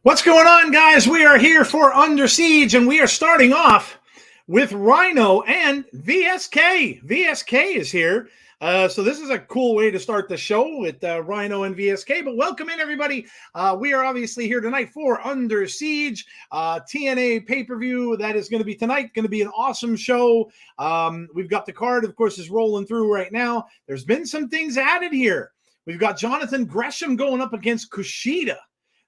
What's going on, guys? We are here for Under Siege, and we are starting off with Rhino and VSK. VSK is here. So this is a cool way to start the show with Rhino and VSK. But welcome in, everybody. We are obviously here tonight for Under Siege, TNA pay-per-view. That is going to be tonight. Going to be an awesome show. We've got the card, of course, is rolling through right now. There's been some things added here. We've got Jonathan Gresham going up against Kushida.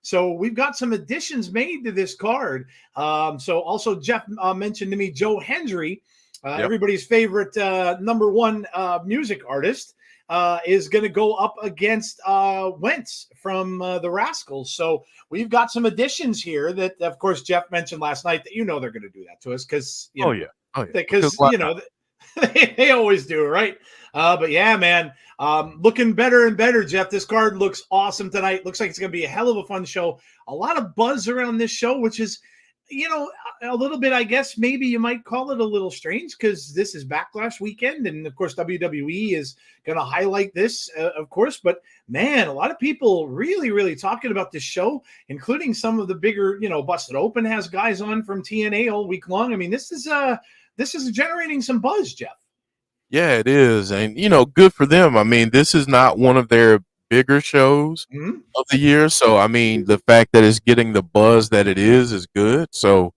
So we've got some additions made to this card. So also Jeff mentioned to me Joe Hendry, everybody's favorite #1 music artist, is going to go up against WENTZ from the Rascals. So we've got some additions here that, of course, Jeff mentioned last night that they're going to do that to us because because they always do, right? But yeah, man, looking better and better, Jeff. This card looks awesome tonight. Looks like it's going to be a hell of a fun show. A lot of buzz around this show, which is, a little bit, I guess, maybe you might call it a little strange because this is Backlash weekend. And, of course, WWE is going to highlight this, of course. But, man, a lot of people really, really talking about this show, including some of the bigger, Busted Open has guys on from TNA all week long. I mean, this is generating some buzz, Jeff. Yeah, it is. And, good for them. I mean, this is not one of their bigger shows of the year. So, I mean, the fact that it's getting the buzz that it is good. So,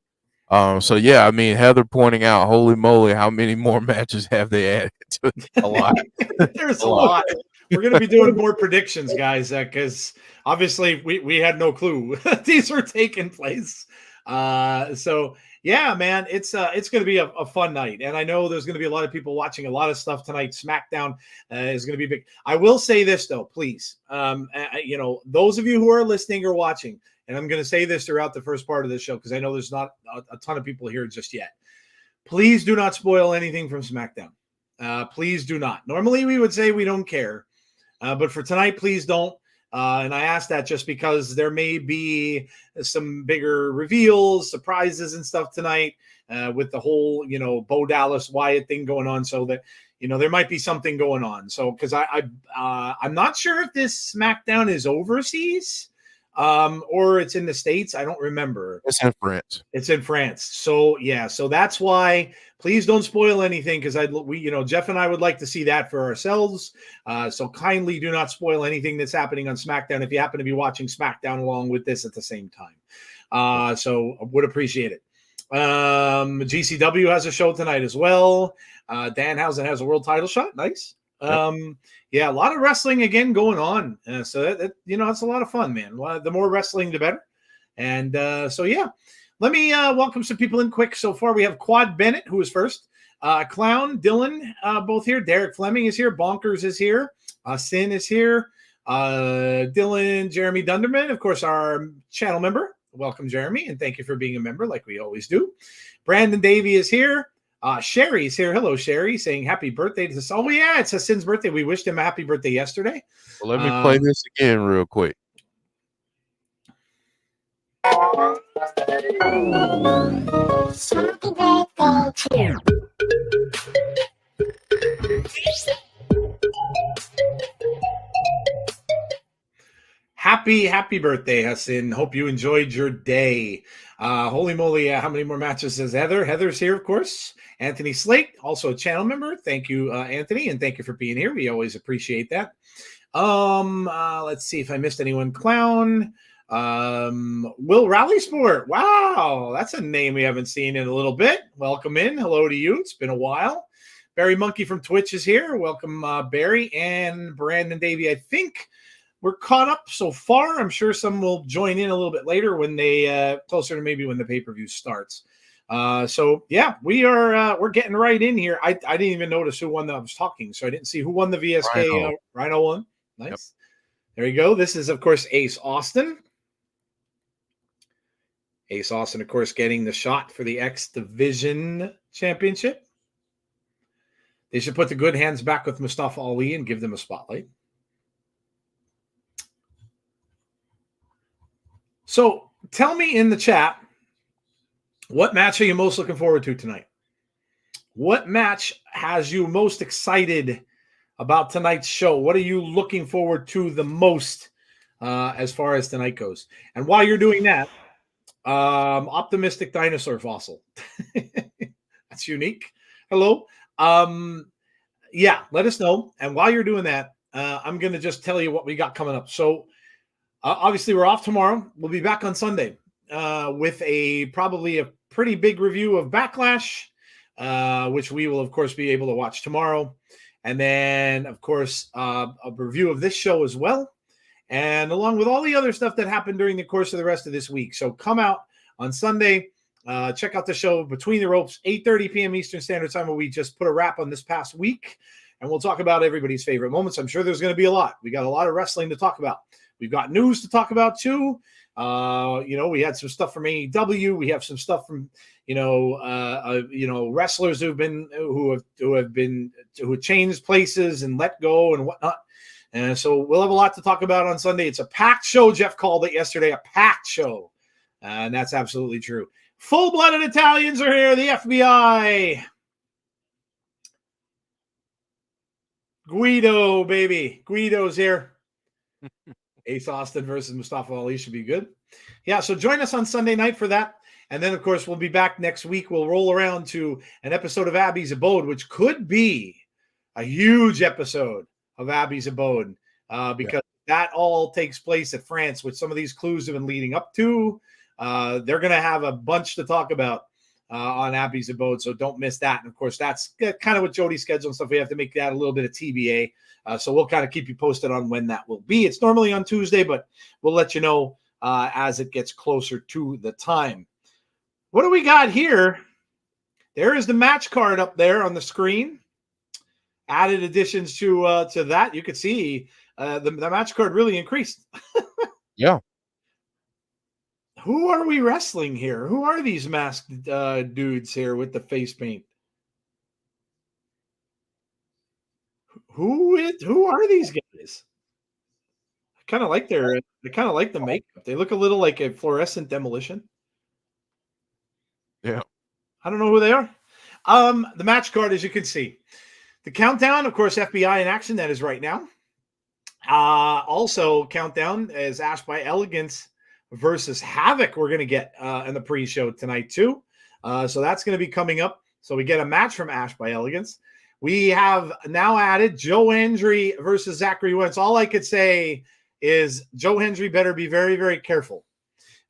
yeah, I mean, Heather pointing out, holy moly, how many more matches have they added? A lot. There's a lot. We're going to be doing more predictions, guys, because obviously we had no clue these were taking place. So, yeah, man, it's going to be a fun night. And I know there's going to be a lot of people watching a lot of stuff tonight. SmackDown is going to be big. I will say this, though, please. Those of you who are listening or watching, and I'm going to say this throughout the first part of the show because I know there's not a ton of people here just yet. Please do not spoil anything from SmackDown. Please do not. Normally, we would say we don't care. But for tonight, please don't. And I ask that just because there may be some bigger reveals, surprises and stuff tonight with the whole, Bo Dallas Wyatt thing going on. So that, there might be something going on. So, because I'm not sure if this SmackDown is overseas or it's in the States. I don't remember. It's in France. It's in France. So, yeah. So that's why please don't spoil anything because Jeff and I would like to see that for ourselves. So kindly do not spoil anything that's happening on SmackDown if you happen to be watching SmackDown along with this at the same time. So I would appreciate it. GCW has a show tonight as well. Danhausen has a world title shot. Nice. Yeah, a lot of wrestling again going on. So that it's a lot of fun, man. The more wrestling, the better. And so, yeah. Let me welcome some people in quick. So far, we have Quad Bennett, who is first. Clown, Dylan, both here. Derek Fleming is here. Bonkers is here. Sin is here. Dylan, Jeremy Dunderman, of course, our channel member. Welcome, Jeremy, and thank you for being a member like we always do. Brandon Davey is here. Sherry's here. Hello, Sherry, saying happy birthday to us. Oh, yeah, it's Sin's birthday. We wished him a happy birthday yesterday. Well, let me play this again real quick. Happy birthday, Hassan. Hope you enjoyed your day. Holy moly, how many more matches says Heather? Heather's here, of course. Anthony Slate, also a channel member. Thank you, Anthony, and thank you for being here. We always appreciate that. Let's see if I missed anyone. Clown. Will Rally Sport. Wow, that's a name we haven't seen in a little bit. Welcome in. Hello to you. It's been a while. Barry Monkey from Twitch is here. Welcome, Barry and Brandon Davey. I think we're caught up so far. I'm sure some will join in a little bit later when they closer to maybe when the pay-per-view starts. So yeah, we're getting right in here. I didn't even notice who won that I was talking, so I didn't see who won the VSK. Rhino won. Nice. Yep. There you go. This is, of course, Ace Austin. Ace Austin, of course, getting the shot for the X Division Championship. They should put the good hands back with Mustafa Ali and give them a spotlight. So tell me in the chat, what match are you most looking forward to tonight? What match has you most excited about tonight's show. What are you looking forward to the most as far as tonight goes? And while you're doing that, optimistic dinosaur fossil. That's unique. Hello. Yeah, let us know. And while you're doing that, I'm going to just tell you what we got coming up. So obviously we're off tomorrow. We'll be back on Sunday with probably a pretty big review of Backlash, which we will, of course, be able to watch tomorrow. And then, of course, a review of this show as well. And along with all the other stuff that happened during the course of the rest of this week. So come out on Sunday. Check out the show Between the Ropes, 8:30 p.m. Eastern Standard Time, where we just put a wrap on this past week. And we'll talk about everybody's favorite moments. I'm sure there's going to be a lot. We got a lot of wrestling to talk about. We've got news to talk about, too. We had some stuff from AEW. We have some stuff from, wrestlers who have changed places and let go and whatnot. And so we'll have a lot to talk about on Sunday. It's a packed show. Jeff called it yesterday, a packed show. And that's absolutely true. Full-blooded Italians are here. The FBI. Guido, baby. Guido's here. Ace Austin versus Mustafa Ali should be good. Yeah, so join us on Sunday night for that. And then, of course, we'll be back next week. We'll roll around to an episode of Abby's Abode, which could be a huge episode of Abby's Abode because that all takes place at France, which some of these clues have been leading up to. They're going to have a bunch to talk about on Abby's Abode, so don't miss that. And, of course, that's kind of with Jody's schedule and stuff. We have to make that a little bit of TBA, so we'll kind of keep you posted on when that will be. It's normally on Tuesday, but we'll let you know as it gets closer to the time. What do we got here? There is the match card up there on the screen. Added additions to that. You could see the match card really increased. Yeah. Who are we wrestling here? Who are these masked dudes here with the face paint? Who are these guys? I kind of like the makeup. They look a little like a fluorescent demolition. Yeah. I don't know who they are. The match card, as you can see. The countdown, of course, FBI in action. That is right now. Also, countdown is Ash by Elegance versus Havok. We're going to get in the pre-show tonight, too. So that's going to be coming up. So we get a match from Ash by Elegance. We have now added Joe Hendry versus Zachary Wentz. All I could say is Joe Hendry better be very, very careful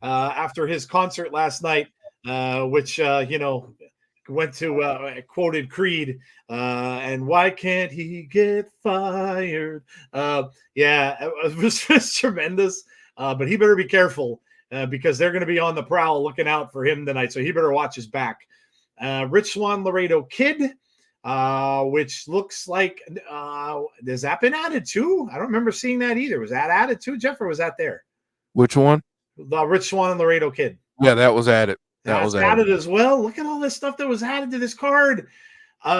after his concert last night, which, went to quoted Creed, and why can't he get fired? It was just tremendous, but he better be careful because they're going to be on the prowl looking out for him tonight, so he better watch his back. Rich Swann, LAREDO Kid, which looks like, has that been added too? I don't remember seeing that either. Was that added too, Jeff, or was that there? Which one? The Rich Swann and LAREDO Kid. Yeah, that was added. That was added as well. Look at all this stuff that was added to this card.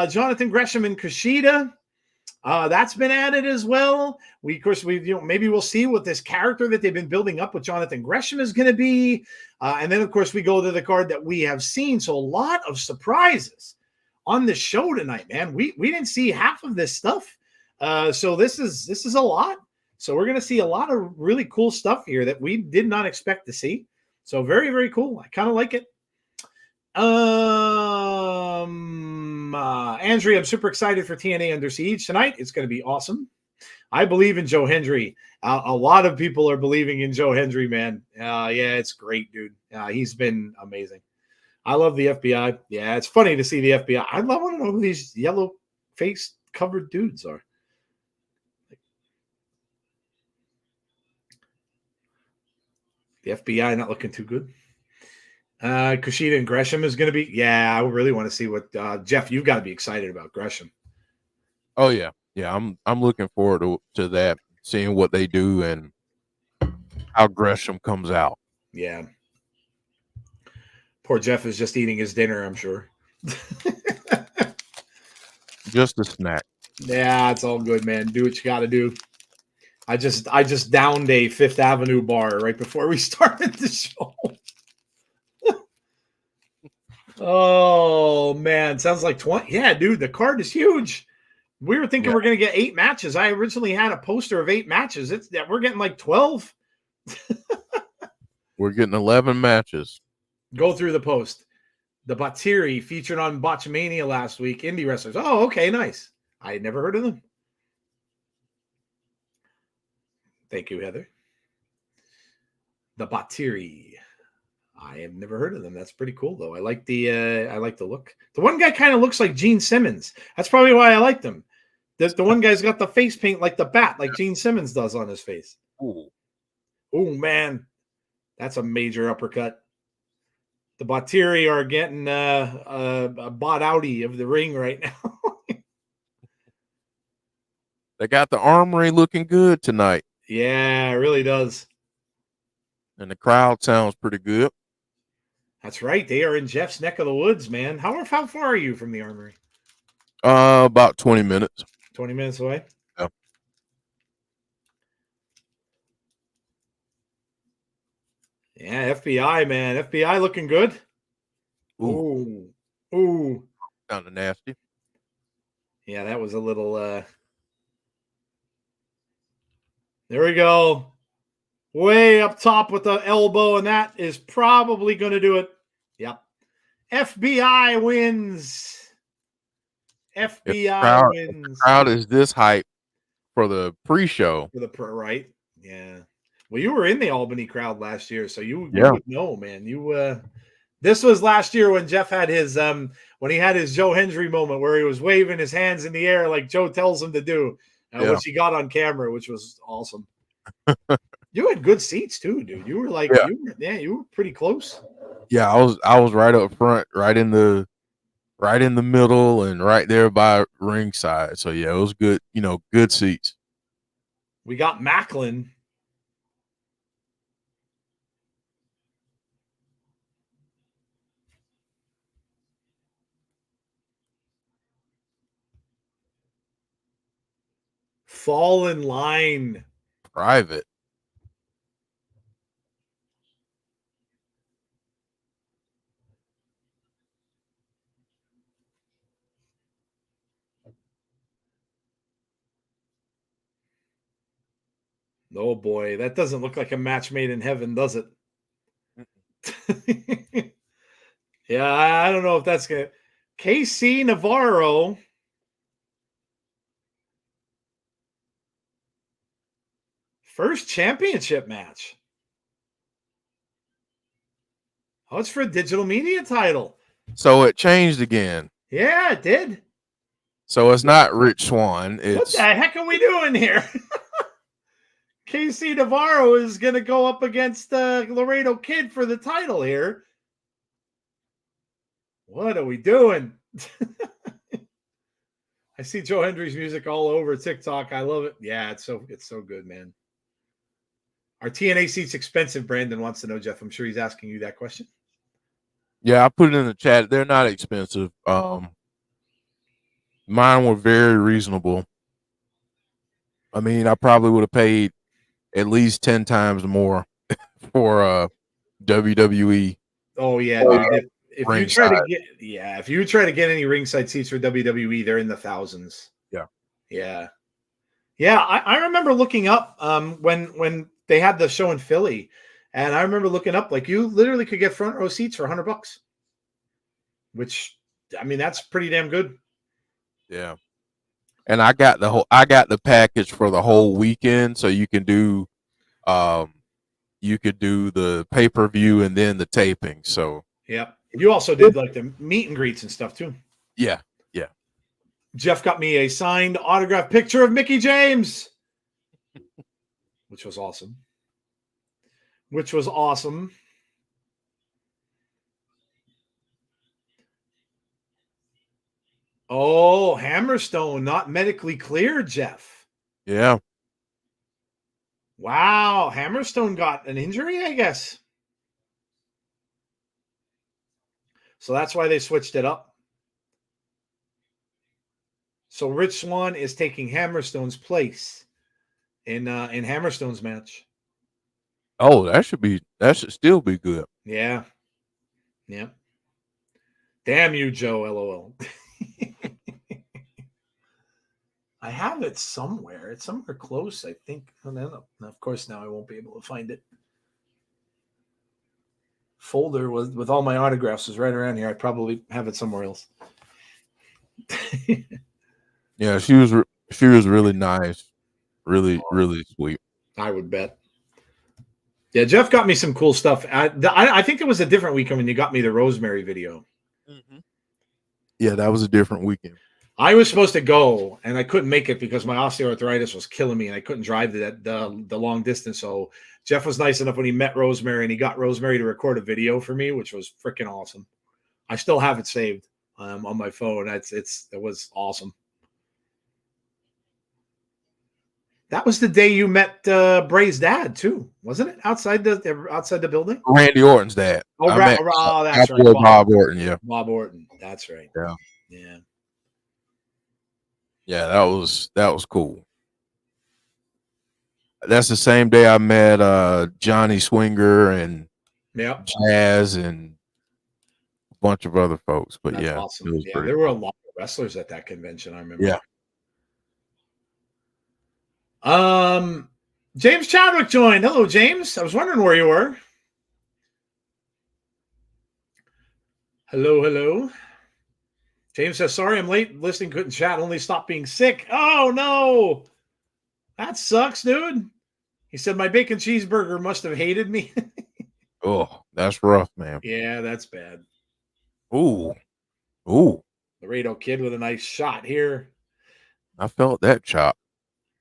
Jonathan Gresham and KUSHIDA. That's been added as well. Maybe we'll see what this character that they've been building up with Jonathan Gresham is going to be. And then, of course, we go to the card that we have seen. So a lot of surprises on the show tonight, man. We didn't see half of this stuff. So this is a lot. So we're going to see a lot of really cool stuff here that we did not expect to see. So very, very cool. I kind of like it. Andrea, I'm super excited for TNA Under Siege tonight. It's going to be awesome. I believe in Joe Hendry. A lot of people are believing in Joe Hendry, man. It's great, dude. He's been amazing. I love the FBI. Yeah, it's funny to see the FBI. I want to know who these yellow face covered dudes are. The FBI not looking too good. KUSHIDA and Gresham is going to be. Yeah, I really want to see what Jeff. You've got to be excited about Gresham. Oh yeah. I'm looking forward to that. Seeing what they do and how Gresham comes out. Yeah. Poor Jeff is just eating his dinner, I'm sure. Just a snack. Yeah, it's all good, man. Do what you got to do. I just downed a Fifth Avenue bar right before we started the show. Oh man, sounds like 20. Yeah, dude, the card is huge. We were thinking we're going to get 8 matches. I originally had a poster of 8 matches. It's that we're getting like 12. We're getting 11 matches. Go through the post. The Batiri featured on Botchamania last week. Indie wrestlers. Oh, okay, nice. I had never heard of them. Thank you, Heather. The Batiri. I have never heard of them. That's pretty cool, though. I like the look. The one guy kind of looks like Gene Simmons. That's probably why I liked him. The one guy's got the face paint like the bat, like Gene Simmons does on his face. Ooh. Oh, man. That's a major uppercut. The Batiri are getting a bot outie of the ring right now. They got the armory looking good tonight. Yeah, it really does. And the crowd sounds pretty good. That's right. They are in Jeff's neck of the woods, man. How far are you from the armory? About 20 minutes. 20 minutes away? Yeah. Yeah, FBI, man. FBI looking good. Ooh. Ooh. Kind of nasty. Yeah, that was a little there we go. Way up top with the elbow, and that is probably going to do it. Yep. FBI wins. FBI wins. The crowd is this hype for the pre-show. Right? Yeah. Well, you were in the Albany crowd last year, so you would know, man. This was last year when Jeff had his when he had his Joe Hendry moment where he was waving his hands in the air like Joe tells him to do, which he got on camera, which was awesome. You had good seats too, dude. You were like, you were pretty close. Yeah, I was right up front, right in the middle, and right there by ringside. So yeah, it was good. Good seats. We got Maclin. Fall in line. Private. Oh boy, that doesn't look like a match made in heaven, does it? Yeah, I don't know if that's gonna. KC Navarro. First championship match. Oh, it's for a digital media title. So it changed again. Yeah, it did. So it's not Rich Swann. What the heck are we doing here? KC Navarro is going to go up against Laredo Kid for the title here. What are we doing? I see Joe Hendry's music all over TikTok. I love it. Yeah, it's so good, man. Are TNA seats expensive? Brandon wants to know, Jeff. I'm sure he's asking you that question. Yeah, I put it in the chat. They're not expensive. Mine were very reasonable. I mean, I probably would have paid at least 10 times more for WWE. Oh yeah, dude. If you try to get any ringside seats for WWE, they're in the thousands. Yeah. I remember looking up when they had the show in Philly, and I remember looking up like you literally could get front row seats for $100, which I mean that's pretty damn good. Yeah. And I got the package for the whole weekend, so you can do you could do the pay-per-view and then the taping. So yeah. You also did like the meet and greets and stuff too. Yeah. Jeff got me a signed autograph picture of Mickey James, which was awesome. Oh, Hammerstone not medically cleared, Jeff. Yeah. Wow, Hammerstone got an injury, I guess. So that's why they switched it up. So Rich Swann is taking Hammerstone's place in Hammerstone's match. Oh, that should still be good. Yeah. Damn you, Joe, LOL. I have it somewhere. It's somewhere close, I think. And then, of course, now I won't be able to find it. Folder with all my autographs is right around here. I probably have it somewhere else. Yeah, she was really nice, really sweet. I would bet. Yeah, Jeff got me some cool stuff. I think it was a different weekend when you got me the Rosemary video. Mm-hmm. Yeah, that was a different weekend. I was supposed to go, and I couldn't make it because my osteoarthritis was killing me, and I couldn't drive the long distance. So Jeff was nice enough when he met Rosemary, and he got Rosemary to record a video for me, which was freaking awesome. I still have it saved on my phone. It was awesome. That was the day you met Bray's dad too, wasn't it? Outside the building. Randy Orton's dad. Oh, that's right. Bob Orton. Yeah. Bob Orton. That's right. Yeah. Yeah. Yeah, that was cool. That's the same day I met Johnny Swinger and Jazz and a bunch of other folks. But that's awesome. Yeah, there were a lot of wrestlers at that convention, I remember. Yeah. James Chadwick joined. Hello, James. I was wondering where you were. Hello. James says, sorry, I'm late. Listening, couldn't chat. Only stopped being sick. Oh, no. That sucks, dude. He said, my bacon cheeseburger must have hated me. Oh, that's rough, man. Yeah, that's bad. Ooh. Laredo kid with a nice shot here. I felt that chop.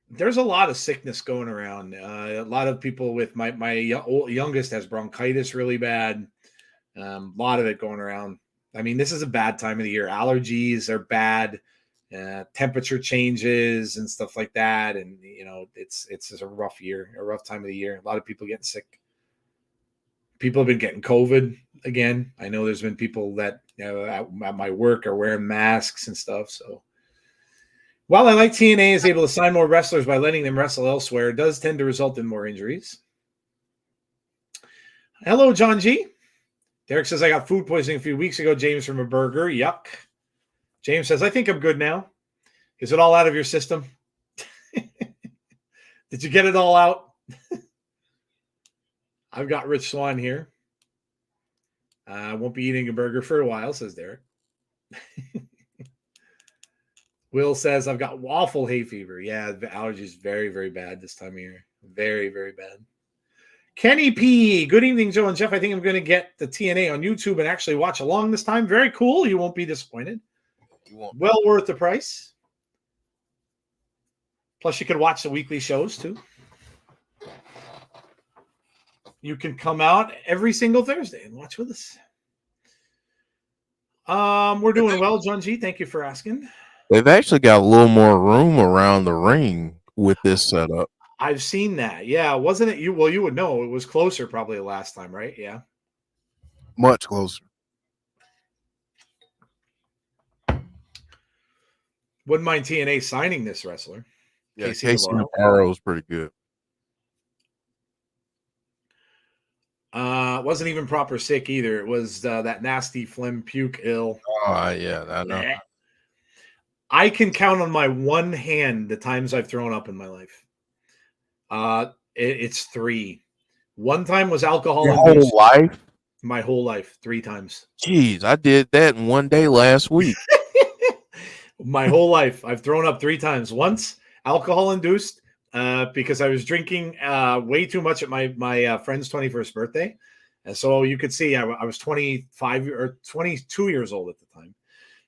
There's a lot of sickness going around. A lot of people with my youngest has bronchitis really bad. A lot of it going around. I mean, this is a bad time of the year. Allergies are bad. Temperature changes and stuff like that. And, it's just a rough year, a rough time of the year. A lot of people getting sick. People have been getting COVID again. I know there's been people that at my work are wearing masks and stuff. So while I like TNA is able to sign more wrestlers by letting them wrestle elsewhere, it does tend to result in more injuries. Hello, John G. Derek says, I got food poisoning a few weeks ago. James from a burger. Yuck. James says, I think I'm good now. Is it all out of your system? Did you get it all out? I've got Rich Swann here. I won't be eating a burger for a while, says Derek. Will says, I've got awful hay fever. Yeah, the allergy is very, very bad this time of year. Very, very bad. Kenny P. Good evening, Joe and Jeff. I think I'm going to get the TNA on YouTube and actually watch along this time. Very cool. You won't be disappointed. You won't. Well worth the price. Plus, you could watch the weekly shows, too. You can come out every single Thursday and watch with us. We're doing well, John G. Thank you for asking. They've actually got a little more room around the ring with this setup. I've seen that. Yeah, wasn't it you? Well, you would know. It was closer probably the last time, right? Yeah. Much closer. Wouldn't mind TNA signing this wrestler. Yeah, Casey Navarro is pretty good. Wasn't even proper sick either. It was that nasty phlegm puke ill. Oh, yeah. I know. I can count on my one hand the times I've thrown up in my life. It's 3. One time was alcohol. Your whole life? My whole life, 3 times. Jeez, I did that in one day last week. My whole life, I've thrown up 3 times. Once, alcohol-induced, because I was drinking way too much at my friend's 21st birthday. And so you could see I was 25 or 22 years old at the time.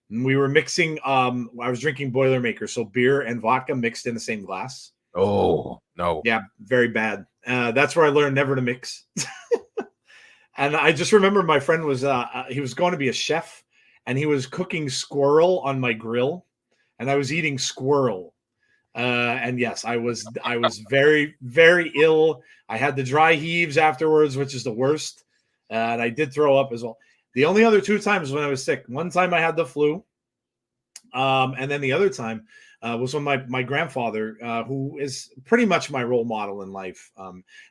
And we were mixing, I was drinking Boilermaker, so beer and vodka mixed in the same glass. Oh, no. Yeah, very bad. That's where I learned never to mix. And I just remember my friend was, he was going to be a chef, and he was cooking squirrel on my grill, and I was eating squirrel. And yes, I was very, very ill. I had the dry heaves afterwards, which is the worst. And I did throw up as well. The only other 2 times when I was sick, one time I had the flu. And then the other time was when my grandfather, who is pretty much my role model in life,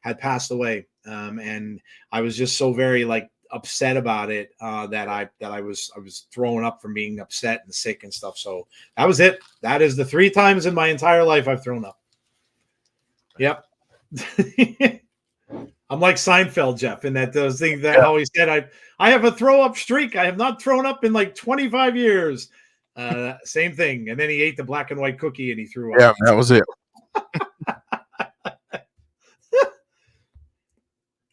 had passed away. And I was just so very upset about it, that I was throwing up from being upset and sick and stuff. So that was it. That is the 3 times in my entire life I've thrown up. Yep. I'm like Seinfeld, Jeff, in that those things that how he said, I have a throw up streak. I have not thrown up in like 25 years. Same thing. And then he ate the black and white cookie and he threw up. Yeah, that was it.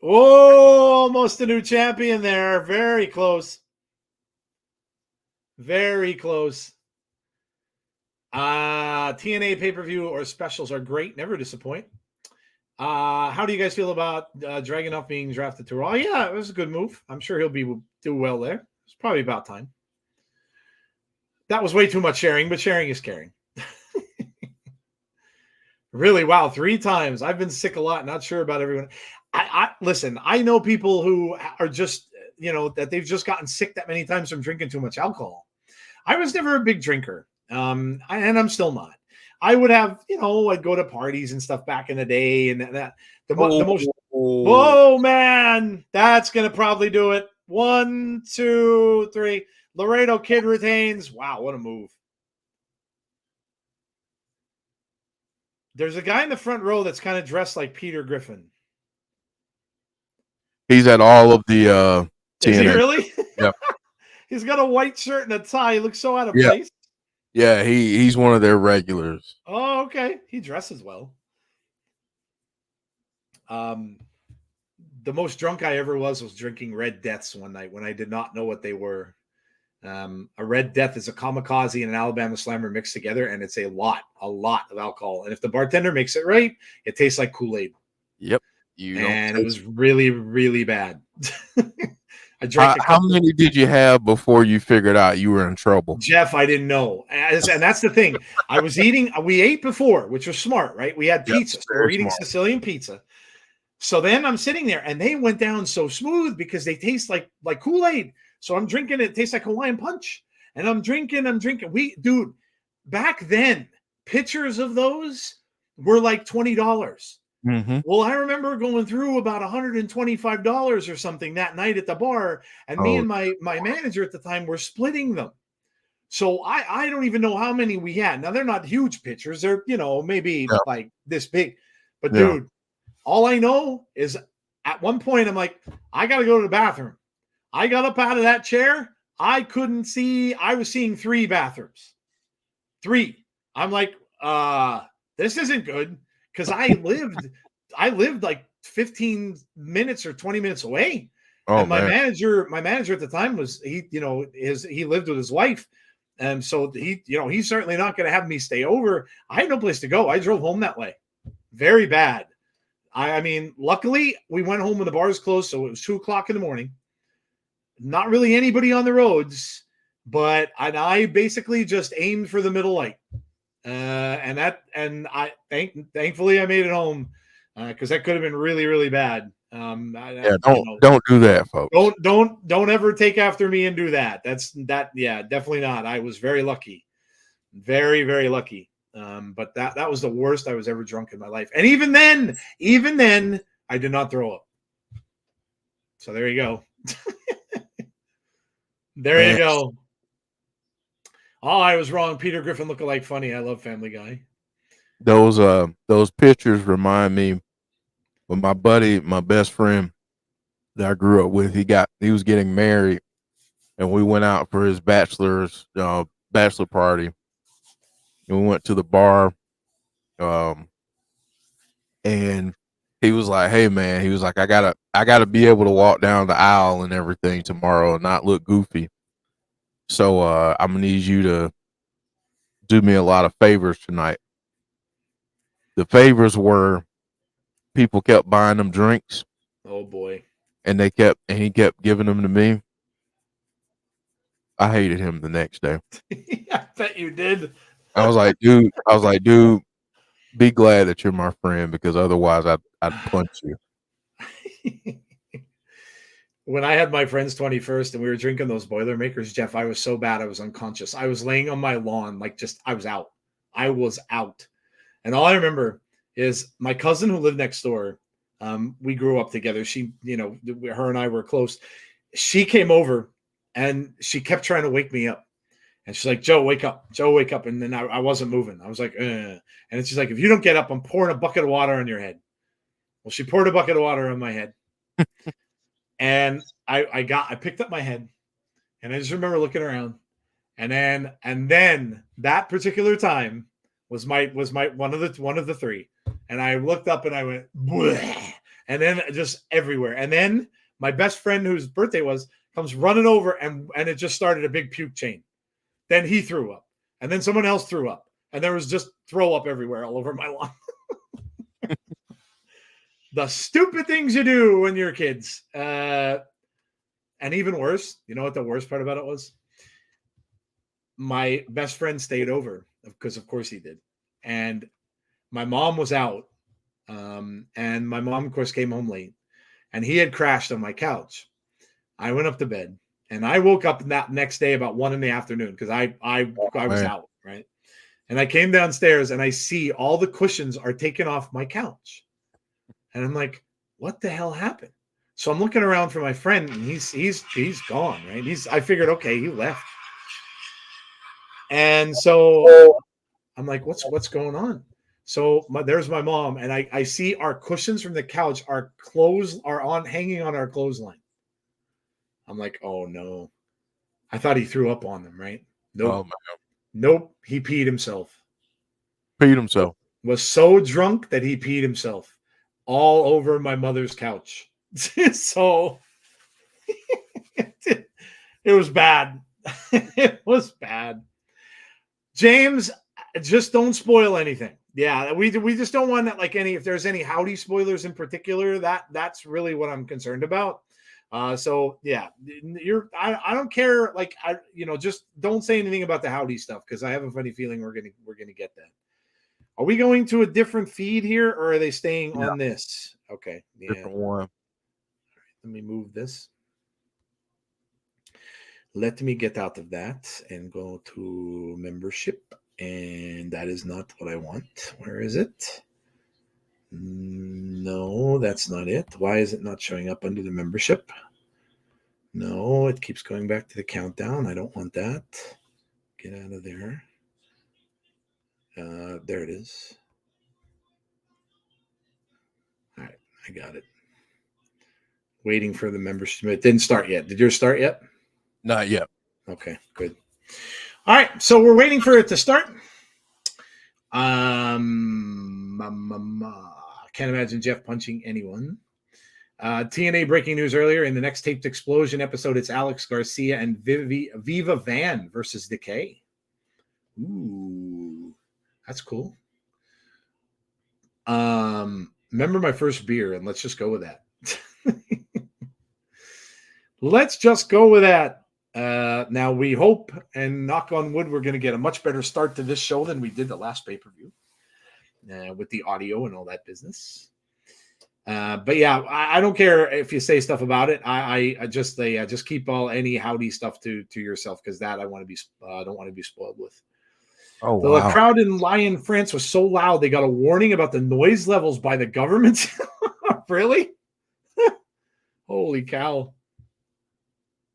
Oh, almost a new champion there. Very close. Very close. TNA pay-per-view or specials are great. Never disappoint. How do you guys feel about Dragunov being drafted to Raw? Yeah, it was a good move. I'm sure he'll do well there. It's probably about time. That was way too much sharing, but sharing is caring. Really, wow, 3 times. I've been sick a lot. Not sure about everyone. I listen. I know people who are just that they've just gotten sick that many times from drinking too much alcohol. I was never a big drinker, and I'm still not. I would have, I'd go to parties and stuff back in the day, and the most. Whoa, man, that's gonna probably do it. 1, 2, 3. Laredo Kid retains. Wow, what a move! There's a guy in the front row that's kind of dressed like Peter Griffin. He's at all of the TNA. Is he really? Yeah. He's got a white shirt and a tie. He looks so out of place. Yeah, he's one of their regulars. Oh, okay. He dresses well. The most drunk I ever was drinking Red Deaths one night when I did not know what they were. A Red Death is a kamikaze and an Alabama Slammer mixed together, and it's a lot of alcohol. And if the bartender makes it right, it tastes like Kool-Aid. Yep. And it was really, really bad. I drank how many did you have before you figured out you were in trouble? Jeff, I didn't know. And that's the thing. I was eating, we ate before, which was smart, right? We had pizza. So we're eating Sicilian pizza. So then I'm sitting there and they went down so smooth because they taste like Kool-Aid. So I'm drinking, it tastes like Hawaiian Punch. And I'm drinking. Dude, back then, pitchers of those were like $20. Mm-hmm. Well, I remember going through about $125 or something that night at the bar, and me and my manager at the time were splitting them. So I don't even know how many we had. Now, they're not huge pitchers. They're, maybe like this big. But, dude, all I know is at one point I'm like, I got to go to the bathroom. I got up out of that chair. I couldn't see. I was seeing 3 bathrooms. 3. I'm like, this isn't good. Because I lived like 15 minutes or 20 minutes away. Oh, and my manager at the time was he lived with his wife. And so he's certainly not going to have me stay over. I had no place to go. I drove home that way. Very bad. I mean, luckily we went home when the bars closed. So it was 2:00 in the morning. Not really anybody on the roads, but I basically just aimed for the middle light. Thankfully I made it home because that could have been really, really bad. Don't do that, folks. Don't ever take after me and do that. Definitely not. I was very lucky, very, very lucky. But that was the worst I was ever drunk in my life. And even then, I did not throw up. So there you go. There you go. Oh, I was wrong. Peter Griffin lookalike funny. I love Family Guy. Those pictures remind me of my buddy, my best friend that I grew up with. He was getting married, and we went out for his bachelor party. And we went to the bar, and he was like, "Hey, man," he was like, I gotta be able to walk down the aisle and everything tomorrow and not look goofy. So I'm gonna need you to do me a lot of favors tonight." The favors were people kept buying them drinks. Oh boy. And he kept giving them to me. I hated him the next day. I bet you did. I was like, dude, be glad that you're my friend, because otherwise I'd punch you. When I had my friend's 21st and we were drinking those Boilermakers, Jeff, I was so bad I was unconscious. I was laying on my lawn, I was out. I was out. And all I remember is my cousin who lived next door. We grew up together. She, her and I were close. she came over and she kept trying to wake me up. And she's like, Joe, wake up. Joe, wake up. And then I wasn't moving. I was like, And she's like, if you don't get up, I'm pouring a bucket of water on your head. Well, she poured a bucket of water on my head. And I picked up my head. And I just remember looking around. And then that particular time was my one of the three. And I looked up and I went, bleh. And then just everywhere. And then my best friend, whose birthday was, comes running over and it just started a big puke chain. Then he threw up. And then someone else threw up. And there was just throw up everywhere all over my lawn. The stupid things you do when you're kids. And even worse, you know what the worst part about it was? My best friend stayed over because, of course, he did. And my mom was out. And my mom, of course, came home late. And he had crashed on my couch. I went up to bed. And I woke up that next day about 1 PM because I was out, right? And I came downstairs and I see all the cushions are taken off my couch. And I'm like, what the hell happened? So I'm looking around for my friend and he's gone, right? I figured, okay, he left. And so I'm like, what's going on? So there's my mom, and I see our cushions from the couch, our clothes are hanging on our clothesline. I'm like, oh no. I thought he threw up on them, right? Nope. Oh, nope. He peed himself. Was so drunk that he peed himself all over my mother's couch. So it was bad. It was bad. James, just don't spoil anything. Yeah, we just don't want that, like, if there's any Howdy spoilers in particular, that's really what I'm concerned about. So yeah, I don't care. Like, just don't say anything about the Howdy stuff because I have a funny feeling we're gonna get that. Are we going to a different feed here, or are they staying on this? Okay, yeah. Different one. Right, let me move this. Let me get out of that and go to membership, and that is not what I want. Where is it? No, that's not it. Why is it not showing up under the membership? No, it keeps going back to the countdown. I don't want that. Get out of there. There it is. All right, I got it. Waiting for the membership. It didn't start yet. Did yours start yet? Not yet. Okay, good. All right, so we're waiting for it to start. Can't imagine Jeff punching anyone. TNA breaking news earlier. In the next taped Explosion episode, it's Alex Garcia and Viva Van versus Decay. Ooh, that's cool. Remember my first beer, and let's just go with that. Let's just go with that. Now we hope and knock on wood, we're going to get a much better start to this show than we did the last pay-per-view with the audio and all that business. But yeah, I don't care if you say stuff about it. I just keep any Howdy stuff to yourself because that I don't want to be spoiled with. Oh, wow. The crowd in Lyon, France was so loud they got a warning about the noise levels by the government. Really? Holy cow.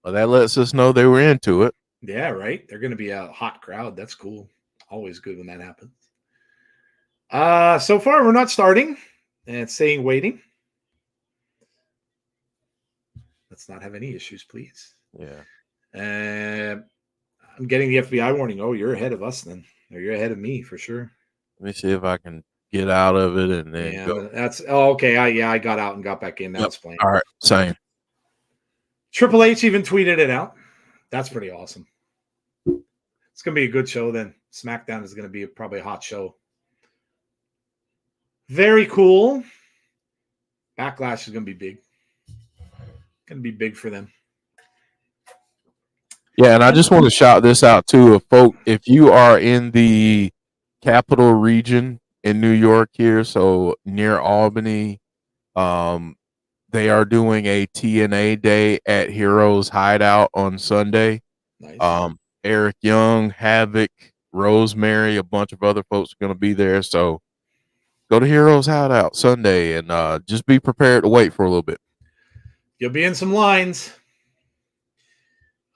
Well, that lets us know they were into it. Yeah, right. They're going to be a hot crowd. That's cool. Always good when that happens. So far, we're not starting. And it's saying waiting. Let's not have any issues, please. Yeah. I'm getting the FBI warning. Oh, you're ahead of us then. Or you're ahead of me for sure. Let me see if I can get out of it and then go. Okay. I got out and got back in. Now it's playing. All right. Same. Triple H even tweeted it out. That's pretty awesome. It's going to be a good show then. SmackDown is going to be probably a hot show. Very cool. Backlash is going to be big. Going to be big for them. Yeah, and I just want to shout this out too, folks. If you are in the capital region in New York here, so near Albany, they are doing a TNA day at Heroes Hideout on Sunday. Nice. Eric Young, Havok, Rosemary, a bunch of other folks are going to be there. So go to Heroes Hideout Sunday and just be prepared to wait for a little bit. You'll be in some lines.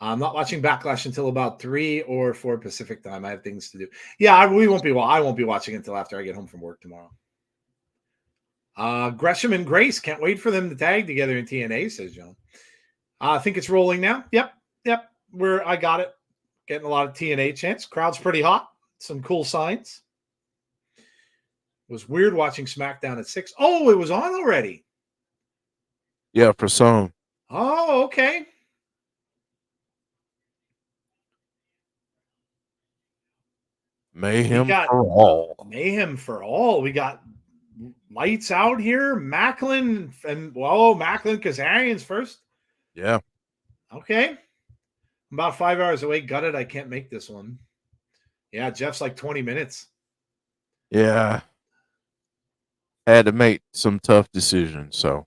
I'm not watching Backlash until about 3 or 4 Pacific time. I have things to do. Yeah, I won't be watching until after I get home from work tomorrow. Gresham and Grace, can't wait for them to tag together in TNA, says John. I think it's rolling now. Yep. I got it. Getting a lot of TNA chants. Crowd's pretty hot. Some cool signs. It was weird watching SmackDown at 6. Oh, it was on already. Yeah, for some. Oh, okay. Mayhem for all. Mayhem for all. We got lights out here. Maclin and Maclin Kazarian's first. Yeah. Okay. I'm about 5 hours away. Gutted. I can't make this one. Yeah, Jeff's like 20 minutes. Yeah. Had to make some tough decisions, so.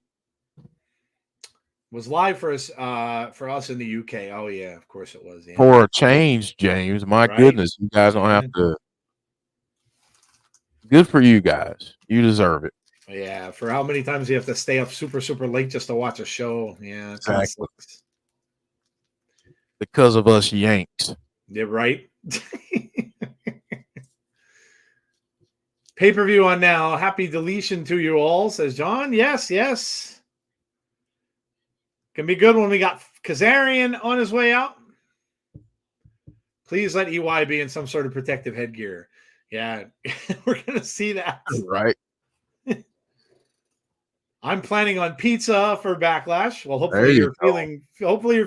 Was live for us in the UK. Oh yeah, of course it was. Yeah. For a change, James. My goodness, you guys don't have to. Good for you guys. You deserve it. Yeah. For how many times you have to stay up super, super late just to watch a show? Yeah, exactly. Because of us Yanks. Yeah, right. Pay-per-view on now. Happy deletion to you all, says John. Yes. Can be good when we got Kazarian on his way out. Please let EY be in some sort of protective headgear. Yeah, we're going to see that. Right. I'm planning on pizza for Backlash. Well, hopefully you're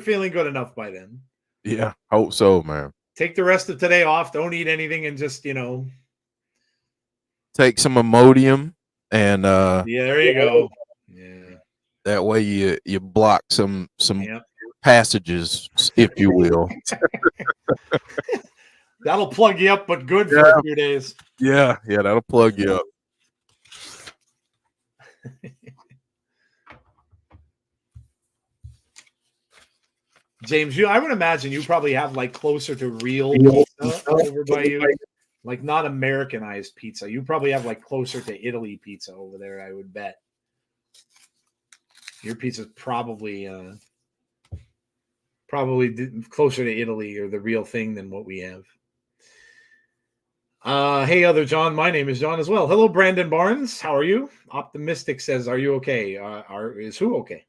feeling good enough by then. Yeah, hope so, man. Take the rest of today off. Don't eat anything and just, take some Imodium and yeah, there you go. Yeah. That way you block some passages, if you will. That'll plug you up, but good for a few days. Yeah, that'll plug you up. James, I would imagine you probably have like closer to real pizza over by you, like not Americanized pizza. You probably have like closer to Italy pizza over there, I would bet. Your pizza's probably closer to Italy or the real thing than what we have. Hey, other John. My name is John as well. Hello, Brandon Barnes. How are you? Optimistic says, "Are you okay? Is who okay?"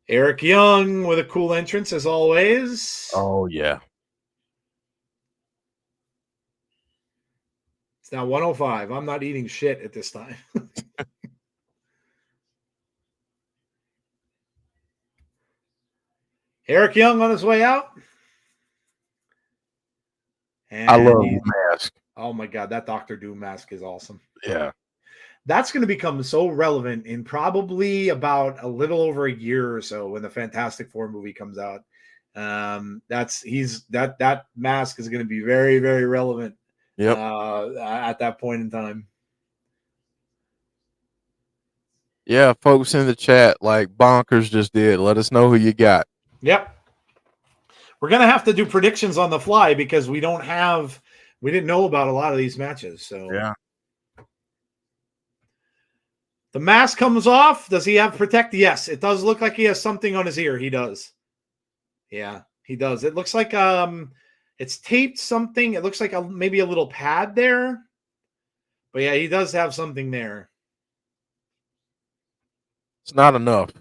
Eric Young with a cool entrance as always. Oh yeah. It's now 1:05. I'm not eating shit at this time. Eric Young on his way out. And I love the mask. Oh my God, that Dr. Doom mask is awesome. Yeah. That's going to become so relevant in probably about a little over a year or so when the Fantastic Four movie comes out. That mask is going to be very, very relevant. Yep. At that point in time. Yeah, folks in the chat, like Bonkers just did. Let us know who you got. Yep. We're going to have to do predictions on the fly because we didn't know about a lot of these matches. So yeah. The mask comes off. Does he have protect? Yes, it does look like he has something on his ear. He does. Yeah, he does. It looks like it's taped something. It looks like maybe a little pad there. But yeah, he does have something there. It's not enough.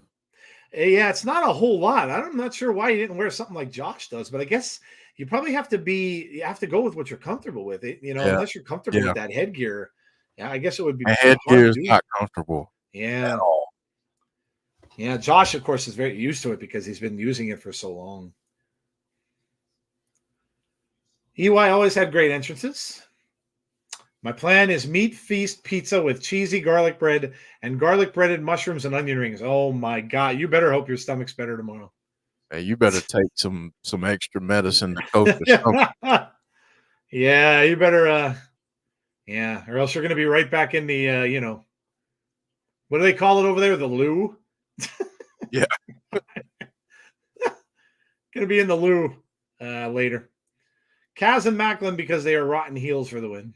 Yeah, it's not a whole lot. I'm not sure why he didn't wear something like Josh does, but I guess you probably have to go with what you're comfortable with. Unless you're comfortable with that headgear. Yeah, I guess it would be. Headgear is not comfortable. Yeah. At all. Yeah, Josh, of course, is very used to it because he's been using it for so long. EY always had great entrances. My plan is meat feast pizza with cheesy garlic bread and garlic breaded mushrooms and onion rings. Oh my God. You better hope your stomach's better tomorrow. Hey, you better take some extra medicine to coat your stomach. Yeah, you better or else you're gonna be right back in the what do they call it over there? The loo? Yeah. Gonna be in the loo later. Kaz and Maclin because they are rotten heels for the win.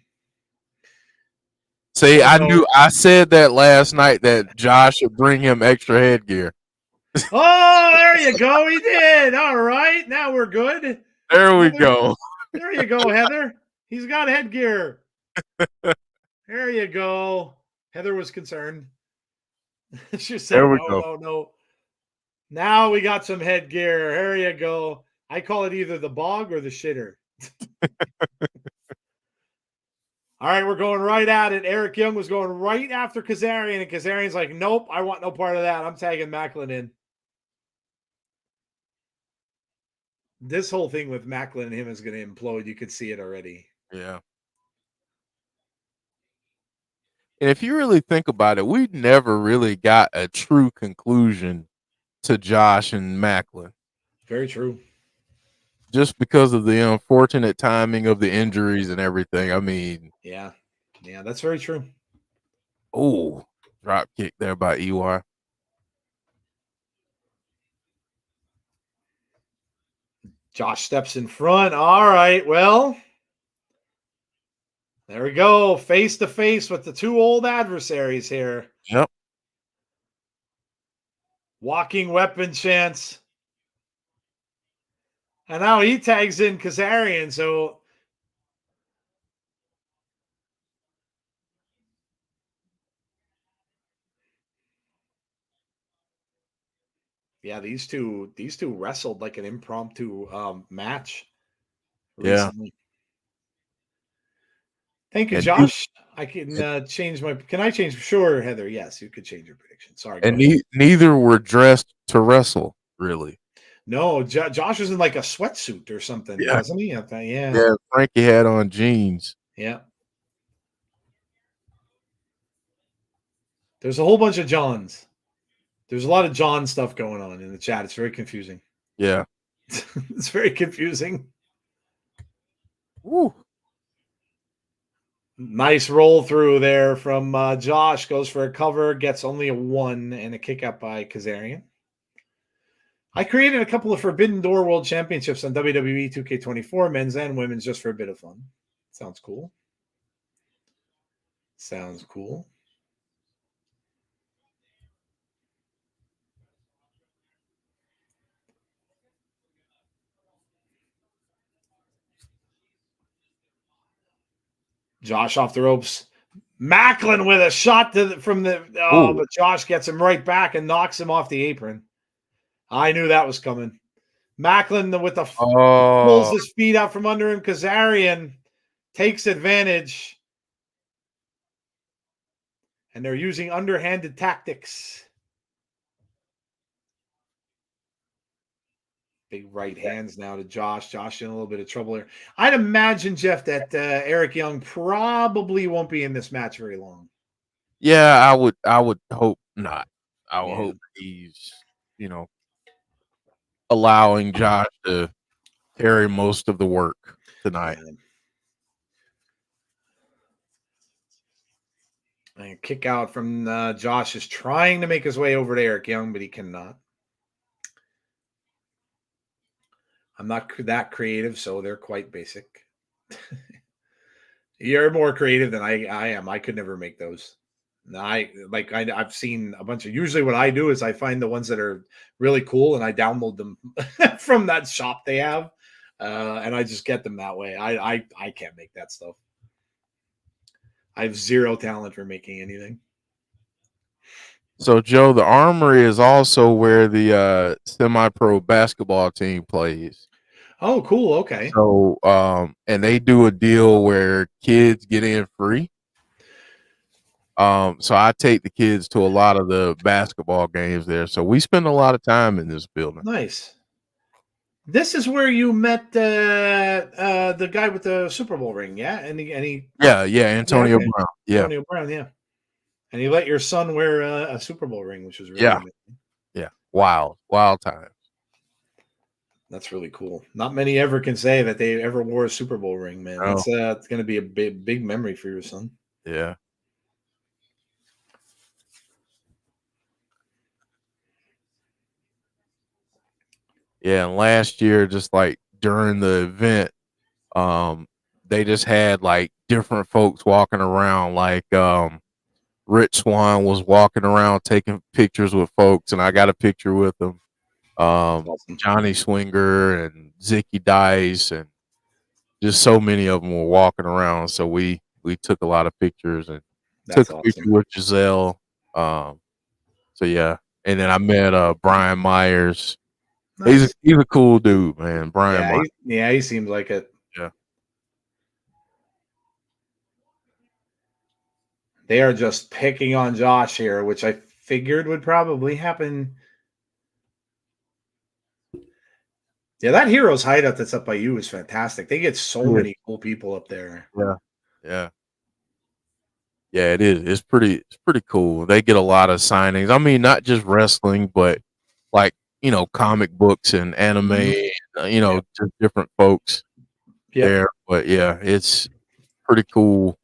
See, I said that last night that Josh would bring him extra headgear. Oh, there you go. He did. All right. Now we're good. There we Heather, go. there you go, Heather. He's got headgear. There you go. Heather was concerned. She said, There we no, go. no, no. Now we got some headgear. There you go. I call it either the bog or the shitter. All right, we're going right at it. Eric Young was going right after Kazarian, and Kazarian's like, nope, I want no part of that. I'm tagging Maclin in. This whole thing with Maclin and him is going to implode. You could see it already. Yeah. And if you really think about it, we never really got a true conclusion to Josh and Maclin. Very true. Just because of the unfortunate timing of the injuries and everything. I mean, yeah, that's very true. Oh, drop kick there by EY. Josh steps in front. All right, well, there we go. Face to face with the two old adversaries here. Yep. Walking weapon chance. And now he tags in Kazarian, so yeah, these two wrestled like an impromptu match recently. Yeah. Thank you, Josh. I can change my. Can I change? Sure, Heather. Yes, you could change your prediction. Sorry. And neither were dressed to wrestle, really. No, Josh was in like a sweatsuit or something, wasn't he? Yeah, Frankie had on jeans. Yeah. There's a whole bunch of Johns. There's a lot of John stuff going on in the chat. It's very confusing. Yeah. It's very confusing. Woo. Nice roll through there from Josh. Goes for a cover, gets only a 1 and a kick out by Kazarian. I created a couple of Forbidden Door World Championships on WWE 2K24, men's and women's, just for a bit of fun. Sounds cool. Sounds cool. Josh off the ropes. Maclin with a shot from the but Josh gets him right back and knocks him off the apron. I knew that was coming. Maclin with the pulls his feet out from under him. Kazarian takes advantage. And they're using underhanded tactics. Big right hands now to Josh. Josh in a little bit of trouble here. I'd imagine, Jeff, that Eric Young probably won't be in this match very long. Yeah, I would hope not. I would hope he's, allowing Josh to carry most of the work tonight. And kick out from Josh is trying to make his way over to Eric Young, but he cannot. I'm not that creative, so they're quite basic. You're more creative than I am. I could never make those. I've seen a bunch of. Usually, what I do is I find the ones that are really cool and I download them from that shop they have, and I just get them that way. I can't make that stuff. I have zero talent for making anything. So, Joe, the Armory is also where the semi-pro basketball team plays. Oh, cool. Okay. So, and they do a deal where kids get in free. So I take the kids to a lot of the basketball games there. So we spend a lot of time in this building. Nice. This is where you met the guy with the Super Bowl ring, yeah? And he Antonio Brown. Yeah. Antonio Brown, yeah. And he let your son wear a Super Bowl ring, which was really amazing. Yeah. Wild time. That's really cool. Not many ever can say that they ever wore a Super Bowl ring, man. No. That's it's going to be a big memory for your son. Yeah. Yeah, and last year, just like during the event, they just had like different folks walking around, like Rich Swann was walking around taking pictures with folks, and I got a picture with him. Awesome. Johnny Swinger and Zicky Dice, and just so many of them were walking around. So we took a lot of pictures and took a picture with Giselle. So yeah, and then I met Brian Myers. Nice. He's a cool dude, man. Brian Myers. He seems like it. Yeah. They are just picking on Josh here, which I figured would probably happen. Yeah, that Heroes Hideout that's up by you is fantastic. They get so many cool people up there. Yeah, it is. It's pretty cool. They get a lot of signings. I mean, not just wrestling, but like, comic books and anime, just different folks there. But yeah, it's pretty cool.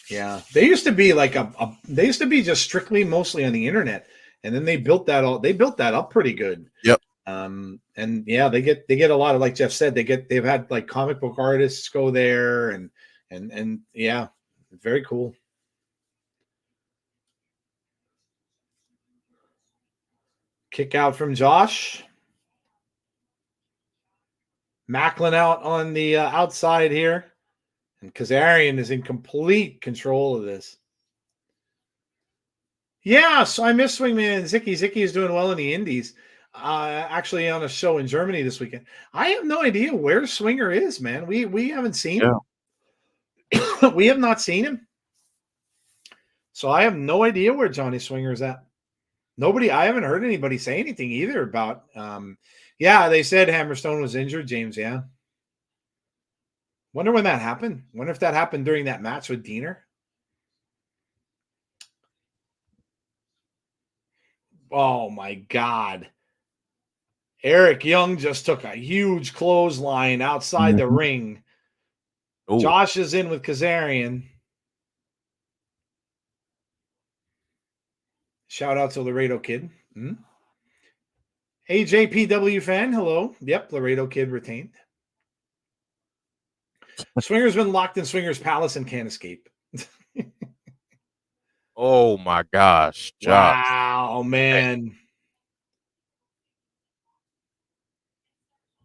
Yeah, they used to be like they used to be just strictly mostly on the internet, and then they built that up pretty good. Yep. And yeah, they get a lot of, like Jeff said, they've had like comic book artists go there, and yeah, very cool. Kick out from Josh. Maclin out on the outside here. And Kazarian is in complete control of this. Yeah, so I miss Swingman and Zicky. Zicky is doing well in the Indies. Actually on a show in Germany this weekend. I have no idea where Swinger is, man. We haven't seen him. We have not seen him. So I have no idea where Johnny Swinger is at. I haven't heard anybody say anything either about yeah, they said Hammerstone was injured, James. Yeah. Wonder when that happened. Wonder if that happened during that match with Diener. Oh my God. Eric Young just took a huge clothesline outside the ring. Ooh. Josh is in with Kazarian. Shout out to Laredo Kid. AJPW fan, hello. Yep, Laredo Kid retained. Swinger's been locked in Swinger's Palace and can't escape. Oh my gosh, Josh. Wow, man.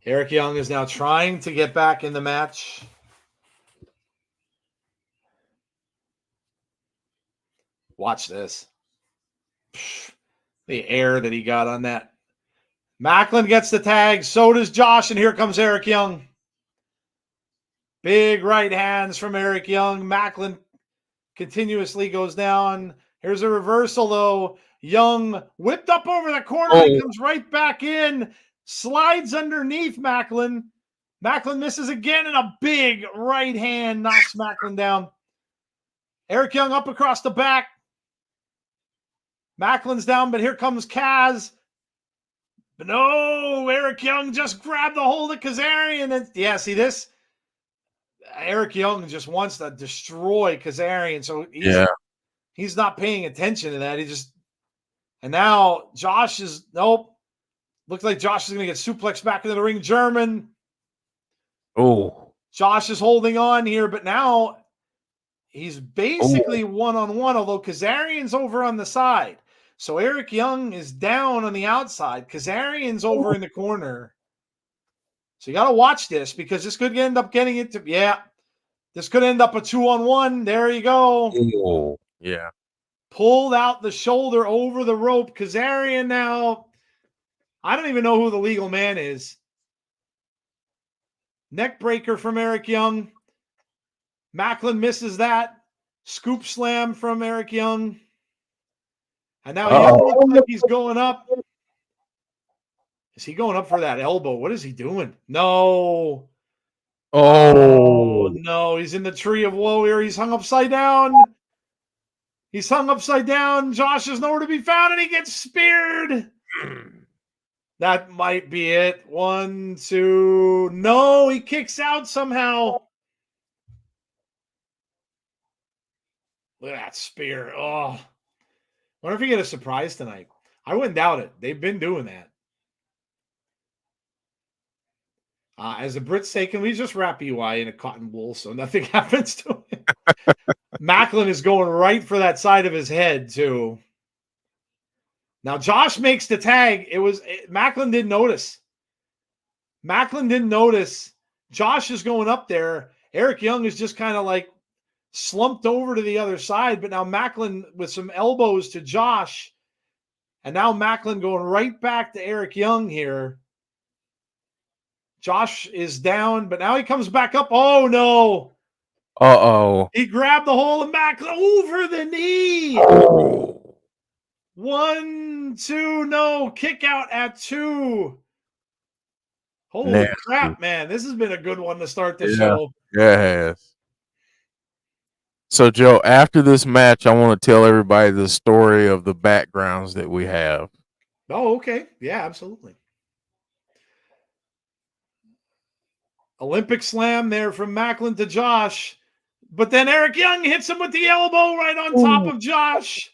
Eric Young is now trying to get back in the match. Watch this. The air that he got on that. Maclin gets the tag. So does Josh. And here comes Eric Young. Big right hands from Eric Young. Maclin continuously goes down. Here's a reversal, though. Young whipped up over the corner. He comes right back in. Slides underneath Maclin. Maclin misses again, and a big right hand knocks Maclin down. Eric Young up across the back. Macklin's down, but here comes Kaz. But no, Eric Young just grabbed the hold of Kazarian. And yeah, see this? Eric Young just wants to destroy Kazarian. So he's not paying attention to that. And now Josh is, nope. Looks like Josh is going to get suplexed back into the ring. German. Oh. Josh is holding on here, but now he's basically one-on-one, although Kazarian's over on the side. So Eric Young is down on the outside. Kazarian's over in the corner. So you got to watch this because this could end up getting it to, this could end up a 2-on-1. There you go. Oh, yeah. Pulled out the shoulder over the rope. Kazarian now, I don't even know who the legal man is. Neck breaker from Eric Young. Maclin misses that. Scoop slam from Eric Young. And now Young looks like he's going up. Is he going up for that elbow? What is he doing? No. Oh, no. He's in the tree of woe here. He's hung upside down. He's hung upside down. Josh is nowhere to be found, and he gets speared. That might be it. 1, 2. No, he kicks out somehow. Look at that spear. Oh. Wonder if he get a surprise tonight. I wouldn't doubt it. They've been doing that. As the Brits say, can we just wrap EY in a cotton wool so nothing happens to him? Maclin is going right for that side of his head, too. Now, Josh makes the tag. Maclin didn't notice. Maclin didn't notice. Josh is going up there. Eric Young is just kind of like slumped over to the other side, but now Maclin with some elbows to Josh, and now Maclin going right back to Eric Young here. Josh is down, but now he comes back up. Oh, no. Uh-oh. He grabbed the hole of Maclin over the knee. Oh. 1, 2, no. Kick out at 2. Holy Nasty. crap, man. This has been a good one to start the show. Yeah, it has. So, Joe, after this match, I want to tell everybody the story of the backgrounds that we have. Oh, okay. Yeah, absolutely. Olympic slam there from Maclin to Josh. But then Eric Young hits him with the elbow right on top of Josh.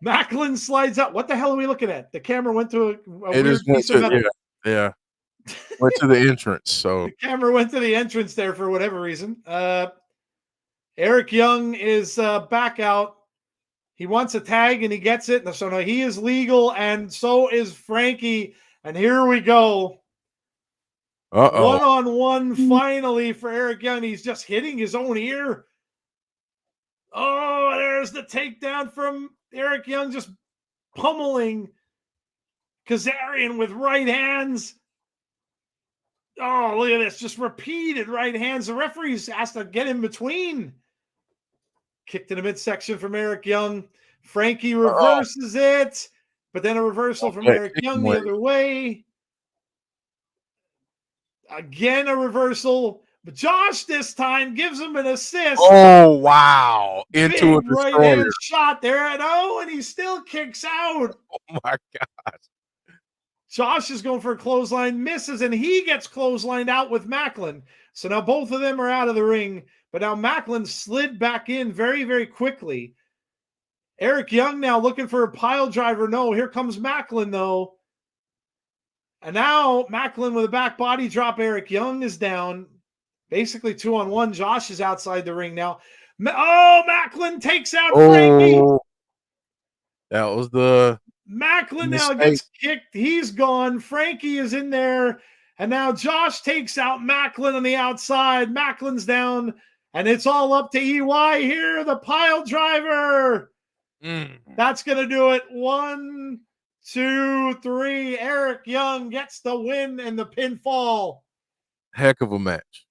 Maclin slides out. What the hell are we looking at? The camera went to a weird piece of metal. Yeah. Went to the entrance. So the camera went to the entrance there for whatever reason. Eric Young is back out. He wants a tag and he gets it. So now he is legal, and so is Frankie. And here we go. One-on-one finally for Eric Young. He's just hitting his own ear. Oh, there's the takedown from Eric Young, just pummeling Kazarian with right hands. Oh, look at this. Just repeated right hands. The referees has to get in between. Kick to the midsection from Eric Young. Frankie reverses it, but then a reversal from Eric Young the other way. Again, a reversal. But Josh this time gives him an assist. Oh, wow. Into a destroyer. Right hand shot there. And he still kicks out. Oh, my God. Josh is going for a clothesline, misses, and he gets clotheslined out with Maclin. So now both of them are out of the ring. But now Maclin slid back in very, very quickly. Eric Young now looking for a pile driver. No, here comes Maclin, though. And now Maclin with a back body drop. Eric Young is down. Basically 2-on-1. Josh is outside the ring now. Maclin takes out Frankie. That was the Maclin now gets kicked. He's gone. Frankie is in there. And now Josh takes out Maclin on the outside. Macklin's down. And it's all up to EY here. The pile driver. That's going to do it. 1, 2, 3. Eric Young gets the win and the pinfall. Heck of a match.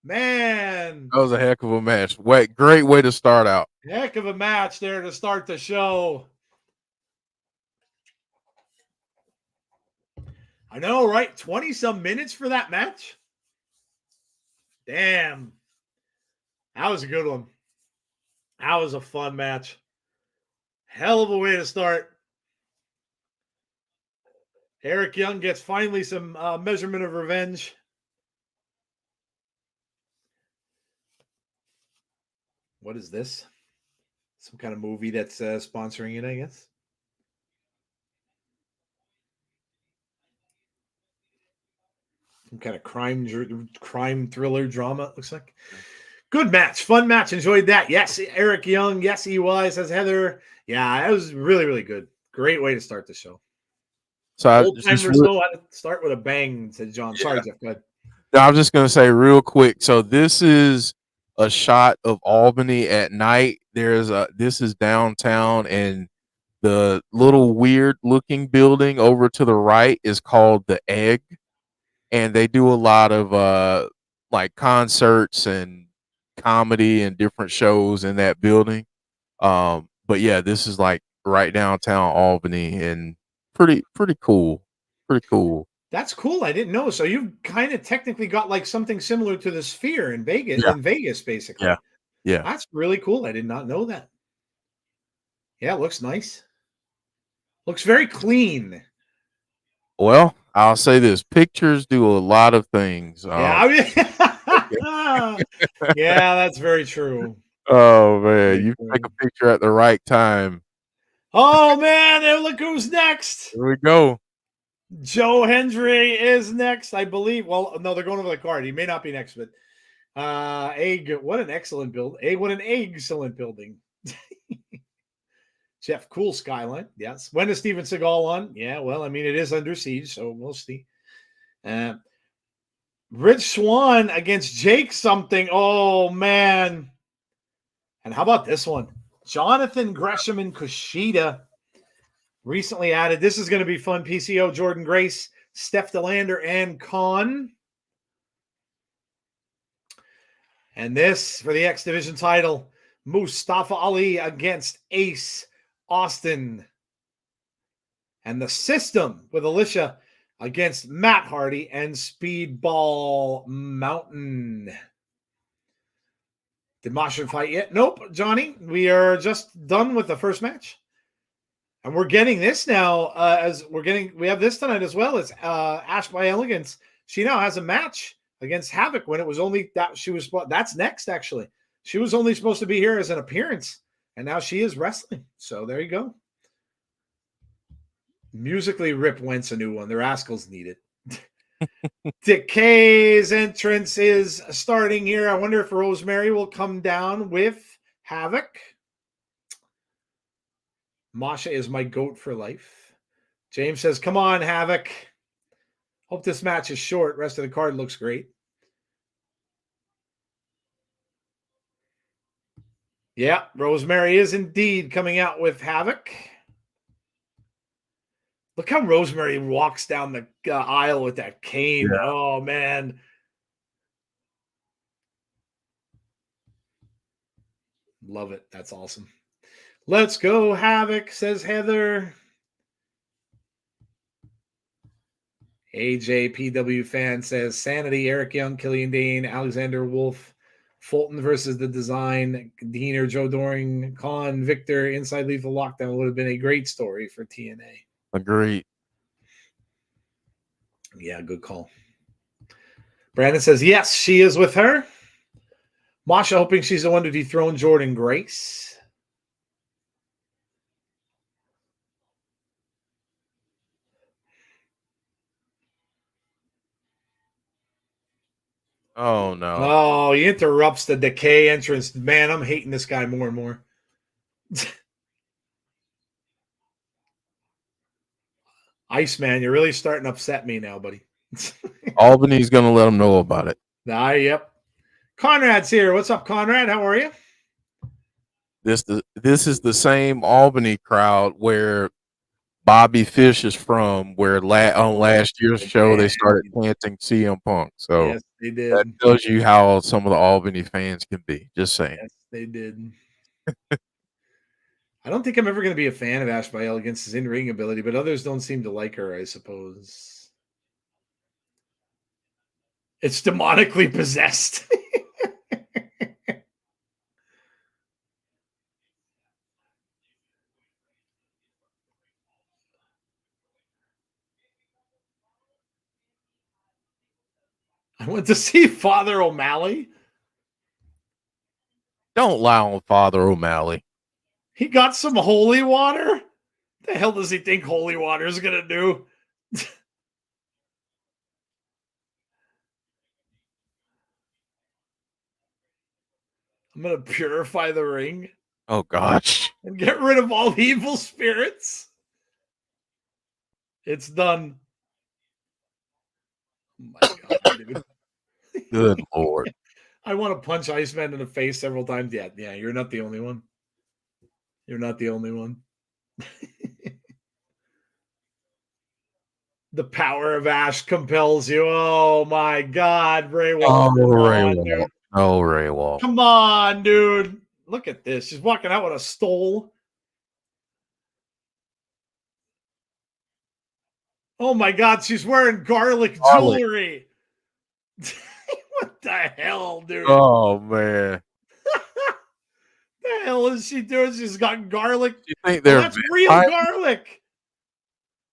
Man. That was a heck of a match. Great way to start out. Heck of a match there to start the show. I know, right? 20-some minutes for that match? Damn. That was a good one. That was a fun match. Hell of a way to start. Eric Young gets finally some measurement of revenge. What is this? Some kind of movie that's sponsoring it, I guess. Some kind of crime thriller drama, it looks like. Good match. Fun match. Enjoyed that. Yes, Eric Young. Yes, EY, says Heather. Yeah, that was really, really good. Great way to start the show. So I start with a bang, said John. Sorry, Jeff. Go ahead. No, I was just going to say real quick. So this is a shot of Albany at night. This is downtown, and the little weird looking building over to the right is called the Egg. And they do a lot of like concerts and comedy and different shows in that building. But yeah, this is like right downtown Albany, and pretty cool. Pretty cool. That's cool. I didn't know. So you've kind of technically got like something similar to the Sphere in Vegas, basically. Yeah. Yeah. That's really cool. I did not know that. Yeah, it looks nice. Looks very clean. Well, I'll say this: pictures do a lot of things. Yeah, yeah, that's very true. Oh man, you take a picture at the right time. Oh man, look who's next. Here we go. Joe Hendry is next, I believe. Well, no, they're going over the card. He may not be next, but Egg, what an excellent build. What an excellent building. Jeff, cool skyline. Yes. When is Steven Seagal on? Yeah, well, I mean, it is Under Siege, so we'll see. Rich Swann against Jake something. Oh, man. And how about this one? Jonathan Gresham and KUSHIDA recently added. This is going to be fun. PCO, Jordan Grace, Steph DeLander, and Khan. And this for the X Division title, Mustafa Ali against Ace Austin. And the System with ALISHA against Matt Hardy and Speedball Mountain. Did MASHA fight yet? Nope, Johnny. We are just done with the first match. And we're getting this now we have this tonight as well. It's Ash by Elegance. She now has a match against Havok when it was only that she was, that's next actually. She was only supposed to be here as an appearance, and now she is wrestling. So there you go. Musically rip WENTZ a new one. The Rascals need it. Decay's entrance is starting here. I wonder if Rosemary will come down with Havok. MASHA is my goat for life. James says, come on, Havok. Hope this match is short. Rest of the card looks great. Yeah, Rosemary is indeed coming out with Havok. Look how Rosemary walks down the aisle with that cane. Yeah. Oh, man. Love it. That's awesome. Let's go, Havok, says Heather. AJPW fan says Sanity, Eric Young, Killian Dane, Alexander Wolf, Fulton versus the Design, Dean or Joe Doring, Khan, Victor, Inside Lethal Lockdown would have been a great story for TNA. Agreed. Yeah, good call. Brandon says, yes, she is with her. MASHA hoping she's the one to dethrone Jordan Grace. Oh, no. Oh, he interrupts the Decay entrance. Man, I'm hating this guy more and more. Iceman, you're really starting to upset me now, buddy. Albany's going to let him know about it. Yep. Conrad's here. What's up, Conrad? How are you? This is the same Albany crowd where Bobby Fish is from, where on last year's show they started chanting CM Punk. So yes, they did. That tells you how some of the Albany fans can be. Just saying. Yes, they did. I don't think I'm ever going to be a fan of Ash by Elegance's in-ring ability, but others don't seem to like her, I suppose. It's demonically possessed. I went to see Father O'Malley. Don't lie on Father O'Malley. He got some holy water? What the hell does he think holy water is going to do? I'm going to purify the ring. Oh, gosh. And get rid of all evil spirits. It's done. Oh, my God, dude. Good Lord. I want to punch Iceman in the face several times. Yeah, you're not the only one. You're not the only one. The power of Ash compels you. Oh, my God, Ray Wall. Oh, Ray Wall. Come on, dude. Look at this. She's walking out with a stole. Oh, my God. She's wearing garlic jewelry. What the hell, dude? Oh, man. The hell is she doing? She's got garlic. You think they're that's real garlic.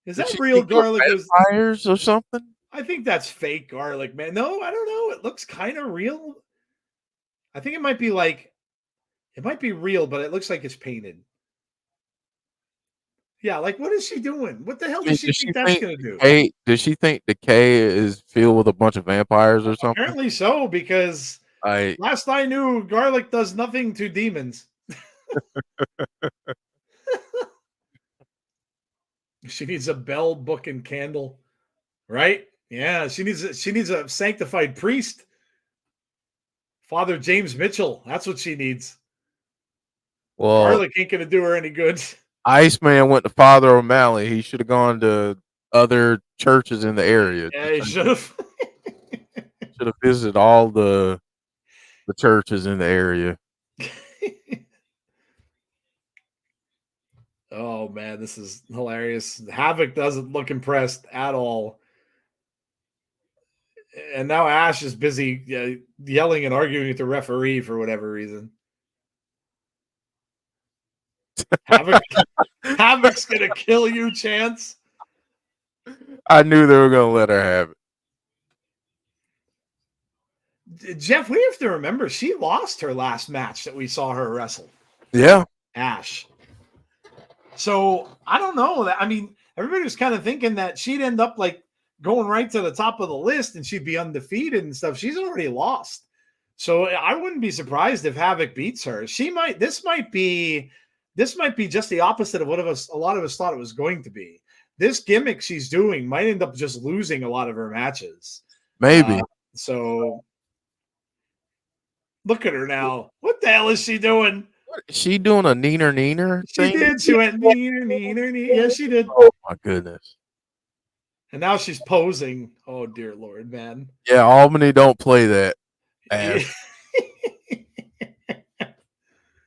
Is that real garlic? Vampires or something? I think that's fake garlic, man. No, I don't know. It looks kind of real. I think it might be real, but it looks like it's painted. Yeah, like what is she doing? What the hell does she think that's going to do? Hey, does she think Decay is filled with a bunch of vampires or something? Apparently so, because Last I knew, garlic does nothing to demons. She needs a bell, book, and candle, right? Yeah, she needs a sanctified priest. Father James Mitchell. That's what she needs. Well, garlic ain't gonna do her any good. Iceman went to Father O'Malley. He should have gone to other churches in the area. Yeah, he should have. Should have visited all the churches in the area. Oh man, this is hilarious. Havok doesn't look impressed at all. And now Ash is busy yelling and arguing with the referee for whatever reason. Havok's gonna kill you, Chance. I knew they were gonna let her have it. Jeff, we have to remember she lost her last match that we saw her wrestle. Yeah, Ash. So I don't know that. I mean, everybody was kind of thinking that she'd end up like going right to the top of the list and she'd be undefeated and stuff. She's already lost. So I wouldn't be surprised if Havok beats her. This might be just the opposite of what a lot of us thought it was going to be. This gimmick she's doing might end up just losing a lot of her matches. maybe. So look at her now. What the hell is she doing? Is she doing a neener thing? She did. She went neener. Yes, she did. Oh my goodness. And now she's posing. Oh dear Lord, man. Yeah, Albany don't play that. Ash.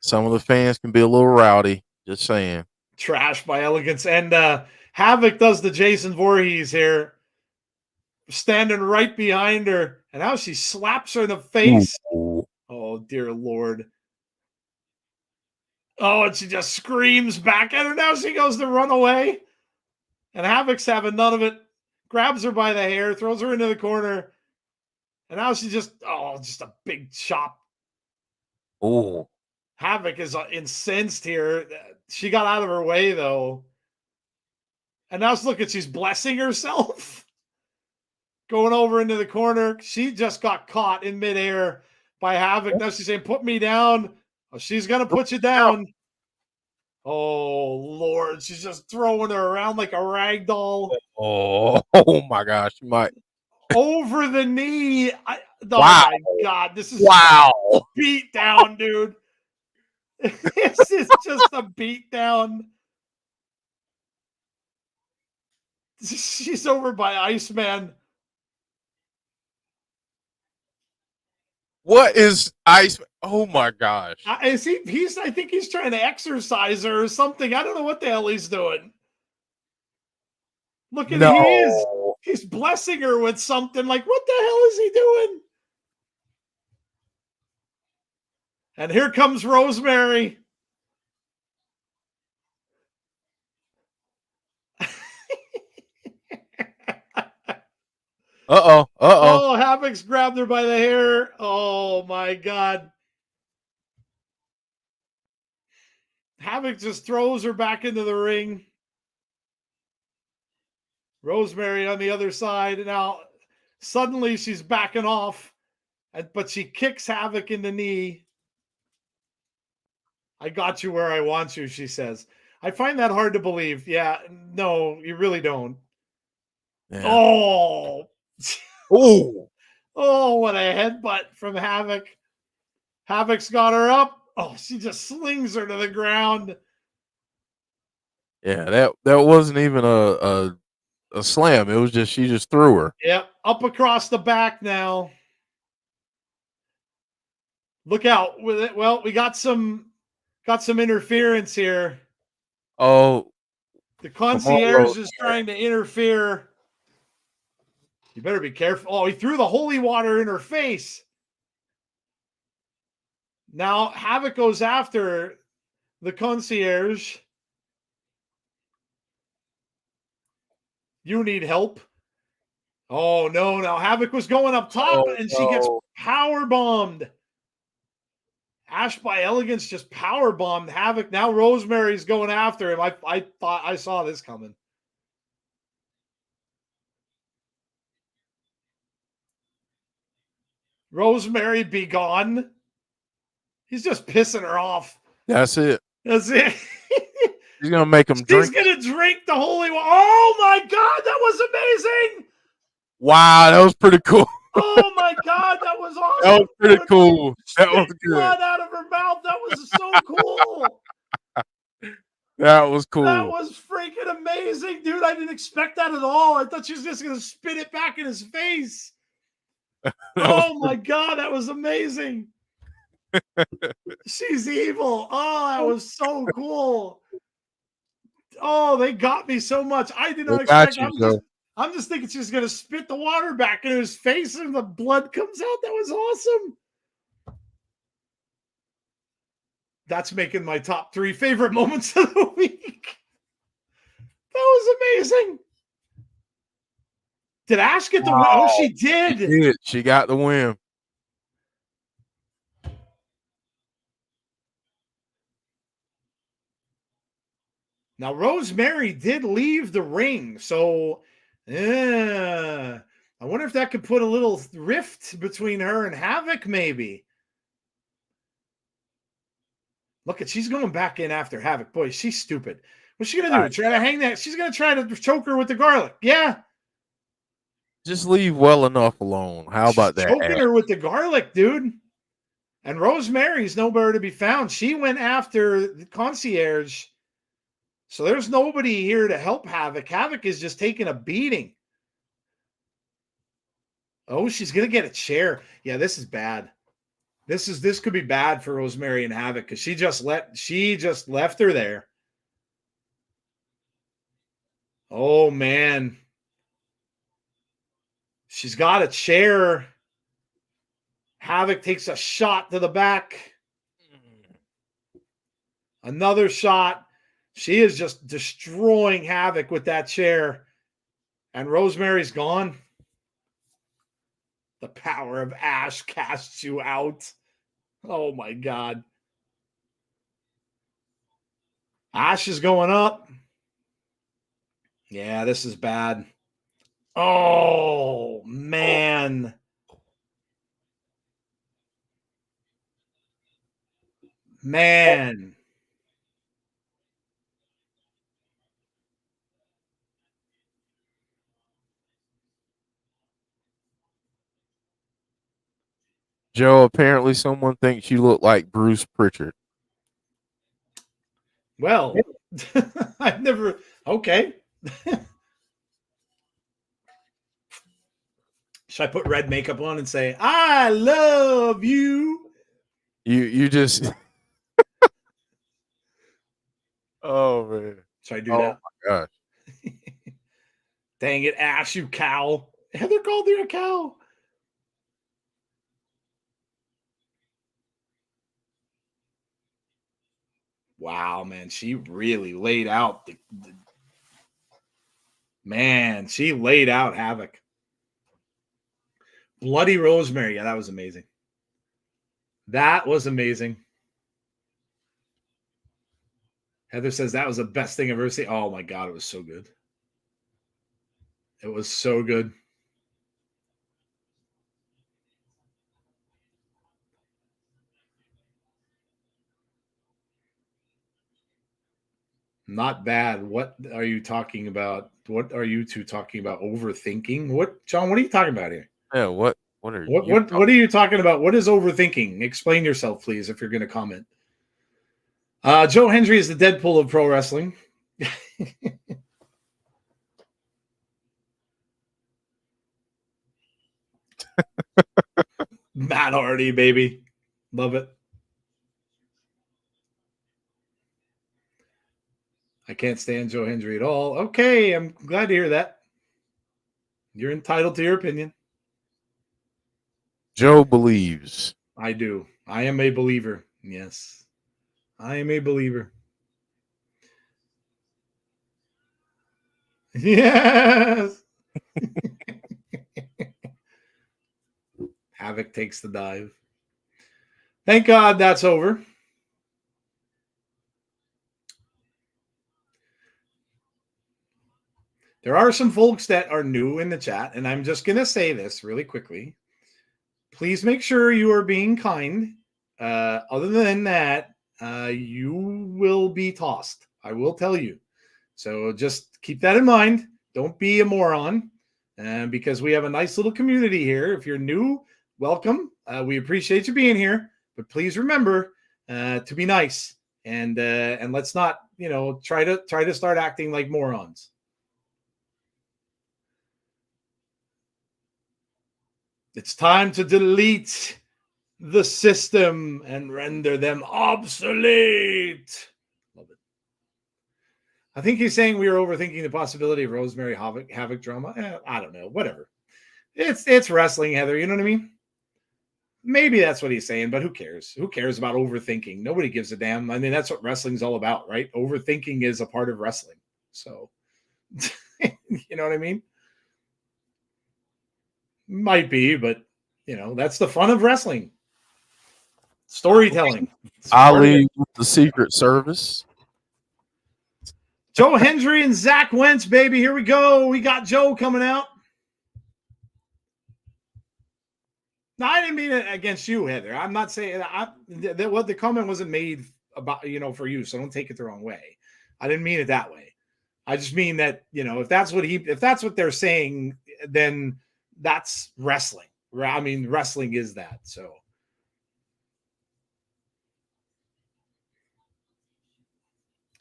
Some of the fans can be a little rowdy. Just saying. Trash by Elegance. And Havok does the Jason Voorhees here. Standing right behind her. And now she slaps her in the face. Ooh. Oh dear Lord. Oh, and she just screams back at her. Now she goes to run away. And Havok's having none of it. Grabs her by the hair, throws her into the corner. And now she just a big chop. Oh. Havok is incensed here. She got out of her way, though. And now look at, she's blessing herself. Going over into the corner. She just got caught in midair by Havok. Now she's saying, put me down. Oh, she's going to put you down. Oh, Lord. She's just throwing her around like a rag doll. Oh my gosh. You might. Over the knee. Wow. My God. This is a beat down, dude. This is just a beat down. She's over by Iceman. What is Iceman? Oh my gosh. I think he's trying to exercise her or something. I don't know what the hell he's doing. Look at he's blessing her with something. Like, what the hell is he doing? And here comes Rosemary. Uh-oh. Oh, Havok's grabbed her by the hair. Oh, my God. Havok just throws her back into the ring. Rosemary on the other side. Now, suddenly she's backing off, but she kicks Havok in the knee. I got you where I want you, she says. I find that hard to believe. Yeah, no, you really don't. Yeah. Oh. Oh, what a headbutt from Havok. Havok's got her up. Oh, she just slings her to the ground. Yeah, that wasn't even a slam. It was just, she just threw her. Yep, up across the back now. Look out with it. Well, we got some interference here. Oh, the concierge is trying to interfere. You better be careful. Oh, he threw the holy water in her face. Now Havok goes after the concierge. You need help. Oh, no. Now Havok was going up top, and she gets power bombed. Ash by Elegance just power bombed Havok. Now Rosemary's going after him. I thought I saw this coming. Rosemary, be gone. He's just pissing her off. That's it. That's it. He's gonna make him drink. He's gonna drink the holy water. Oh my God, that was amazing! Wow, that was pretty cool. Oh my God, that was awesome. That was pretty cool. That was good. Blood out of her mouth. That was so cool. That was cool. That was freaking amazing, dude. I didn't expect that at all. I thought she was just gonna spit it back in his face. Oh my God, that was amazing. She's evil. Oh, that was so cool. Oh, they got me so much. I did not expect. I'm just thinking she's gonna spit the water back in his face and the blood comes out. That was awesome. That's making my top 3 favorite moments of the week. That was amazing. Did Ash get the win? Oh, she did. She did. She got the win. Now, Rosemary did leave the ring, so I wonder if that could put a little rift between her and Havok, maybe. Look, she's going back in after Havok. Boy, she's stupid. What's she gonna do? Try to hang that? She's gonna try to choke her with the garlic. Yeah. Just leave well enough alone. How about that? Choking her with the garlic, dude. And Rosemary's nowhere to be found. She went after the concierge. So there's nobody here to help Havok. Havok is just taking a beating. Oh, she's gonna get a chair. Yeah, this is bad. This could be bad for Rosemary and Havok because she just left her there. Oh man. She's got a chair. Havok takes a shot to the back. Another shot. She is just destroying Havok with that chair. And Rosemary's gone. The power of Ash casts you out. Oh my God. Ash is going up. Yeah, this is bad. Oh, man. Man. Joe, apparently someone thinks you look like Bruce Pritchard. Well, I've never. Okay. Should I put red makeup on and say, I love you? You just. Oh, man. Should I do that? Oh, my gosh. Dang it, Ash, you cow. Heather called you a cow. Wow, man. She really laid out man, she laid out Havok. Bloody Rosemary. Yeah, that was amazing. That was amazing. Heather says that was the best thing I've ever seen. Oh my God, it was so good. It was so good. Not bad. What are you talking about? What are you two talking about? Overthinking? What, John? What are you talking about here? Yeah, what are you? What are you talking about? What is overthinking? Explain yourself, please, if you're going to comment. Joe Hendry is the Deadpool of pro wrestling. Matt Hardy, baby. Love it. I can't stand Joe Hendry at all. Okay, I'm glad to hear that. You're entitled to your opinion. Joe believes. I do. I am a believer. Yes. I am a believer. Yes. Havok takes the dive. Thank God that's over. There are some folks that are new in the chat, and I'm just going to say this really quickly. Please make sure you are being kind. Other than that, you will be tossed. I will tell you. So just keep that in mind. Don't be a moron. Because we have a nice little community here. If you're new, welcome. We appreciate you being here. But please remember to be nice. And let's not, try to start acting like morons. It's time to delete the system and render them obsolete. Love it. I think he's saying we are overthinking the possibility of Rosemary Havok drama. I don't know. Whatever. It's wrestling, Heather. You know what I mean? Maybe that's what he's saying, but who cares? Who cares about overthinking? Nobody gives a damn. I mean, that's what wrestling's all about, right? Overthinking is a part of wrestling. So, you know what I mean? Might be, but that's the fun of wrestling. Storytelling. Ali with the Secret Service. Joe Hendry and Zach Wentz, baby. Here we go. We got Joe coming out. No, I didn't mean it against you, Heather. I'm not saying what the comment wasn't made about, for you. So don't take it the wrong way. I didn't mean it that way. I just mean that, if that's what they're saying, then that's wrestling. I mean, wrestling is that. So.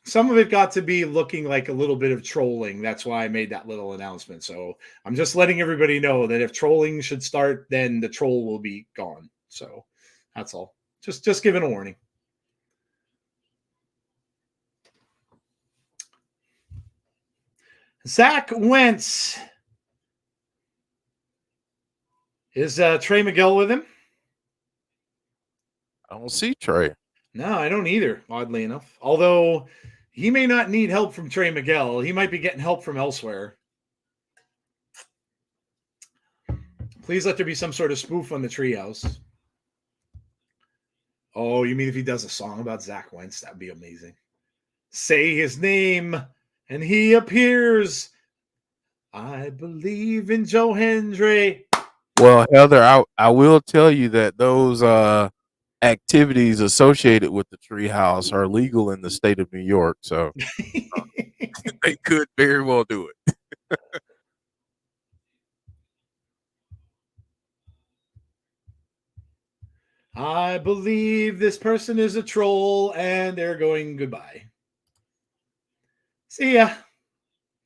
Some of it got to be looking like a little bit of trolling. That's why I made that little announcement. So I'm just letting everybody know that if trolling should start, then the troll will be gone. So that's all. Just giving a warning. Zach Wentz. Is Trey Miguel with him? I don't see Trey. No, I don't either, oddly enough. Although he may not need help from Trey Miguel. He might be getting help from elsewhere. Please let there be some sort of spoof on the treehouse. Oh, you mean if he does a song about Zach Wentz? That'd be amazing. Say his name, and he appears. I believe in Joe Hendry. Well, Heather, I will tell you that those activities associated with the treehouse are legal in the state of New York, so they could very well do it. I believe this person is a troll, and they're going goodbye. See ya.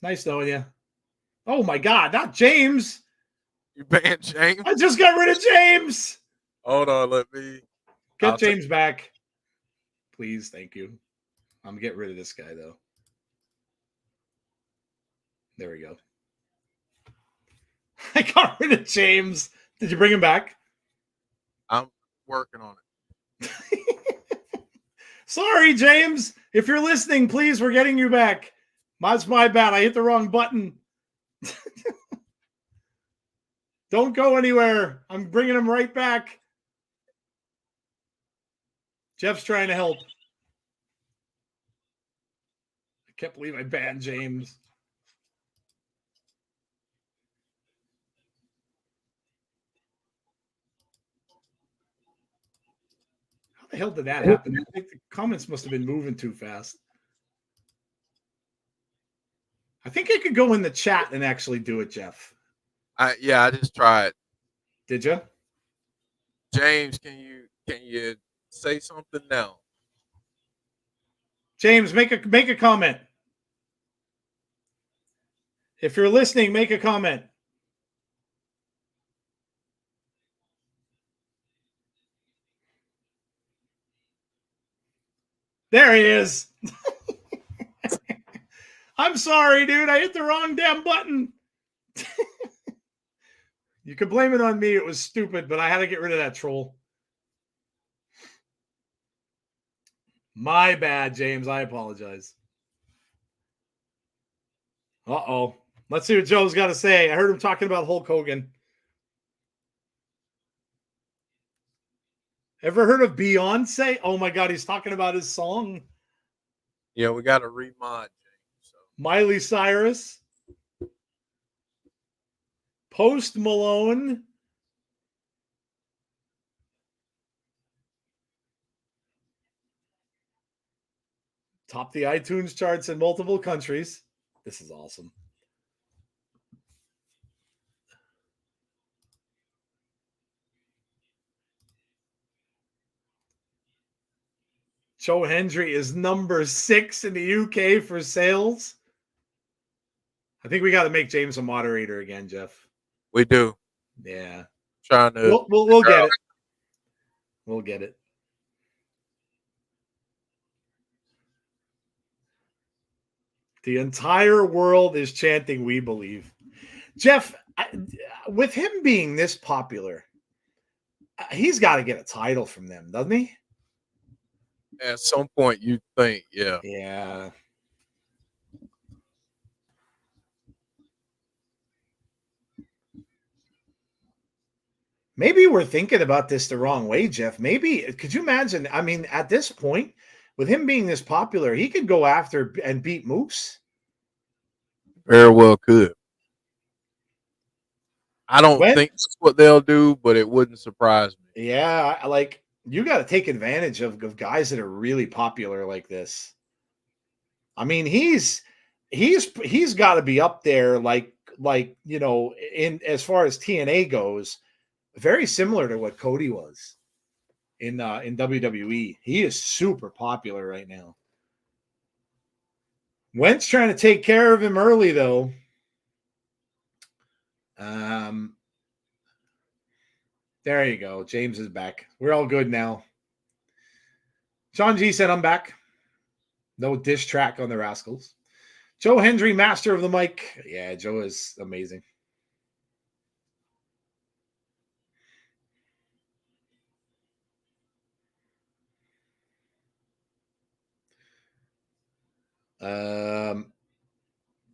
Nice knowing you. Oh my God, not James. You banned James? I just got rid of James. Hold on, let me get James back. Please, thank you. I'm getting rid of this guy, though. There we go. I got rid of James. Did you bring him back? I'm working on it. Sorry, James. If you're listening, please, we're getting you back. That's my bad. I hit the wrong button. Don't go anywhere. I'm bringing him right back. Jeff's trying to help. I can't believe I banned James. How the hell did that happen? I think the comments must have been moving too fast. I think I could go in the chat and actually do it, Jeff. Yeah, I just tried. Did you? James, can you say something now? James, make a comment. If you're listening, make a comment. There he is. I'm sorry, dude. I hit the wrong damn button. You could blame it on me. It was stupid, but I had to get rid of that troll. My bad, James. I apologize. Uh-oh. Let's see what Joe's got to say. I heard him talking about Hulk Hogan. Ever heard of Beyonce? Oh, my God. He's talking about his song. Yeah, we got to remod, James. So. Miley Cyrus. Post Malone. Top the iTunes charts in multiple countries. This is awesome. Joe Hendry is number 6 in the UK for sales. I think we got to make James a moderator again, Jeff. We do. Yeah. Trying to. We'll get it. We'll get it. The entire world is chanting "We Believe." Jeff, with him being this popular, he's got to get a title from them, doesn't he? At some point, you think, yeah. Yeah. Maybe we're thinking about this the wrong way, Jeff. Maybe, could you imagine? I mean, at this point, with him being this popular, he could go after and beat Moose. Very well could. I don't think that's what they'll do, but it wouldn't surprise me. Yeah, like you got to take advantage of guys that are really popular like this. I mean, he's got to be up there, like you know, in as far as TNA goes, very similar to what Cody was in WWE. He is super popular right now. Wentz trying to take care of him early though. There you go. James is back. We're all good now. Sean G said, I'm back. No diss track on the Rascals. Joe Hendry, master of the mic. Yeah, Joe is amazing.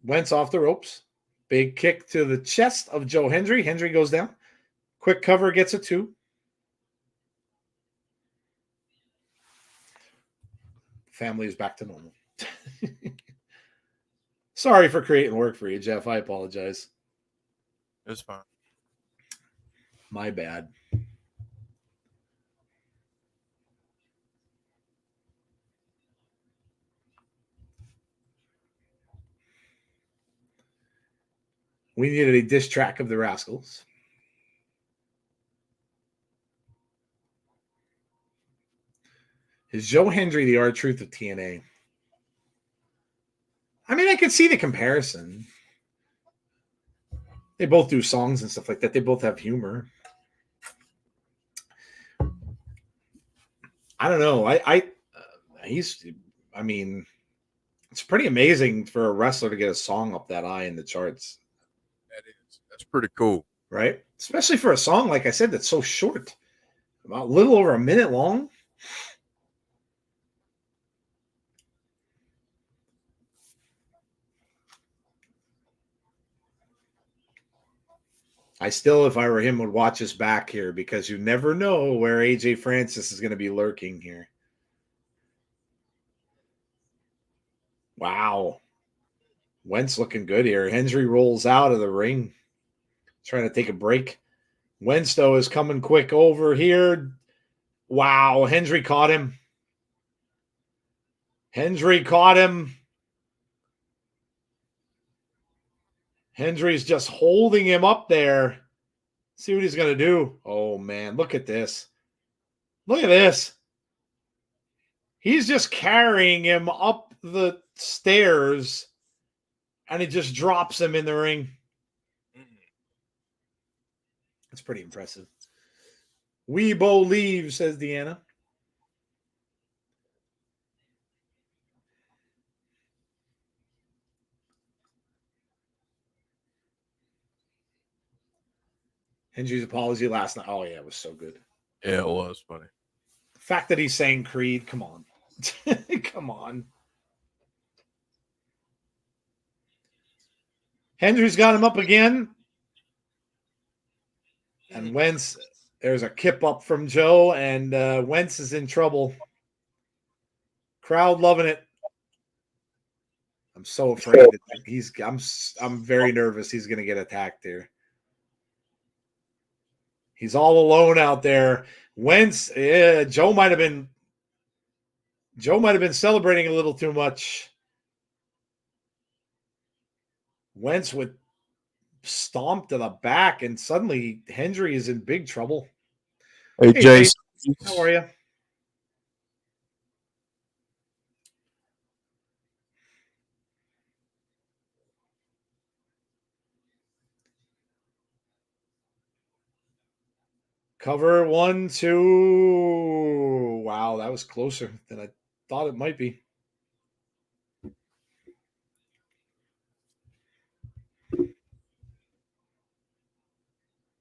Wentz off the ropes. Big kick to the chest of Joe Hendry. Hendry goes down. Quick cover, gets a 2. Family is back to normal. Sorry for creating work for you, Jeff. I apologize. It's fine. My bad. We needed a diss track of the Rascals. Is Joe Hendry the R-Truth of TNA? I mean, I could see the comparison. They both do songs and stuff like that. They both have humor. I don't know. I mean, it's pretty amazing for a wrestler to get a song up that high in the charts. That is. That's pretty cool. Right? Especially for a song, like I said, that's so short. About a little over a minute long. I still, if I were him, would watch us back here because you never know where AJ Francis is going to be lurking here. Wow. Wentz looking good here. Hendry rolls out of the ring. Trying to take a break. Wentz, though, is coming quick over here. Wow. Hendry caught him. Hendry caught him. Hendry's just holding him up there. See what he's going to do. Oh, man. Look at this. Look at this. He's just carrying him up the stairs, and he just drops him in the ring. That's pretty impressive. Weebo leaves, says Deanna. Hendry's apology last night. Oh, yeah, it was so good. Yeah, it was funny. The fact that he's saying Creed, come on. Come on. Hendry's got him up again. And Wentz, there's a kip up from Joe, and Wentz is in trouble. Crowd loving it. I'm so afraid that I'm very nervous he's going to get attacked here. He's all alone out there. Wentz, Joe might have been Joe might have been celebrating a little too much. Wentz with stomp to the back, and suddenly Hendry is in big trouble. Hey, Jason. How are you? Cover 1, 2. Wow, that was closer than I thought it might be.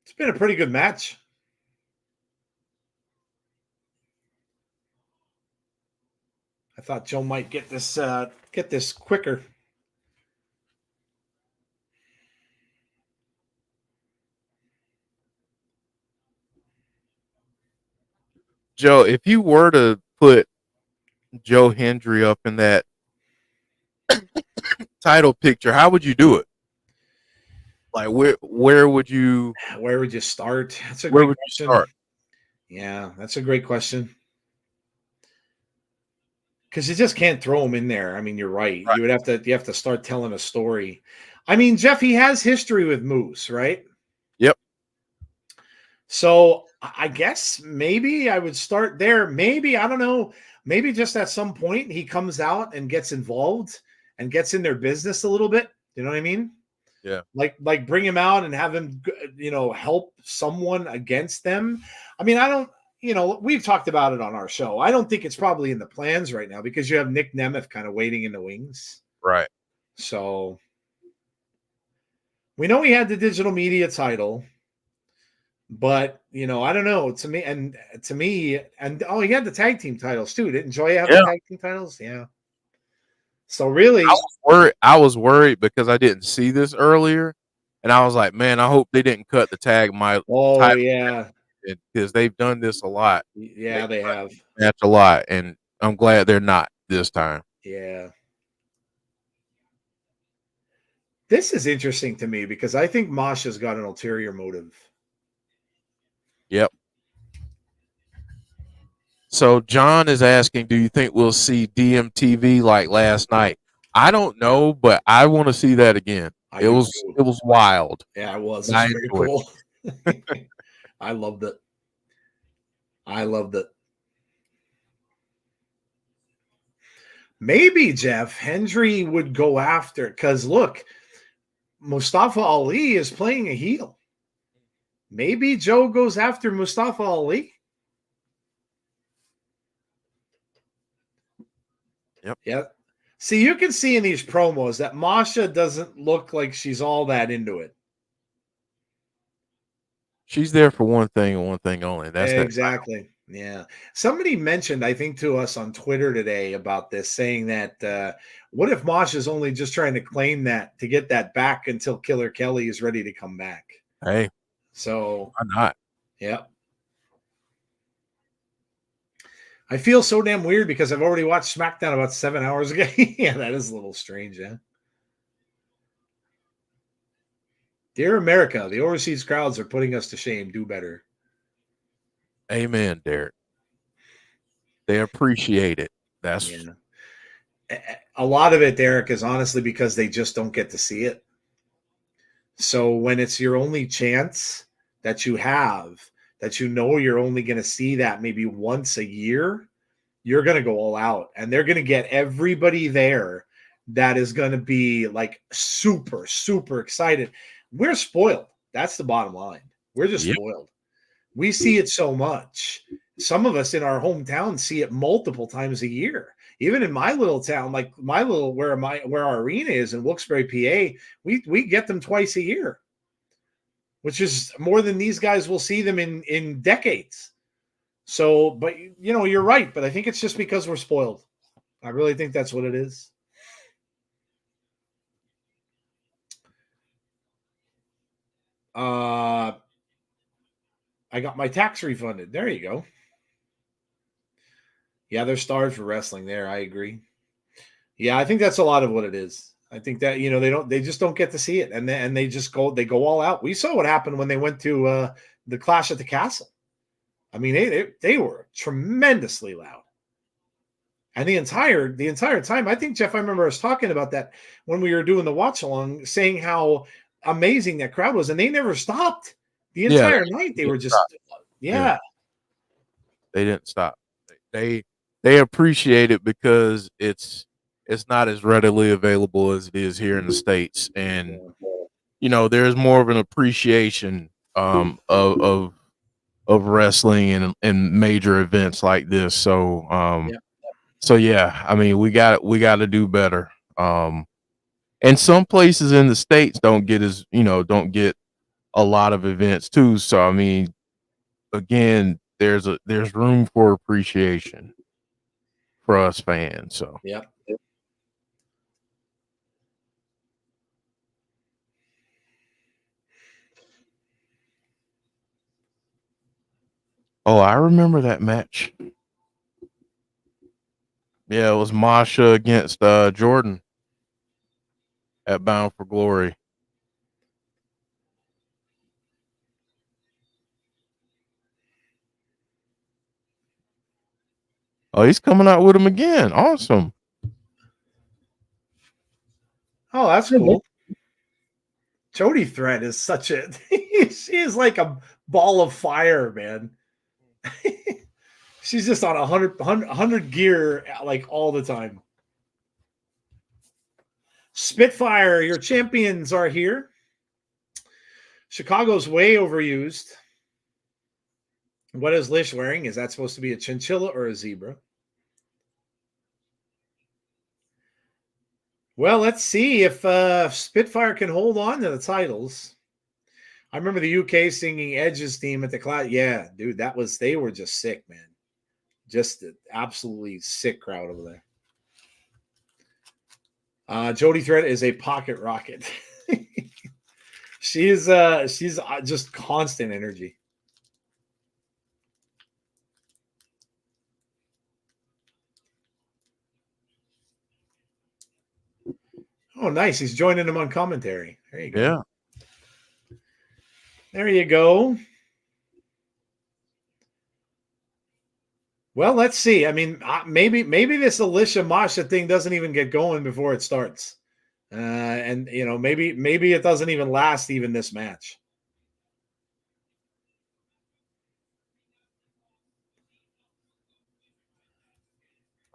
It's been a pretty good match. I thought Joe might get this quicker. Joe, if you were to put Joe Hendry up in that title picture, how would you do it? Like where would you start? That's a where great would question. you start? Yeah, that's a great question. Because you just can't throw him in there. I mean, you're right. You have to start telling a story. I mean, Jeff, he has history with Moose, right? Yep. So I guess maybe I would start there. Maybe, I don't know, maybe just at some point he comes out and gets involved and gets in their business a little bit. You know what I mean? Yeah. Like bring him out and have him, help someone against them. I mean, I don't, we've talked about it on our show. I don't think it's probably in the plans right now because you have Nick Nemeth kind of waiting in the wings. Right. So we know he had the digital media title, but I don't know. To me, and he had the tag team titles too. Didn't Joy have the tag team titles? Yeah. So really, I was worried because I didn't see this earlier, and I was like, man, I hope they didn't cut the tag title yeah, because they've done this a lot. Yeah, they have match a lot, and I'm glad they're not this time. Yeah. This is interesting to me because I think Masha's got an ulterior motive. Yep. So John is asking, do you think we'll see DMTV like last night? I don't know, but I want to see that again. It was wild. Yeah, it was. It's very cool. I loved it. Maybe Jeff Hendry would go after, because look, Mustafa Ali is playing a heel. Maybe Joe goes after Mustafa Ali. Yep. Yeah. See, you can see in these promos that Masha doesn't look like she's all that into it. She's there for one thing and one thing only. That's exactly. Yeah. Somebody mentioned, I think, to us on Twitter today about this, saying that what if Masha's only just trying to claim that to get that back until Killer Kelly is ready to come back? Hey. So why not? Yeah. I feel so damn weird because I've already watched SmackDown about 7 hours ago. Yeah, that is a little strange, yeah. Dear America, the overseas crowds are putting us to shame. Do better. Amen, Derek. They appreciate it. That's a lot of it, Derek, is honestly because they just don't get to see it. So when it's your only chance that you have, that you're only going to see that maybe once a year, you're going to go all out. And they're going to get everybody there that is going to be like super, super excited. We're spoiled. That's the bottom line. We're just spoiled. We see it so much. Some of us in our hometown see it multiple times a year. Even in my little town, like where our arena is in Wilkes-Barre, PA, we get them twice a year, which is more than these guys will see them in decades. So, but you're right. But I think it's just because we're spoiled. I really think that's what it is. I got my tax refunded. There you go. Yeah, they're starved for wrestling there. I agree. Yeah, I think that's a lot of what it is. I think that they just don't get to see it, and they go all out. We saw what happened when they went to the Clash at the Castle. I mean, they were tremendously loud, And the entire time, I think, Jeff, I remember us talking about that when we were doing the watch along, saying how amazing that crowd was, and they never stopped the entire night. They were just, yeah. They didn't stop. They appreciate it because it's not as readily available as it is here in the States, and you know, there's more of an appreciation of wrestling and major events like this. So so yeah, I mean, we got to do better. And some places in the States don't get a lot of events too. So I mean, again, there's room for appreciation for us fans. So yeah. Oh, I remember that match. Yeah, it was MASHA against Jordan at Bound for Glory. Oh, he's coming out with him again. Awesome. Oh, that's cool. Jody Threat is such a she is like a ball of fire, man. She's just on 100 gear like all the time. Spitfire, your champions are here. Chicago's way overused. What is Lish wearing? Is that supposed to be a chinchilla or a zebra? Well, let's see if Spitfire can hold on to the titles. I remember the UK singing Edge's theme at the class. Yeah, dude, they were just sick, man. Just an absolutely sick crowd over there. Jody Threat is a pocket rocket. she's just constant energy. Oh, nice. He's joining them on commentary. There you go. Yeah. There you go. Well, let's see. I mean, maybe this ALISHA MASHA thing doesn't even get going before it starts. And, you know, maybe it doesn't even last even this match.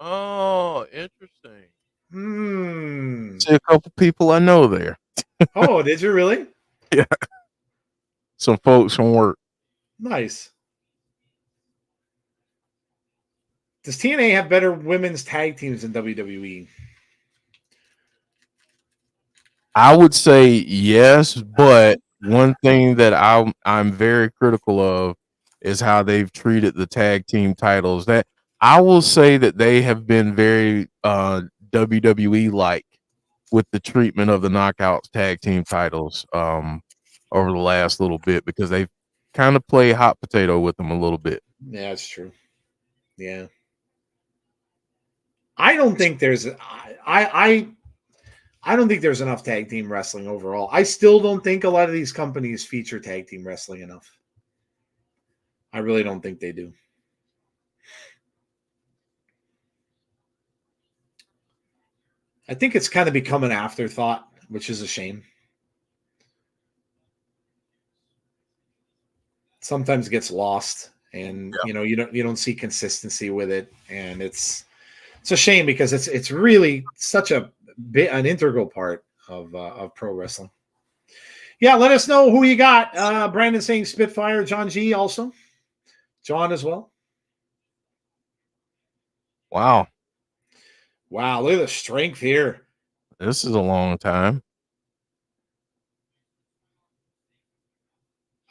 Oh, interesting. See a couple people I know there. Oh, did you really? Yeah. Some folks from work. Nice. Does TNA have better women's tag teams than WWE? I would say yes, but one thing that I'm very critical of is how they've treated the tag team titles. That I will say that they have been very WWE like with the treatment of the Knockouts tag team titles over the last little bit, because they've kind of played hot potato with them a little bit. Yeah, that's true. Yeah. I don't think there's I don't think there's enough tag team wrestling overall. I still don't think a lot of these companies feature tag team wrestling enough. I really don't think they do. I think it's kind of become an afterthought, which is a shame. Sometimes gets lost, and you know, you don't see consistency with it, and it's a shame because it's really such an integral part of pro wrestling. Yeah, let us know who you got. Brandon saying Spitfire, John G also. John as well. Wow. Wow, look at the strength here. This is a long time.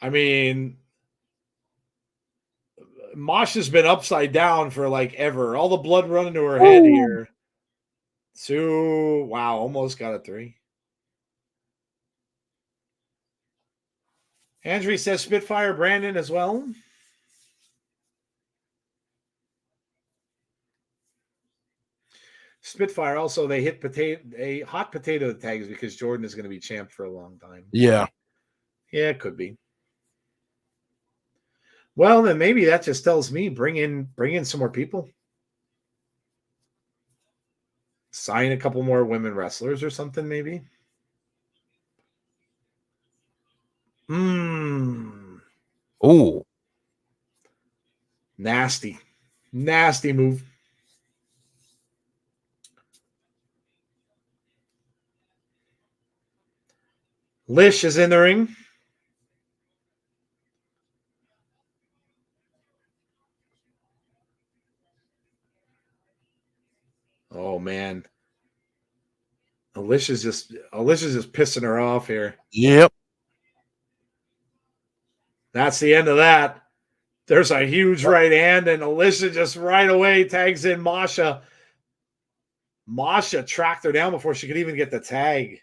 I mean, Masha's been upside down for like ever. All the blood running to her head here. Sue, wow, almost got a 3. Hendry says Spitfire, Brandon as well. Spitfire also, they hit hot potato tags because Jordan is going to be champ for a long time. Yeah. Yeah, it could be. Well, then maybe that just tells me bring in some more people. sign a couple more women wrestlers or something, maybe. Oh, Nasty move. Lish is in the ring. Oh man, Alicia's just pissing her off here. yep. That's the end of that. There's a huge right hand, and Alicia just right away tags in Masha. Masha tracked her down before she could even get the tag.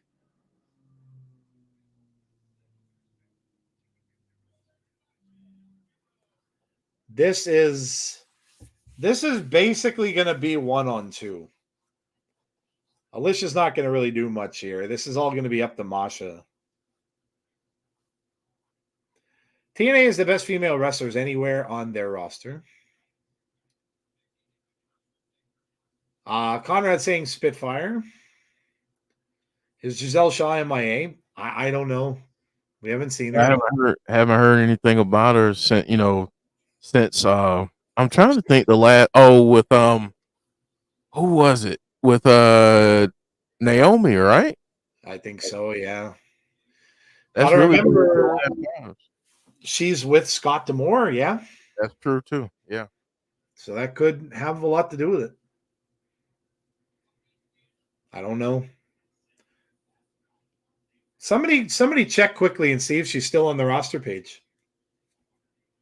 This is basically going to be 1-on-2. Alicia's not going to really do much here. This is all going to be up to Masha. TNA is the best female wrestlers anywhere on their roster. Conrad saying Spitfire. Is Giselle Shaw MIA? I don't know. We haven't seen her. I haven't heard anything about her since I'm trying to think the last with who was it? With Naomi, right? I think so, yeah. That's Gotta really remember she's with Scott D'Amore, yeah. That's true too. Yeah. So that could have a lot to do with it. I don't know. Somebody check quickly and see if she's still on the roster page.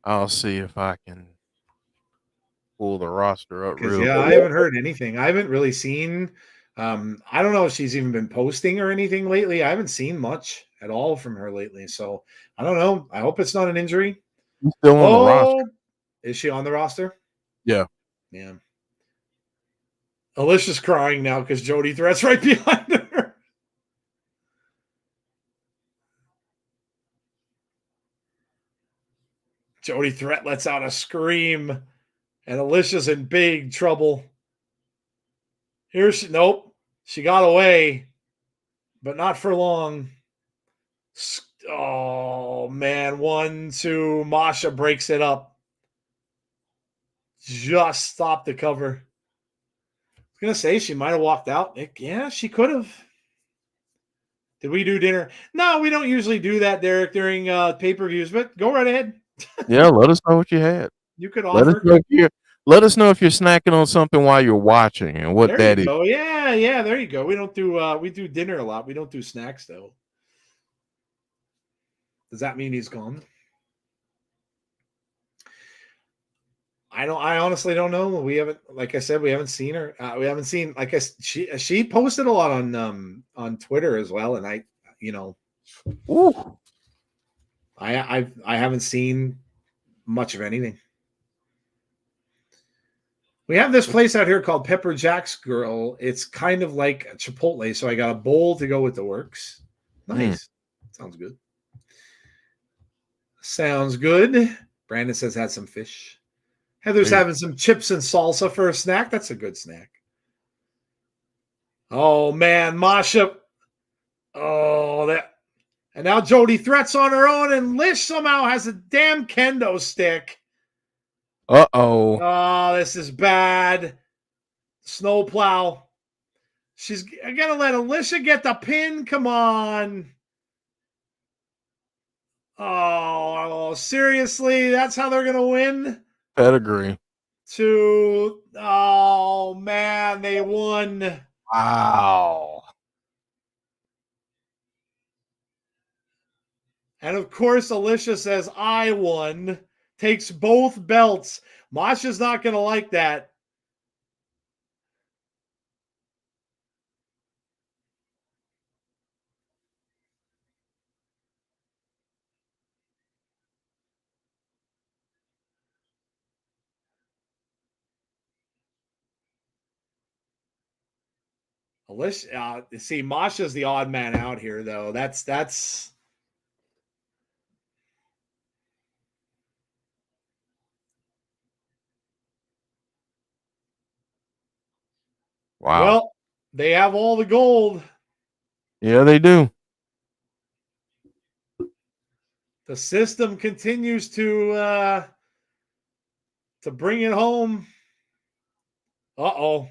I'll see if I can pull the roster up real quick. I haven't heard anything. I haven't really seen. I don't know if she's even been posting or anything lately. I haven't seen much at all from her lately. So I don't know. I hope it's not an injury. She's still on the roster. Is she on the roster? Yeah. Yeah. Alicia's crying now because Jody Threat's right behind her. Jody Threat lets out a scream, and Alicia's in big trouble. Nope. She got away, but not for long. Oh, man. 1, 2. Masha breaks it up. Just stopped the cover. I was going to say she might have walked out. Yeah, she could have. Did we do dinner? No, we don't usually do that, Derek, during pay-per-views, but go right ahead. Yeah, let us know what you had. You could offer. Let us know if you're snacking on something while you're watching and what that is. Oh, yeah, there you go. We don't do we do dinner a lot. We don't do snacks though. Does that mean he's gone? I honestly don't know. We haven't, like I said, we haven't seen her. We haven't seen, like she posted a lot on Twitter as well, and I haven't seen much of anything. We have this place out here called Pepper Jack's Grill. It's kind of like a Chipotle, so I got a bowl to go with the works. Nice. Sounds good. Sounds good. Brandon says had some fish. Heather's having some chips and salsa for a snack. That's a good snack. Oh, man. Masha. Oh, that. And now Jody Threat's on her own, and Lish somehow has a damn kendo stick. Uh-oh. Oh, this is bad. Snowplow. She's going to let Alicia get the pin. Come on. Oh, seriously? That's how they're going to win? Pedigree. Oh, man, they won. Wow. And, of course, Alicia says, I won. Takes both belts. Masha's not going to like that. Alicia, see, Masha's the odd man out here, though. That's. Wow. Well, They have all the gold. Yeah, they do. The system continues to bring it home. Uh-oh.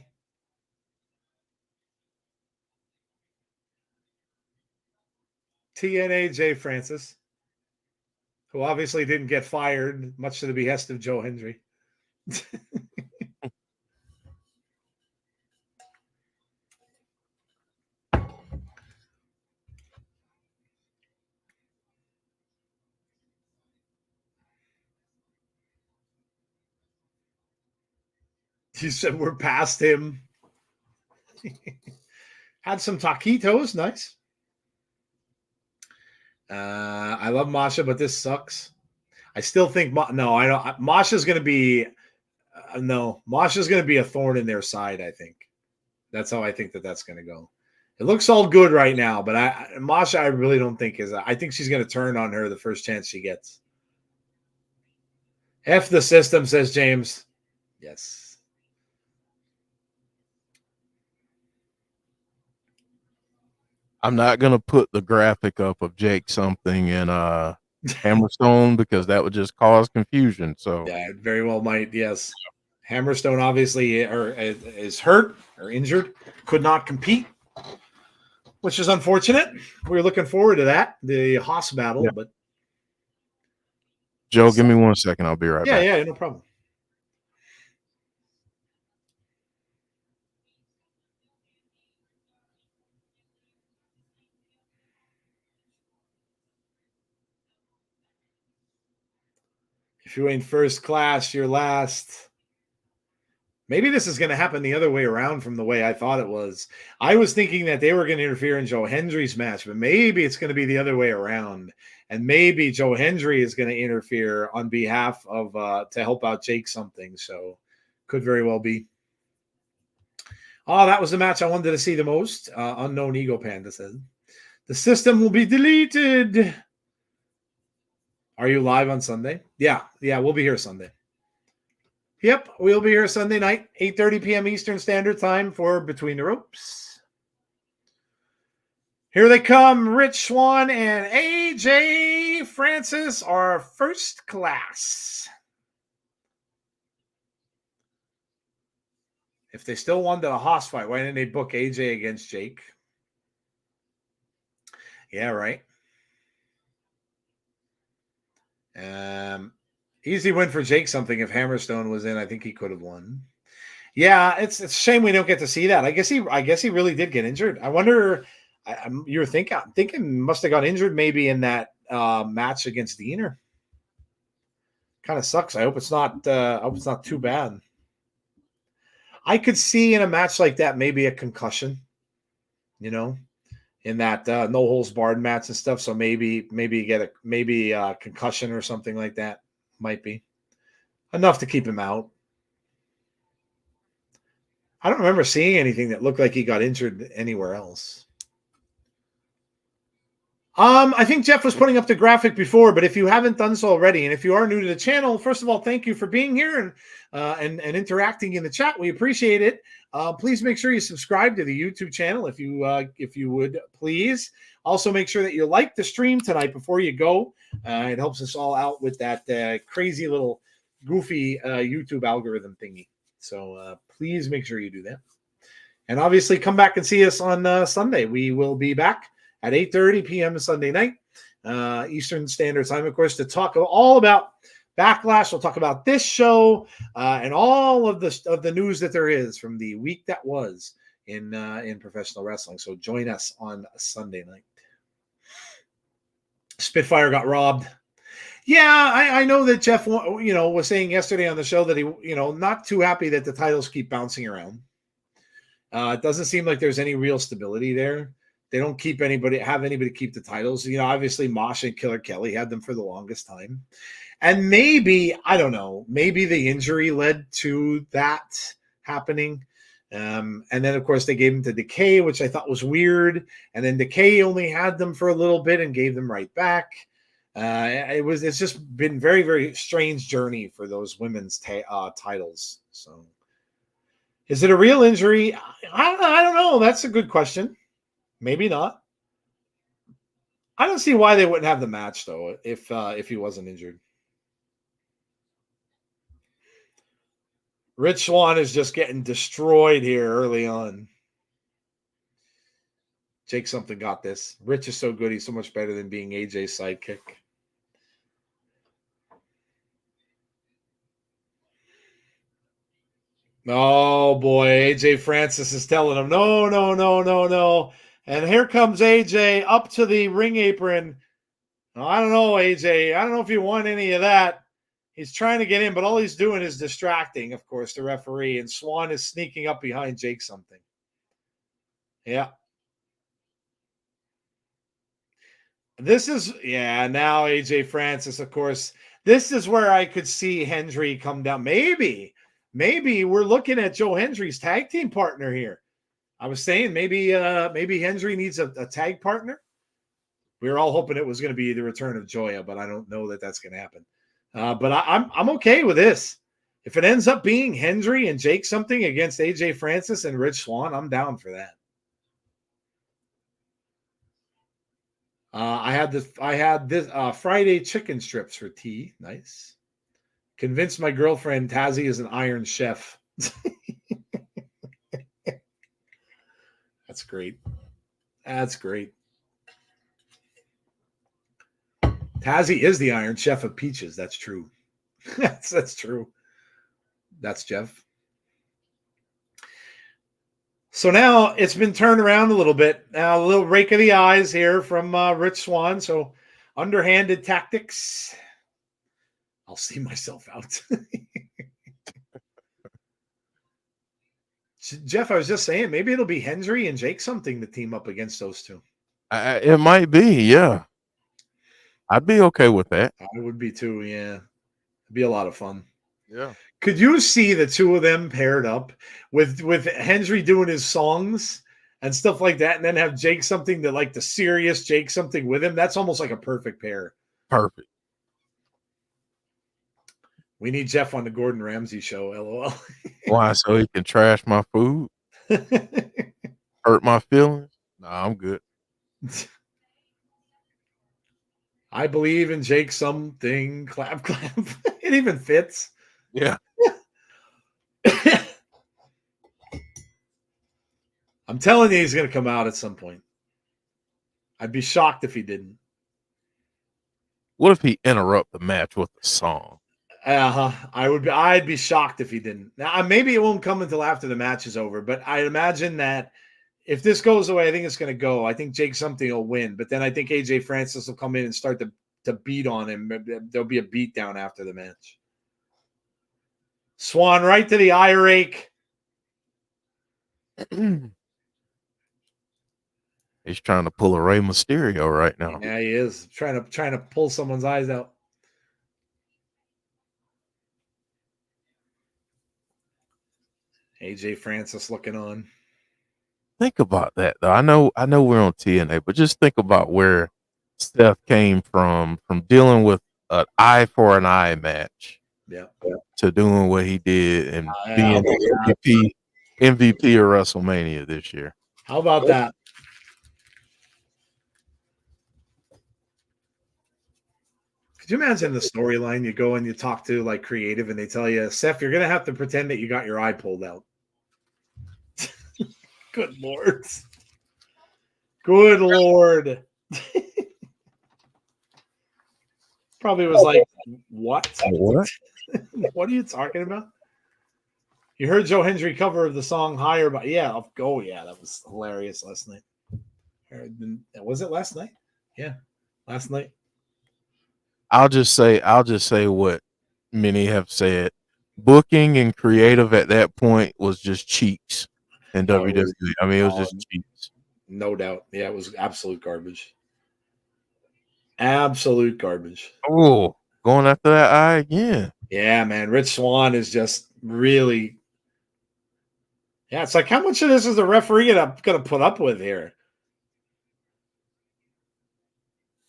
TNA J. Francis, who obviously didn't get fired, much to the behest of Joe Hendry. He said we're past him. Had some taquitos, nice. I love Masha, but this sucks. I still think no, I don't. Masha's going to be no. Masha's going to be a thorn in their side. I think that's how I think that's going to go. It looks all good right now, but Masha, I really don't think is. I think she's going to turn on her the first chance she gets. F the system, says James. Yes. I'm not gonna put the graphic up of Jake something in Hammerstone because that would just cause confusion. So yeah, it very well might. Yes, Hammerstone obviously is hurt or injured, could not compete, which is unfortunate. We were looking forward to that, the Haas battle, yeah. but Joe, give me 1 second. I'll be right back. Yeah, no problem. If you ain't first class, you're last. Maybe this is going to happen the other way around from the way I thought it was. I was thinking that they were going to interfere in Joe Hendry's match, but maybe it's going to be the other way around. And maybe Joe Hendry is going to interfere on behalf of to help out Jake something. So could very well be. Oh, that was the match I wanted to see the most. Unknown Ego Panda said. The system will be deleted. Are you live on Sunday? Yeah, we'll be here Sunday. Yep, we'll be here Sunday night, 8:30 p.m. Eastern Standard Time for Between the Ropes. Here they come, Rich Swann and AJ Francis are first class. If they still wanted a Haas fight, why didn't they book AJ against Jake? Yeah, right. Easy win for Jake something. If Hammerstone was in, I think he could have won. Yeah, it's a shame we don't get to see that. I guess he really did get injured. I wonder. I'm thinking must have got injured maybe in that match against Diener. Kind of sucks. I hope it's not. I hope it's not too bad. I could see in a match like that maybe a concussion. You know, in that no holds barred match and stuff. So maybe get a concussion or something like that. Might be enough to keep him out. I don't remember seeing anything that looked like he got injured anywhere else. I think Jeff was putting up the graphic before, but if you haven't done so already, and if you are new to the channel, first of all, thank you for being here and interacting in the chat. We appreciate it. Please make sure you subscribe to the YouTube channel if you would, please. Also, make sure that you like the stream tonight before you go. It helps us all out with that crazy little goofy YouTube algorithm thingy. So please make sure you do that. And obviously, come back and see us on Sunday. We will be back at 8:30 p.m. Sunday night, Eastern Standard Time, of course, to talk all about Backlash. We'll talk about this show and all of the news that there is from the week that was in professional wrestling. So join us on Sunday night. Spitfire got robbed. Yeah, I know that Jeff, was saying yesterday on the show that he, not too happy that the titles keep bouncing around. It doesn't seem like there's any real stability there. They don't have anybody keep the titles. Obviously Masha and Killer Kelly had them for the longest time. And maybe, I don't know, maybe the injury led to that happening. And then, of course, they gave them to Decay, which I thought was weird. And then Decay only had them for a little bit and gave them right back. It's just been very, very strange journey for those women's titles. So, Is it a real injury? I don't know. That's a good question. Maybe not. I don't see why they wouldn't have the match though if he wasn't injured. Rich Swann is just getting destroyed here early on. Jake something got this. Rich is so good. He's so much better than being AJ's sidekick. Oh, boy. AJ Francis is telling him, no, no, no, no, no. And here comes AJ up to the ring apron. Oh, I don't know, AJ. I don't know if you want any of that. He's trying to get in, but all he's doing is distracting, of course, the referee. And Swann is sneaking up behind Jake something. Yeah. This is, now AJ Francis, of course. This is where I could see Hendry come down. Maybe we're looking at Joe Hendry's tag team partner here. I was saying maybe Hendry needs a tag partner. We were all hoping it was going to be the return of Joya, but I don't know that that's going to happen. But I'm okay with this. If it ends up being Hendry and Jake something against AJ Francis and Rich Swann, I'm down for that. I had this Friday chicken strips for tea. Nice. Convinced my girlfriend Tazzy is an Iron Chef. That's great. That's great. Tazzy is the Iron Chef of Peaches. That's true. That's true. That's Jeff. So now it's been turned around a little bit. Now a little rake of the eyes here from Rich Swann. So underhanded tactics. I'll see myself out. Jeff, I was just saying, maybe it'll be Hendry and Jake something to team up against those two. It might be, yeah. I'd be okay with that. I would be too, yeah. It'd be a lot of fun. Yeah. Could you see the two of them paired up with Hendry doing his songs and stuff like that, and then have Jake something that like the serious Jake something with him? That's almost like a perfect pair. Perfect. We need Jeff on the Gordon Ramsay show, LOL. Why? So he can trash my food? Hurt my feelings? Nah, I'm good. I believe in Jake something. Clap, clap. It even fits. Yeah. I'm telling you, he's going to come out at some point. I'd be shocked if he didn't. What if he interrupt the match with a song? I'd be shocked if he didn't. Now, maybe it won't come until after the match is over, but I imagine that if this goes away, I think it's going to go. I think Jake something will win, but then I think AJ Francis will come in and start to beat on him. There'll be a beatdown after the match. Swann right to the eye rake. He's trying to pull a Rey Mysterio right now. Yeah, he is trying to pull someone's eyes out. AJ Francis looking on. Think about that, though. I know we're on TNA, but just think about where Steph came from dealing with an eye for an eye match, to doing what he did and being the MVP of WrestleMania this year. How about that? Could you imagine the storyline? You go and you talk to like creative, and they tell you, Seth, you're gonna have to pretend that you got your eye pulled out. Good Lord. Good Lord. Probably was like, what? What? What are you talking about? You heard Joe Hendry cover of the song Higher, but yeah, that was hilarious last night. Was it last night? Yeah, last night. I'll just say what many have said. Booking and creative at that point was just cheeks in WWE. I mean, it was just cheeks. No doubt. Yeah, it was absolute garbage. Absolute garbage. Oh, going after that eye again. Yeah, man. Rich Swann is just really. Yeah, it's like, how much of this is the referee going to put up with here?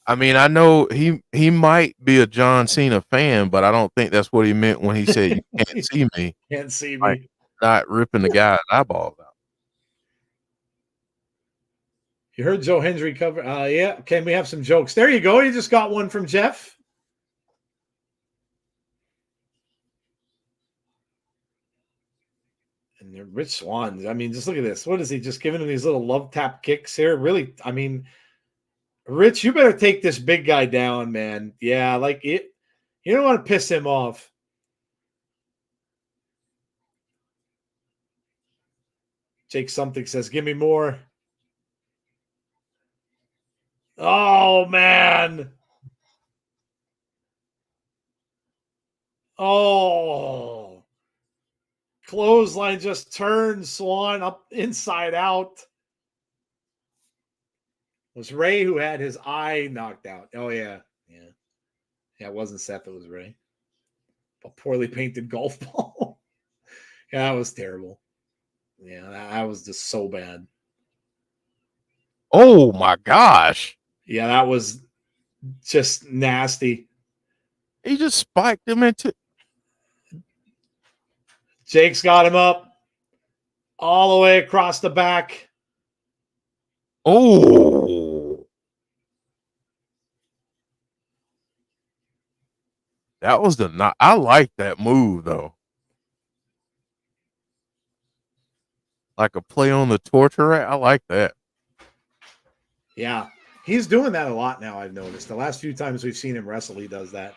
I mean, I know he might be a John Cena fan, but I don't think that's what he meant when he said, "You can't see me." Can't see me. Like, not ripping the guy's eyeballs out. You heard Joe Hendry cover. Yeah. Can we have some jokes? There you go. You just got one from Jeff. And Rich Swann. I mean, just look at this. What is he just giving him these little love tap kicks here? Really? I mean, Rich, you better take this big guy down, man. Yeah, like it. You don't want to piss him off. Jake something says, "Give me more." Oh man. Oh. Clothesline just turned Swann up inside out. It was Ray who had his eye knocked out. Oh yeah. Yeah. Yeah, it wasn't Seth, it was Ray. A poorly painted golf ball. Yeah, that was terrible. Yeah, that was just so bad. Oh my gosh. Yeah, that was just nasty. He just spiked him into. Jake's got him up all the way across the back. Oh. That was the I like that move though. Like a play on the torture rack. I like that. Yeah. He's doing that a lot now, I've noticed. The last few times we've seen him wrestle, he does that.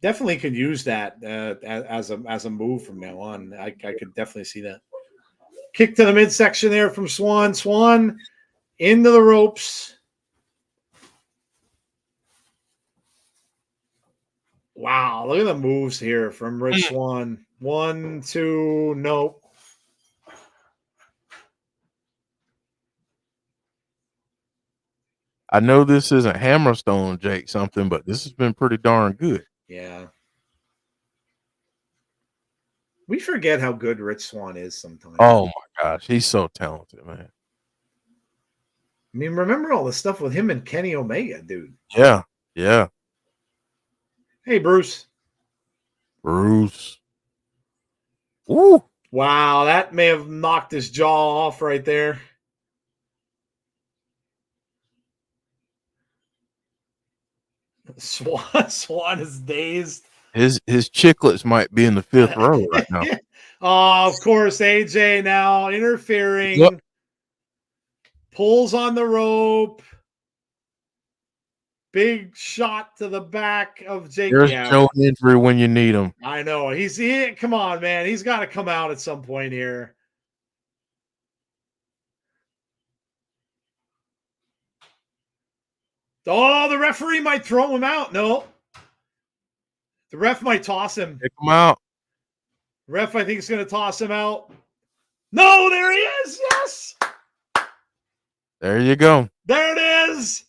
Definitely could use that as a move from now on. I could definitely see that. Kick to the midsection there from Swann. Swann into the ropes. Wow, look at the moves here from Rich Swann. 1, 2, nope. I know this isn't Hammerstone, Jake, something, but this has been pretty darn good. Yeah. We forget how good Rich Swann is sometimes. Oh my gosh, he's so talented, man. I mean, remember all the stuff with him and Kenny Omega, dude. Yeah, yeah. Hey, Bruce. Bruce. Ooh. Wow, that may have knocked his jaw off right there. Swann is dazed. His chiclets might be in the 5th row right now. Oh, of course, AJ now interfering. Yep. Pulls on the rope. Big shot to the back of Jake. There's Joe Hendry when you need him. I know. Come on, man. He's got to come out at some point here. Oh, the referee might throw him out. No. The ref might toss him. Pick him out. Ref, I think, is going to toss him out. No, there he is. Yes. There you go. There it is.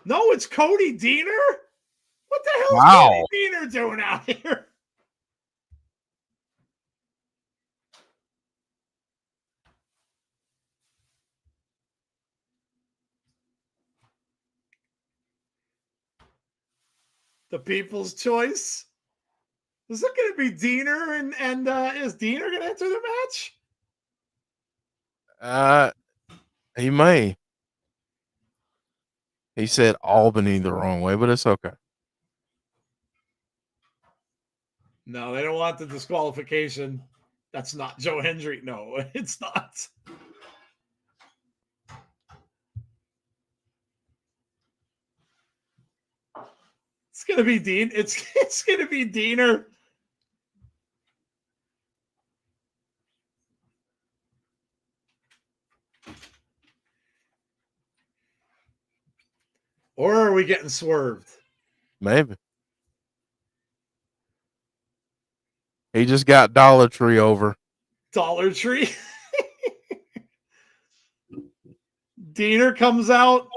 No, it's Cody Deaner. What the hell is Cody Deaner doing out here? The people's choice. Is it going to be Deaner and is Deaner going to enter the match? He may. He said Albany the wrong way, but it's okay. No, they don't want the disqualification. That's not Joe Hendry. No, it's not. It's gonna be Dean. It's gonna be Deaner. Or are we getting swerved? Maybe. He just got Dollar Tree over. Dollar Tree. Deaner comes out.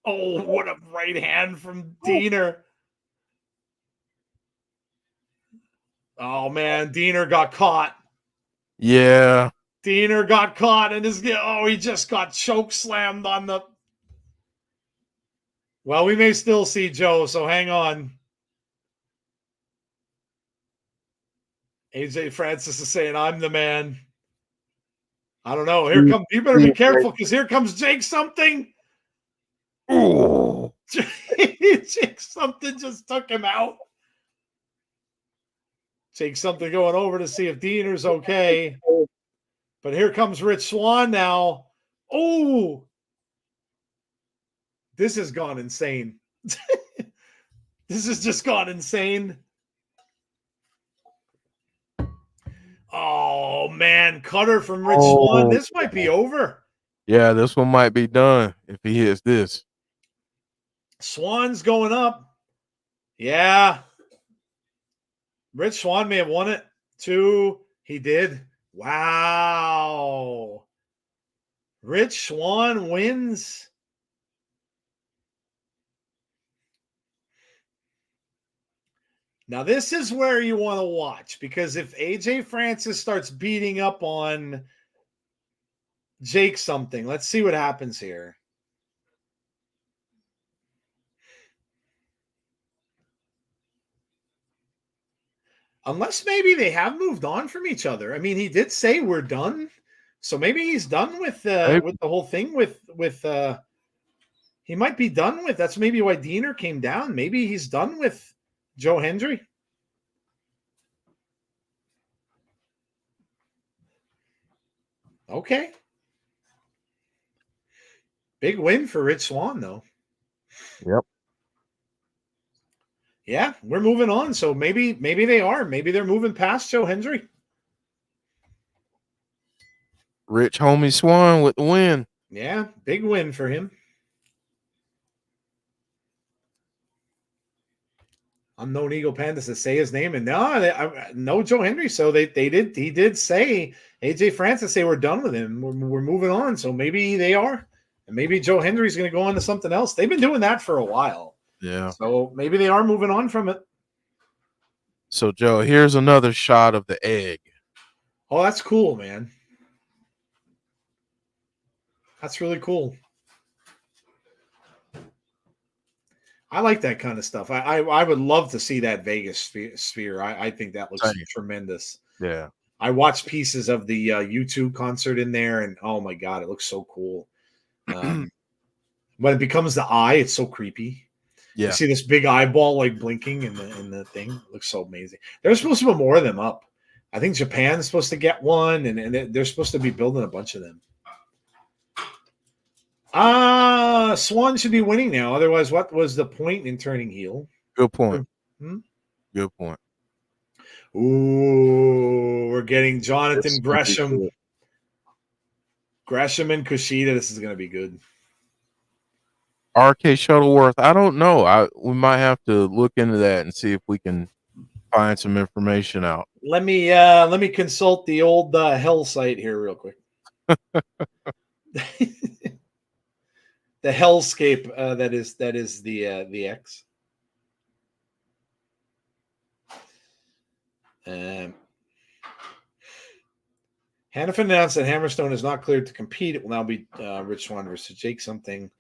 Oh, what a right hand from Deaner. Oh, man. Deaner got caught. Yeah. Deaner got caught and he just got choke slammed on the. Well, we may still see Joe, so hang on. AJ Francis is saying, I'm the man. I don't know. Here comes, you better be careful because here comes Jake something. Oh, Jake something just took him out. Jake something going over to see if Diener's okay. But here comes Rich Swann now. Oh, this has gone insane. This has just gone insane. Oh, man. Cutter from Rich Swann. This might be over. Yeah, this one might be done if he hits this. Swann's going up. Yeah. Rich Swann may have won it. 2. He did. Wow. Rich Swann wins. Now, this is where you want to watch, because if AJ Francis starts beating up on Jake something, let's see what happens here. Unless maybe they have moved on from each other. I mean, he did say we're done. So maybe he's done with the whole thing with he might be done with. That's maybe why Diener came down. Maybe he's done with Joe Hendry. Okay. Big win for Rich Swann, though. Yep. Yeah, we're moving on. So maybe they are. Maybe they're moving past Joe Hendry. Rich homie Swann with the win. Yeah, big win for him. Unknown Eagle Panda to say his name, and no Joe Hendry. So he did say AJ Francis say we're done with him. We're moving on. So maybe they are, and maybe Joe Hendry's going to go on to something else. They've been doing that for a while. Yeah. So maybe they are moving on from it. So Joe, here's another shot of the egg. Oh, that's cool, man. That's really cool. I like that kind of stuff. I would love to see that Vegas sphere. I think that looks tremendous. Yeah. I watched pieces of the YouTube concert in there, and oh my God, it looks so cool. When it becomes the eye, it's so creepy. Yeah. You see this big eyeball like blinking in the thing. It looks so amazing. They're supposed to put more of them up. I think Japan's supposed to get one, and they're supposed to be building a bunch of them. Swann should be winning now. Otherwise, what was the point in turning heel? Good point. Good point. Ooh, we're getting Jonathan Gresham. Gresham and KUSHIDA. This is going to be good. RK Shuttleworth. I don't know. We might have to look into that and see if we can find some information out. Let me consult the old Hell site here real quick. The Hellscape that is the X. Hannafin announced that Hammerstone is not cleared to compete. It will now be Rich Swann versus Jake something.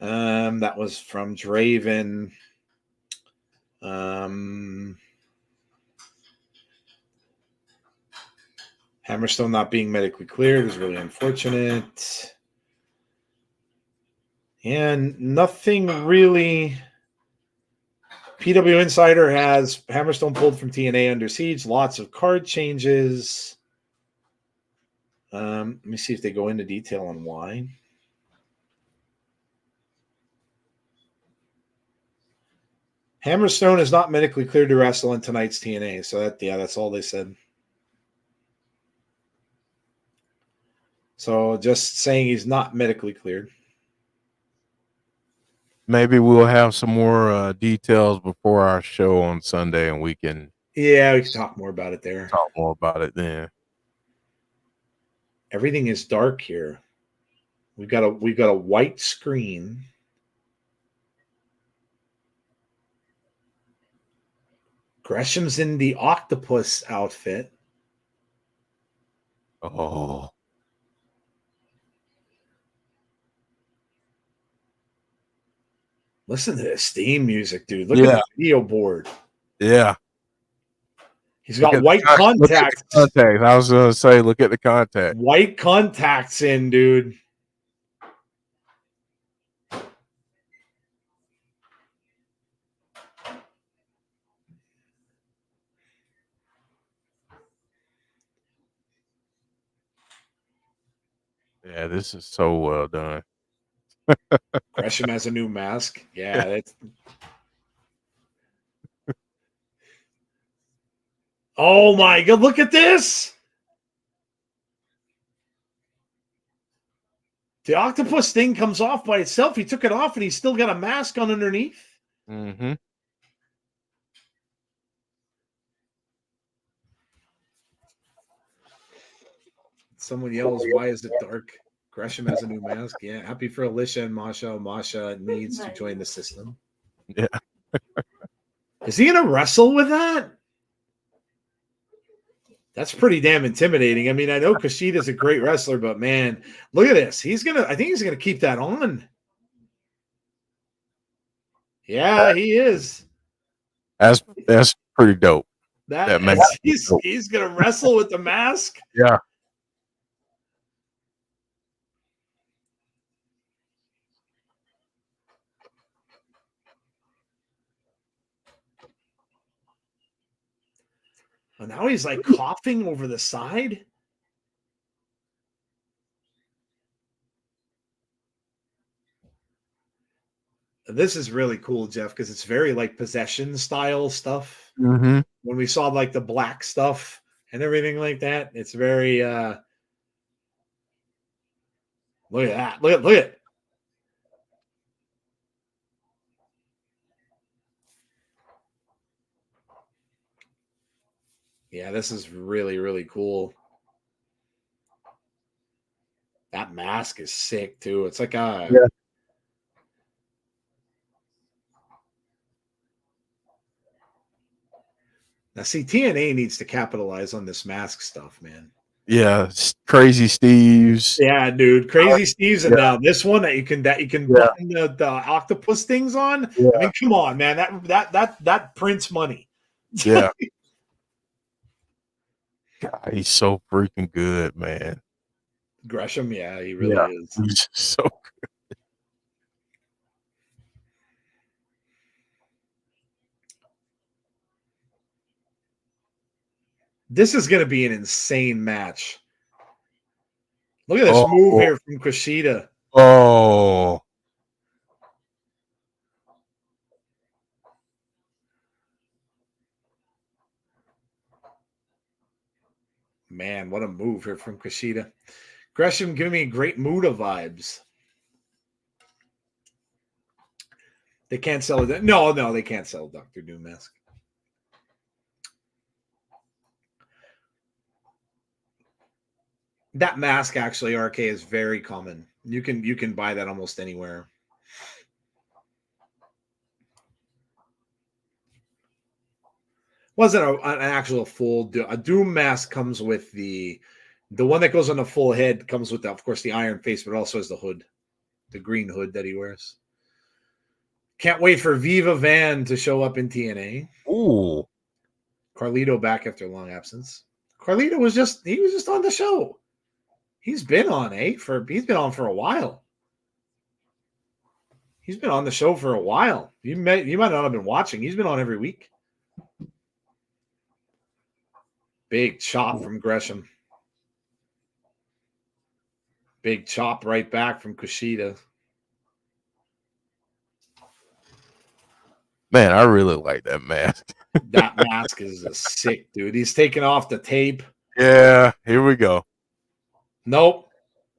That was from Draven. Hammerstone not being medically cleared is really unfortunate. And nothing really. PW Insider has Hammerstone pulled from TNA Under Siege. Lots of card changes. Let me see if they go into detail on why. Hammerstone is not medically cleared to wrestle in tonight's TNA. So that's all they said. So just saying he's not medically cleared. Maybe we'll have some more details before our show on Sunday, and we can talk more about it there. Talk more about it then. Everything is dark here. We've got a white screen. Gresham's in the octopus outfit. Oh. Listen to this theme music, dude. Look at the video board. Yeah. He's got white contacts. Contact. I was going to say, look at the contact. White contacts in, dude. Yeah, this is so well done. Gresham has a new mask. Yeah, that's. Oh my God! Look at this. The octopus thing comes off by itself. He took it off, and he's still got a mask on underneath. Mm-hmm. Someone yells, "Why is it dark?" Gresham has a new mask. Yeah, happy for ALISHA and MASHA. MASHA needs to join the system. Yeah. Is he going to wrestle with that? That's pretty damn intimidating. I mean, I know KUSHIDA's a great wrestler, but man, look at this. I think he's gonna keep that on. Yeah, he is. That's pretty dope. That he's gonna wrestle with the mask. Yeah. And now he's like coughing over the side. This is really cool, Jeff, because it's very like possession style stuff. Mm-hmm. When we saw like the black stuff and everything like that, it's very look at that. Look at it. Yeah, this is really, really cool. That mask is sick too. It's like a Now see, TNA needs to capitalize on this mask stuff, man. Yeah, Crazy Steve's. Yeah, dude, Crazy Steve's, and now this one that you can button the octopus things on. Yeah. I mean, come on, man. That prints money. Yeah. God, he's so freaking good, man. Gresham, yeah, he really is. He's so good. This is going to be an insane match. Look at this move here from KUSHIDA. Oh. Man, what a move here from KUSHIDA. Gresham giving me great Muda vibes. They can't sell it. No, they can't sell Dr. Doom mask. That mask actually, RK, is very common. You can buy that almost anywhere. Wasn't an actual full a Doom mask comes with the one that goes on the full head comes with of course the iron face, but also has the hood, the green hood that he wears. Can't wait for Viva Van to show up in TNA. Ooh. Carlito back after a long absence. Carlito was just on the show. He's been on, he's been on for a while. He's been on the show for a while. You might not have been watching. He's been on every week. Big chop from Gresham. Big chop right back from KUSHIDA. Man, I really like that mask. That mask is a sick, dude. He's taking off the tape. Yeah, here we go. Nope.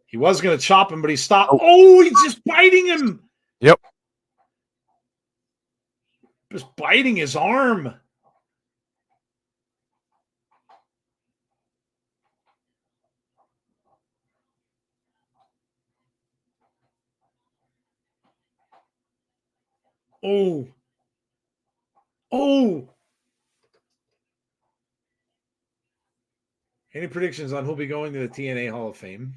He was going to chop him, but he stopped. Oh, he's just biting him. Yep. Just biting his arm. Oh. Oh. Any predictions on who'll be going to the TNA Hall of Fame?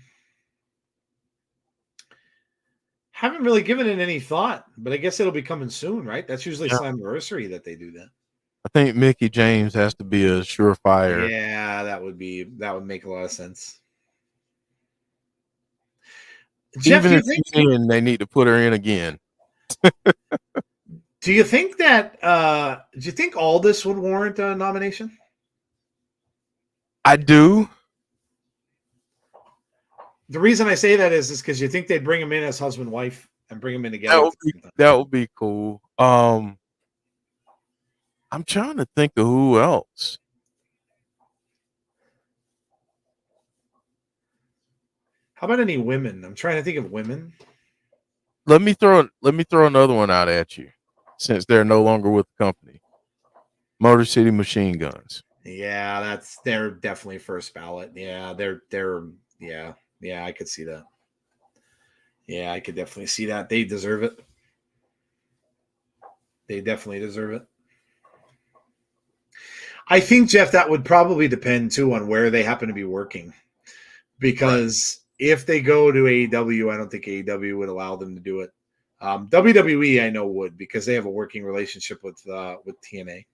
Haven't really given it any thought, but I guess it'll be coming soon, right? That's usually Slammiversary that they do that. I think Mickey James has to be a surefire. Yeah, that would make a lot of sense. Jeff, Even do you if think she's in, they need to put her in again. do you think that do you think Aldis would warrant a nomination? I do. The reason I say that is because you think they'd bring him in as husband wife and bring them in together. That would be cool. I'm trying to think of who else. How about any women? I'm trying to think of women. Let me throw another one out at you, since they're no longer with the company. Motor City Machine Guns. Yeah, they're definitely first ballot. Yeah, they're yeah, I could see that. Yeah, I could definitely see that. They deserve it. They definitely deserve it. I think, Jeff, that would probably depend too on where they happen to be working. Because if they go to AEW, I don't think AEW would allow them to do it. WWE, I know, would, because they have a working relationship with TNA.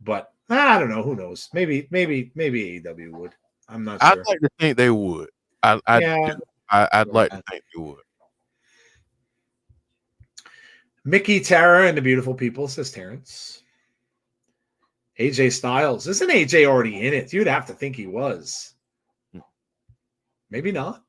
But I don't know. Who knows? Maybe AEW would. I'm not sure. I'd like to think they would. I'd like to think they would. Mickey, Tara, and the Beautiful People, says Terrence. AJ Styles. Isn't AJ already in it? You'd have to think he was. Maybe not.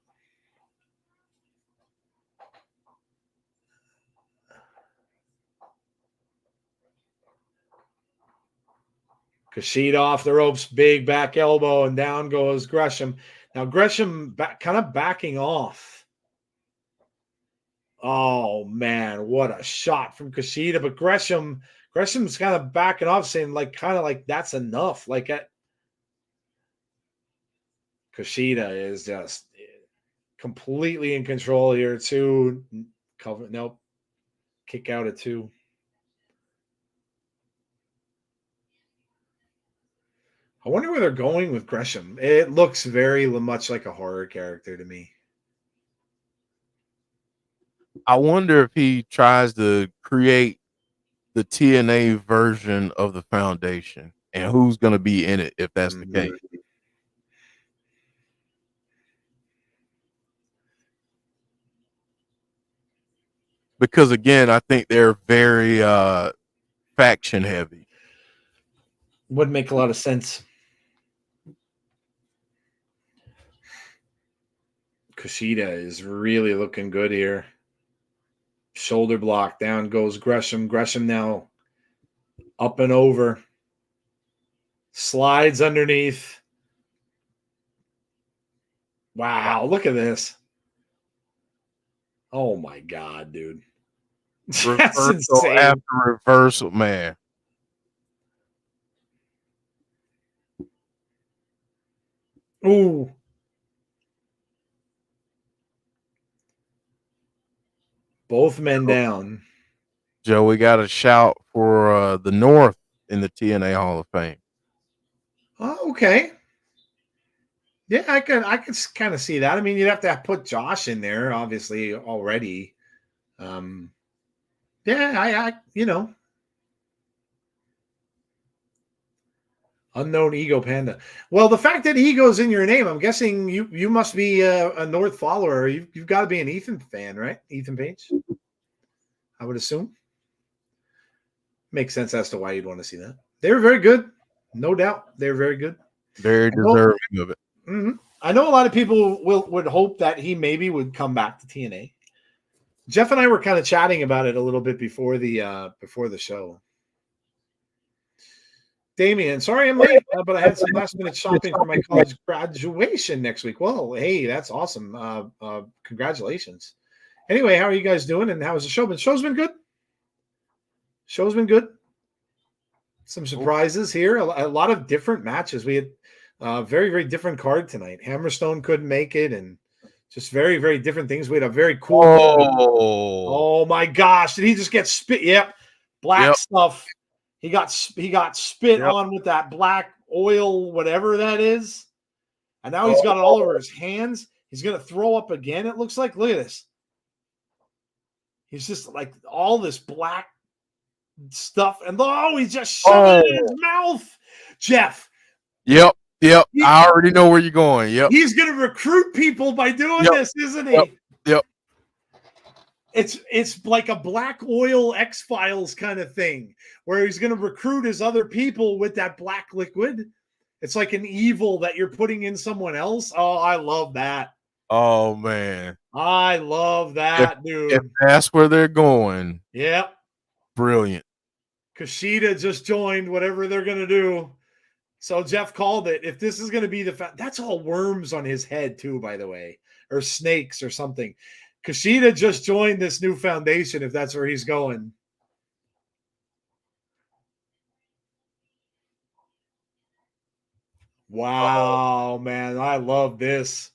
Kushida off the ropes, big back elbow, and down goes Gresham. Now Gresham kind of backing off. Oh man, what a shot from Kushida! But Gresham's kind of backing off, saying kind of like that's enough. Kushida is just completely in control here. Two cover, nope, kick out at two. I wonder where they're going with Gresham. It looks very much like a horror character to me. I wonder if he tries to create the TNA version of the Foundation and who's going to be in it if that's the case. Because again, I think they're very faction heavy. Would make a lot of sense. Kushida is really looking good here. Shoulder block, down goes Gresham. Gresham now up and over. Slides underneath. Wow, look at this. Oh my God, dude. That's insane. After reversal, man. Ooh. Both men down. Joe, we got a shout for the North in the TNA Hall of Fame. Oh, okay. Yeah, I could kind of see that. I mean, you'd have to put Josh in there, obviously, already. Yeah, Unknown Ego Panda. Well, the fact that Ego's in your name, I'm guessing you must be a North follower. You've got to be an Ethan fan, right? Ethan Page, I would assume. Makes sense as to why you'd want to see that. They were very good, no doubt. They're very good. Very deserving of it. Mm-hmm. I know a lot of people would hope that he maybe would come back to TNA. Jeff and I were kind of chatting about it a little bit before the show. Damien, sorry I'm late, but I had some last minute shopping for my college graduation next week. Well, hey, that's awesome. Congratulations. Anyway, how are you guys doing? And how's the show been? Show's been good. Show's been good. Some surprises here. A lot of different matches. We had very, very different card tonight. Hammerstone couldn't make it, and just very, very different things. We had a very cool. Oh my gosh! Did he just get spit? Yep, black stuff. He got spit on with that black oil, whatever that is, and now he's got it all over his hands. He's gonna throw up again. It looks like. Look at this. He's just like all this black stuff, and he's just shoving it in his mouth. Jeff. Yep. I already know where you're going. Yep. He's going to recruit people by doing this, isn't he? Yep. It's like a Black Oil X-Files kind of thing where he's going to recruit his other people with that black liquid. It's like an evil that you're putting in someone else. Oh, I love that. Oh, man. I love that, dude. If that's where they're going. Yep. Brilliant. KUSHIDA just joined whatever they're going to do. So Jeff called it. If this is going to be that's all worms on his head too, by the way, or snakes or something. KUSHIDA just joined this new foundation if that's where he's going. Wow, man. I love this.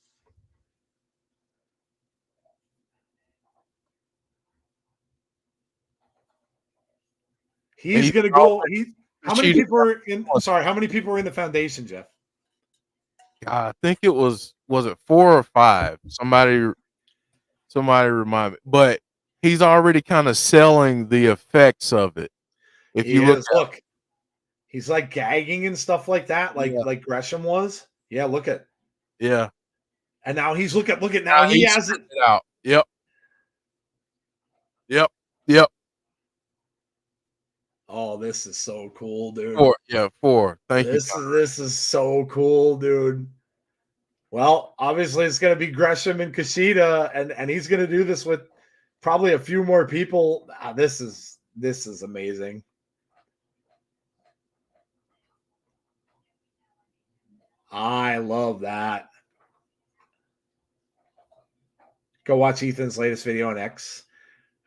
He's going to go. How many people are in? Sorry, how many people are in the foundation, Jeff? I think it was it 4 or 5? Somebody remind me. But he's already kind of selling the effects of it. If you look, he's like gagging and stuff like that, like Gresham was. Yeah, look at. Yeah. And now he's look at now he has it out. Yep. Oh, this is so cool, dude. 4. Thank you. This is so cool, dude. Well, obviously it's going to be Gresham and KUSHIDA, and he's going to do this with probably a few more people. This is amazing. I love that. Go watch Ethan's latest video on X.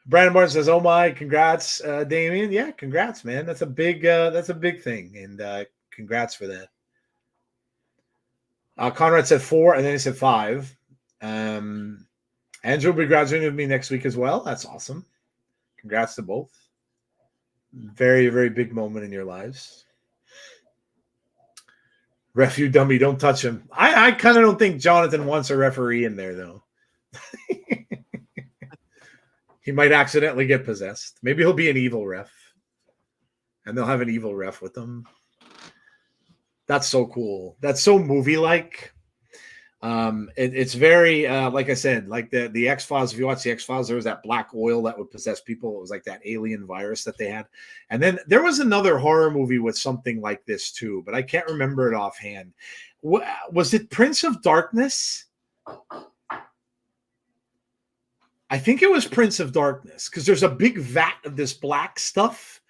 Brandon Martin says, "Oh my, congrats, Damien." Yeah, congrats, man. That's a big thing, and congrats for that. Conrad said 4, and then he said 5. Andrew will be graduating with me next week as well. That's awesome. Congrats to both. Very, very big moment in your lives. Ref, you dummy, don't touch him. I kind of don't think Jonathan wants a referee in there, though. He might accidentally get possessed. Maybe he'll be an evil ref. And they'll have an evil ref with them. That's so cool. That's so movie-like. It's very, like I said, like the X-Files. If you watch the X-Files, there was that black oil that would possess people. It was like that alien virus that they had. And then there was another horror movie with something like this too, but I can't remember it offhand. Was it Prince of Darkness? I think it was Prince of Darkness because there's a big vat of this black stuff.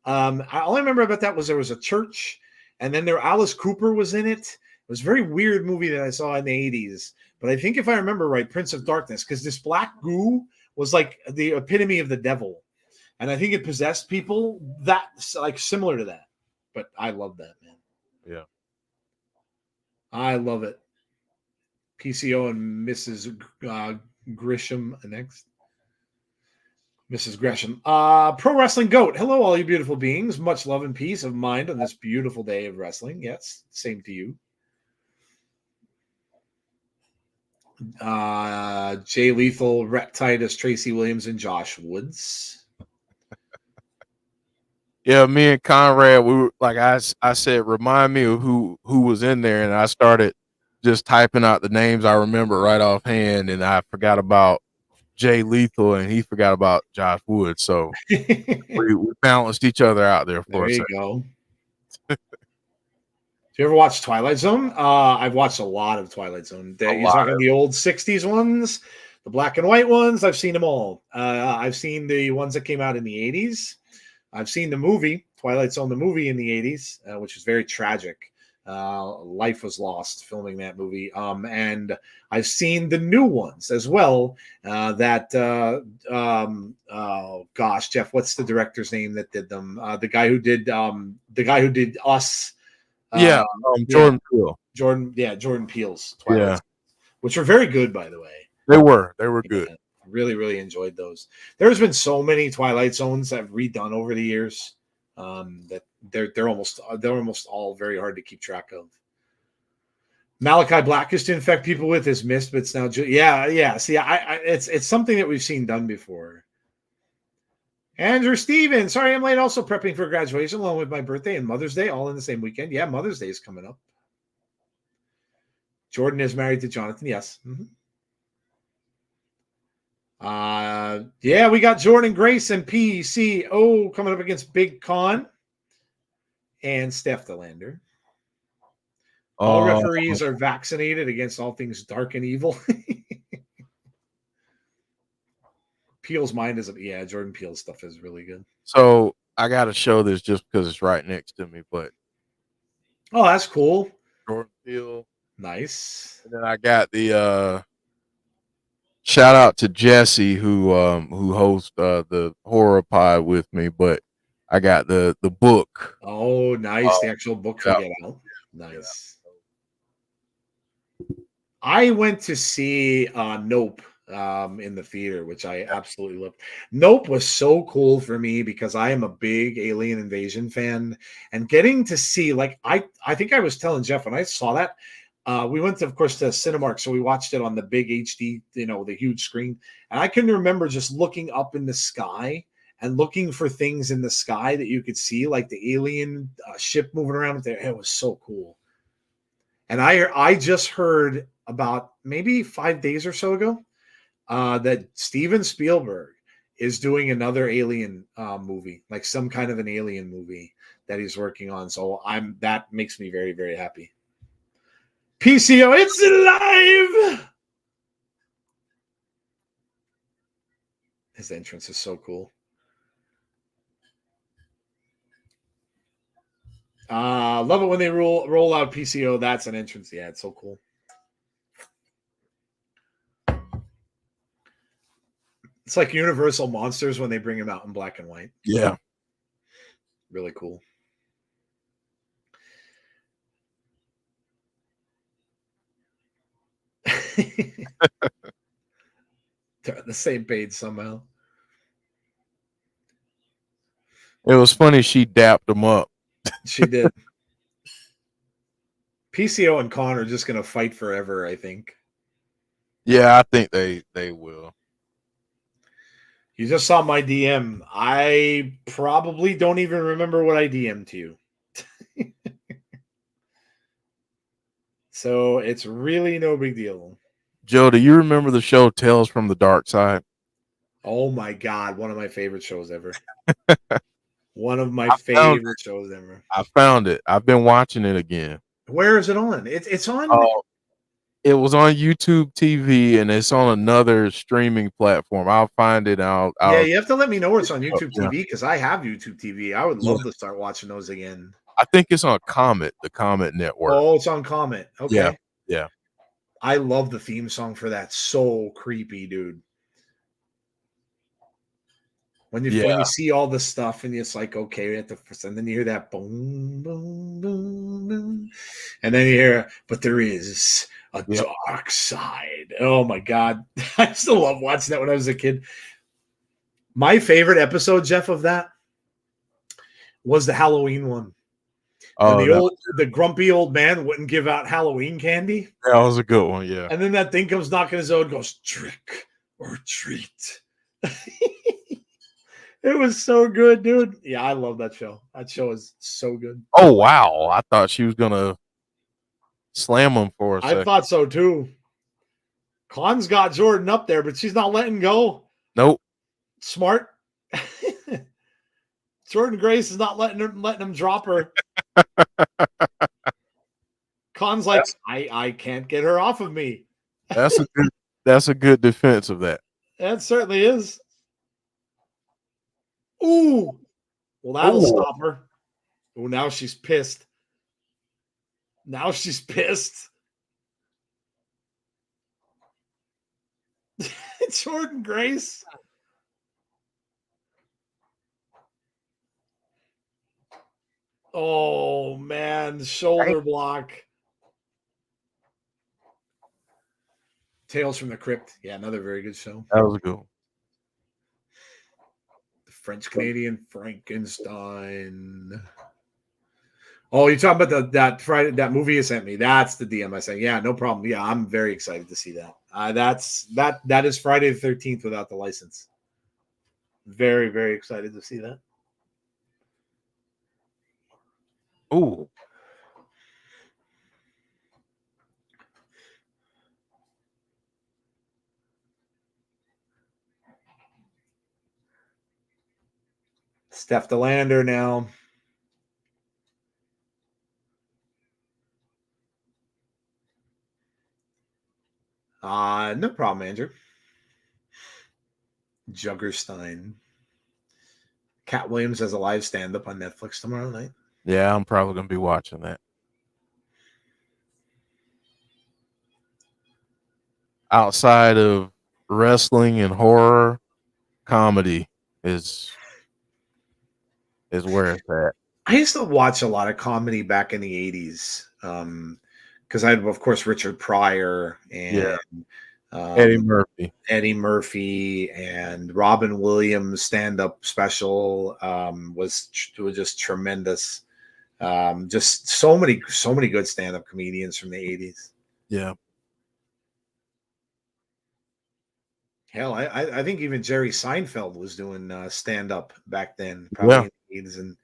All I remember about that was there was a church, and then Alice Cooper was in it. It was a very weird movie that I saw in the 80s. But I think if I remember right, Prince of Darkness, because this black goo was like the epitome of the devil. And I think it possessed people that's like similar to that. But I love that, man. Yeah. I love it. PCO and Mrs. Gresham next. Mrs. Gresham. Pro Wrestling Goat. Hello, all you beautiful beings. Much love and peace of mind on this beautiful day of wrestling. Yes, same to you. Jay Lethal, Rhett Titus, Tracy Williams, and Josh Woods. Yeah, me and Conrad, we were like I said, remind me of who was in there, and I started just typing out the names I remember right offhand, and I forgot about Jay Lethal, and he forgot about Josh Woods. So we balanced each other out there for a second. There you go. Do you ever watch Twilight Zone? I've watched a lot of Twilight Zone. You're talking the old 60s ones, the black and white ones. I've seen them all. I've seen the ones that came out in the 80s. I've seen the movie, Twilight Zone, the movie in the 80s, which is very tragic. Life was lost filming that movie. And I've seen the new ones as well. Oh gosh, Jeff, what's the director's name that did them? The guy who did Us. Jordan Peele. Jordan Peele's Twilight, which were very good, by the way. They were good. Really, really enjoyed those. There's been so many Twilight Zones I've redone over the years that they're almost all very hard to keep track of. Malachi Black is to infect people with his mist, but it's now see, it's something that we've seen done before. Andrew Stevens, sorry I'm late. Also prepping for graduation along with my birthday and Mother's Day all in the same weekend. Yeah, Mother's Day is coming up. Jordan is married to Jonathan. Yes. Yeah, we got Jordan Grace and PCO coming up against Big Con and Steph the Lander. All referees are vaccinated against all things dark and evil. Peel's mind is, yeah, Jordan Peele's stuff is really good. So I got to show this just because it's right next to me, but. Oh, that's cool. Jordan Peele. Nice. And then I got the shout out to Jesse who hosts the horror pod with me, but I got the book. Oh, nice. The actual book to get out. Nice. I went to see Nope in the theater, which I absolutely loved. Nope was so cool for me because I am a big Alien Invasion fan, and getting to see, like, I think I was telling Jeff when I saw that, we went to, of course, to Cinemark, so we watched it on the big HD, the huge screen, and I can remember just looking up in the sky and looking for things in the sky that you could see, like the alien ship moving around there. It was so cool. And I just heard about maybe 5 days or so ago that Steven Spielberg is doing another alien movie, like some kind of an alien movie that he's working on. So that makes me very, very happy. PCO, it's alive! His entrance is so cool. Love it when they roll out PCO. That's an entrance. Yeah, it's so cool. It's like Universal Monsters when they bring him out in black and white. Yeah. Really cool. They're on the same page somehow. It was funny. She dapped him up. She did. PCO and Con are just going to fight forever, I think. Yeah, I think they will. You just saw my DM. I probably don't even remember what I DM'd to you. So it's really no big deal. Joe, do you remember the show Tales from the Dark Side? Oh my God. One of my favorite shows ever. One of my favorite shows ever. I found it. I've been watching it again. Where is it on? It's on. It was on YouTube TV, and it's on another streaming platform. I'll find it out. Yeah, you have to let me know where it's on YouTube TV because I have YouTube TV. I would love to start watching those again. I think it's on Comet, the Comet Network. Oh, it's on Comet. Okay. Yeah. I love the theme song for that. So creepy, dude. When you see all the stuff and it's like, okay, we have to, and then you hear that boom, boom, boom, boom, and then you hear, but there is a dark side. Oh my God. I still love watching that when I was a kid. My favorite episode, Jeff, of that was the Halloween one. Oh, the grumpy old man wouldn't give out Halloween candy. That was a good one, yeah. And then that thing comes knocking his door and goes, trick or treat. It was so good, dude. Yeah, I love that show. That show is so good. Oh, wow. I thought she was going to slam him for a second. I thought so, too. Con's got Jordan up there, but she's not letting go. Nope. Smart. Jordan Grace is not letting him drop her. Con's like, I can't get her off of me. That's a good defense of that. That certainly is. Ooh. Well, that'll stop her. Oh, now she's pissed. Now she's pissed. Jordan Grace. Oh, man. Shoulder block. Tales from the Crypt. Yeah, another very good show. That was a good one. The French-Canadian Frankenstein. Oh, you're talking about that movie you sent me. That's the DM I sent. Yeah, no problem. Yeah, I'm very excited to see that. That is Friday the 13th without the license. Very, very excited to see that. Ooh. Steph DeLander now. No problem, Andrew. Juggerstein. Cat Williams has a live stand-up on Netflix tomorrow night. Yeah, I'm probably going to be watching that. Outside of wrestling and horror, comedy is where it's at. I used to watch a lot of comedy back in the 80s. Because I had, of course, Richard Pryor and Eddie Murphy, and Robin Williams stand-up special was just tremendous. Just so many good stand-up comedians from the 80s. Yeah. Hell, I think even Jerry Seinfeld was doing stand-up back then, probably in the 80s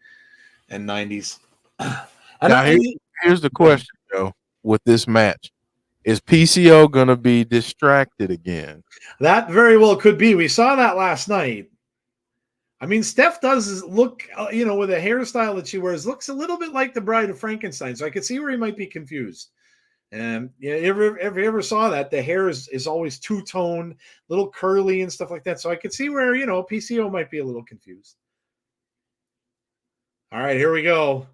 and 90s. Now, here's the question, Joe, with this match. Is PCO going to be distracted again? That very well could be. We saw that last night. I mean, Steph does look, with a hairstyle that she wears, looks a little bit like the Bride of Frankenstein. So I could see where he might be confused. And if you ever saw that, the hair is always two-tone, little curly and stuff like that. So I could see where, PCO might be a little confused. All right, here we go.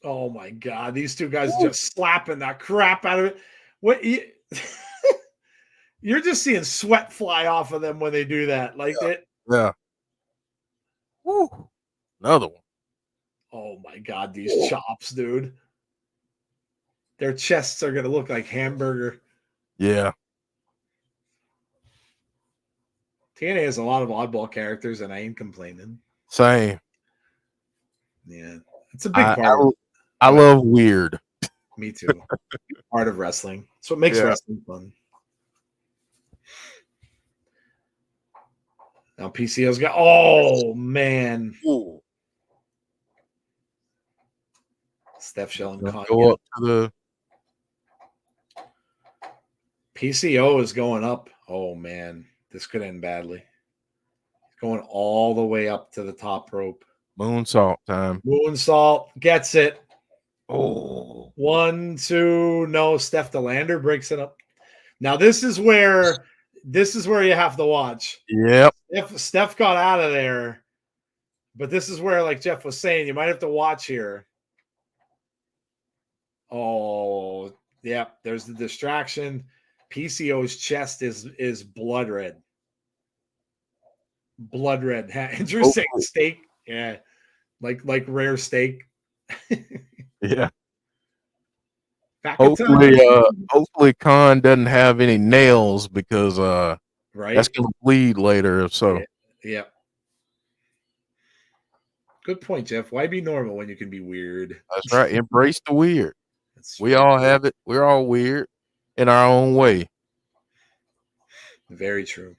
Oh my God, these two guys just slapping the crap out of it. What you're just seeing sweat fly off of them when they do that. Like that. Yeah. Woo. Another one. Oh my God, these chops, dude. Their chests are gonna look like hamburger. Yeah. TNA has a lot of oddball characters, and I ain't complaining. Same. Yeah. It's a big part. I love weird. Me too. Part of wrestling. That's what makes wrestling fun. Now PCO's got. Oh man. Ooh. Steph showing go up to the PCO is going up. Oh man, this could end badly. Going all the way up to the top rope. Moonsault time. Moonsault gets it. Oh, 1, 2. No, Steph DeLander breaks it up. Now this is where you have to watch. Yep. If Steph got out of there, but this is where, like Jeff was saying, you might have to watch here. Oh, yeah. There's the distraction. PCO's chest is blood red. Blood red. Andrew's saying steak. Yeah. Like rare steak. Yeah. Hopefully Khan doesn't have any nails because that's gonna bleed later if so. Yeah. Good point, Jeff. Why be normal when you can be weird? That's right. Embrace the weird. We all have it. We're all weird in our own way. Very true.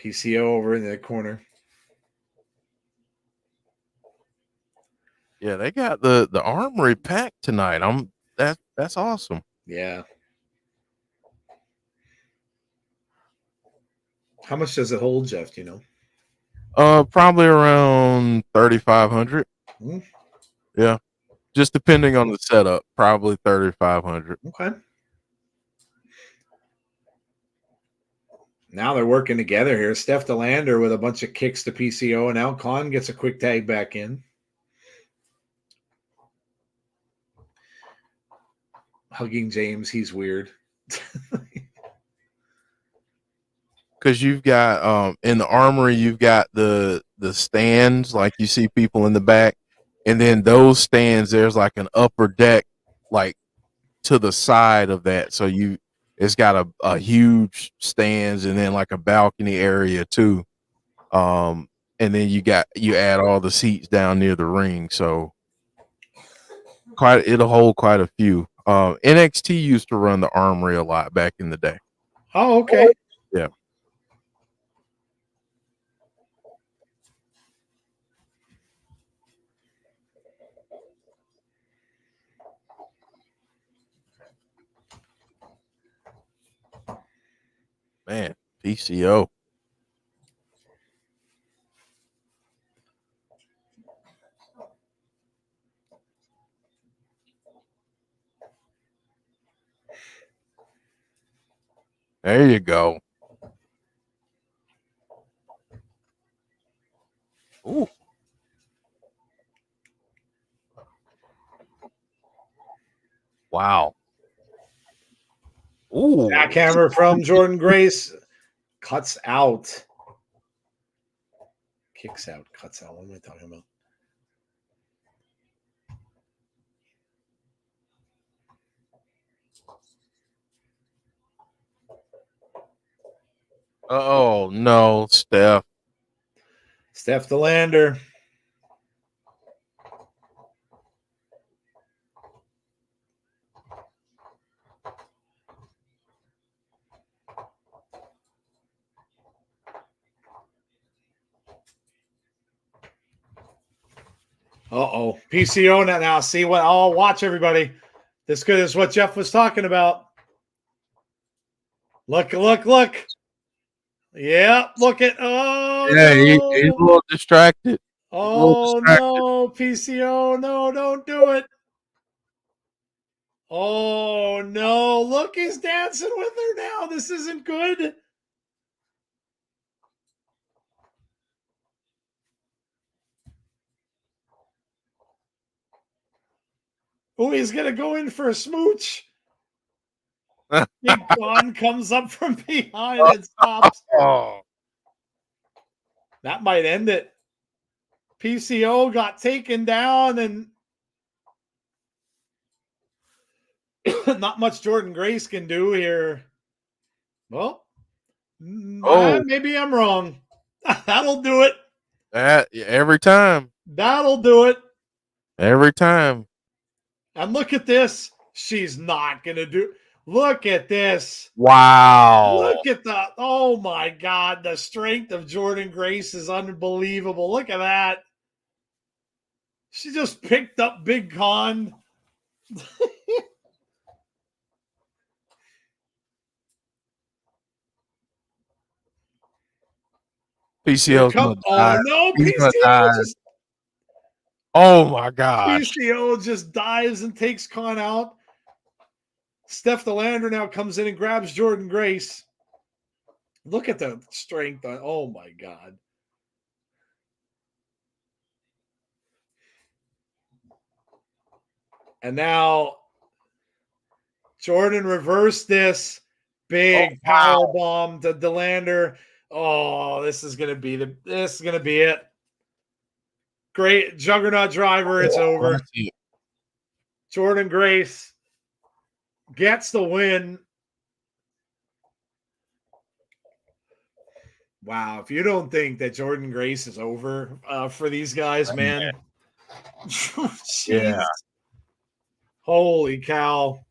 PCO over in the corner. Yeah, they got the armory packed tonight. That's awesome. Yeah. How much does it hold, Jeff? Do you know? Probably around 3,500. Mm-hmm. Yeah, just depending on the setup. Probably 3,500. Okay. Now they're working together here. Steph DeLander with a bunch of kicks to PCO, and now Khan gets a quick tag back in. Hugging James, he's weird. Because you've got in the armory, you've got the stands, like you see people in the back, and then those stands, there's like an upper deck, like to the side of that. So It's got a huge stands and then like a balcony area too. And then you add all the seats down near the ring, so it'll hold quite a few. NXT used to run the Armory a lot back in the day. Oh, okay. Yeah. Man, PCO. There you go. Ooh. Wow. Ooh. Jackhammer from Jordynne Grace. Cuts out. Kicks out. Cuts out. What am I talking about? Oh no, Steph. Steph the Lander. Uh-oh. PCO now. See what? Oh, watch everybody. This is what Jeff was talking about. Look. Yeah, look at. Oh, yeah, no. he's a little distracted. Oh, no. PCO. No, don't do it. Oh, no. Look, he's dancing with her now. This isn't good. Oh, he's going to go in for a smooch. Big Con comes up from behind and stops. Oh. That might end it. PCO got taken down and not much Jordynne Grace can do here. Well, maybe I'm wrong. That'll do it. Every time. That'll do it. Every time. And look at this. She's not going to do. Look at this. Wow. Look at the. Oh my God. The strength of Jordynne Grace is unbelievable. Look at that. She just picked up Big Con. PCO's gonna die. Oh no, He's PCO just. Oh my God. PCO just dives and takes Con out. Steph the Lander now comes in and grabs Jordynne Grace. Look at the strength. Oh my God. And now Jordynne reversed this big power bomb to the Lander. Oh, this is gonna be it. Great juggernaut driver. It's over. Jordynne Grace gets the win. Wow, if you don't think that Jordynne Grace is over for these guys, man. Yeah. Holy cow.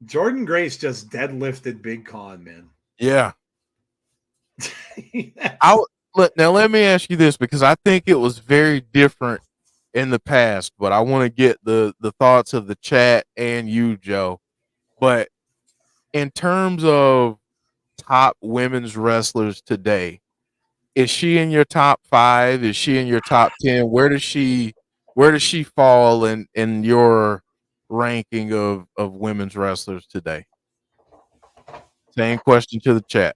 Jordynne Grace just deadlifted Big Con, man. Yeah. Now let me ask you this, because I think it was very different in the past, but I want to get the thoughts of the chat and you, Joe. But in terms of top women's wrestlers today, is she in your top 5? Is she in your top 10? Where does she fall in your ranking of women's wrestlers today? Same question to the chat.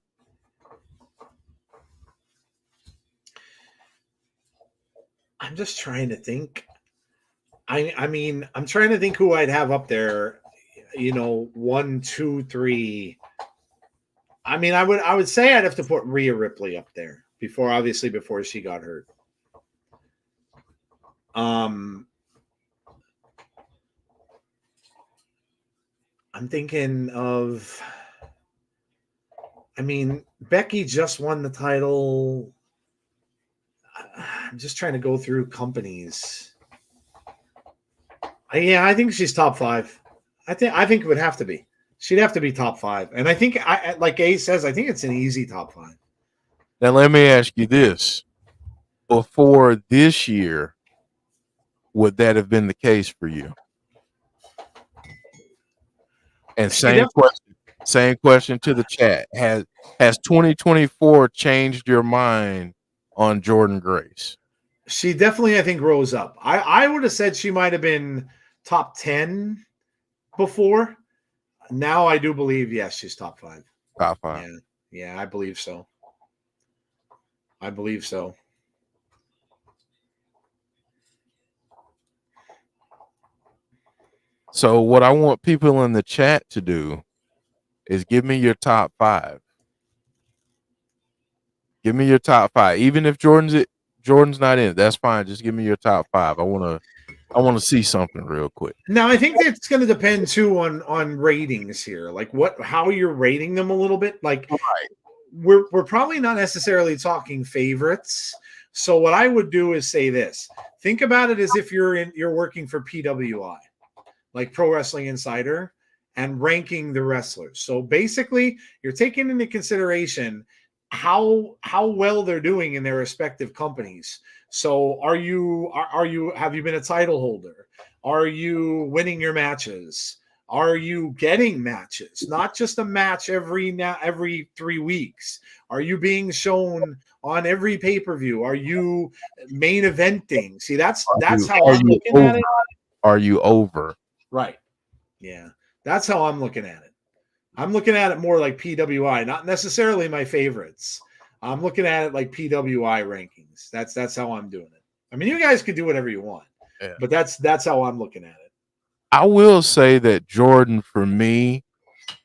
I'm just trying to think. I mean, I'm trying to think who I'd have up there. 1, 2, 3. I mean, I would say I'd have to put Rhea Ripley up there. Obviously before she got hurt. I'm thinking of, I mean, Becky just won the title. I'm just trying to go through companies. Yeah, I think she's top 5. I think it would have to be. She'd have to be top 5. And I think, like A says, I think it's an easy top 5. Now, let me ask you this. Before this year, would that have been the case for you? And same question to the chat. Has 2024 changed your mind on Jordynne Grace? She definitely, I think, rose up. I would have said she might have been top 10 before. Now I do believe, yes, she's top 5. Top 5. Yeah, I believe so. I believe so. So what I want people in the chat to do is give me your top 5. Give me your top 5. Even if Jordynne's not in it, that's fine. Just give me your top 5. I want to see something real quick. Now, I think it's going to depend too on ratings here. Like how you're rating them a little bit. Like we're probably not necessarily talking favorites. So what I would do is say this. Think about it as if you're working for PWI, like Pro Wrestling Insider, and ranking the wrestlers. So basically, you're taking into consideration how well they're doing in their respective companies. So have you been a title holder? Are you winning your matches? Are you getting matches? Not just a match every 3 weeks. Are you being shown on every pay-per-view? Are you main eventing? See, that's how I'm looking at it. Are you over? Right. Yeah. That's how I'm looking at it. I'm looking at it more like PWI, not necessarily my favorites. I'm looking at it like PWI rankings. That's how I'm doing it. I mean, you guys could do whatever you want, but that's how I'm looking at it. I will say that Jordynne, for me,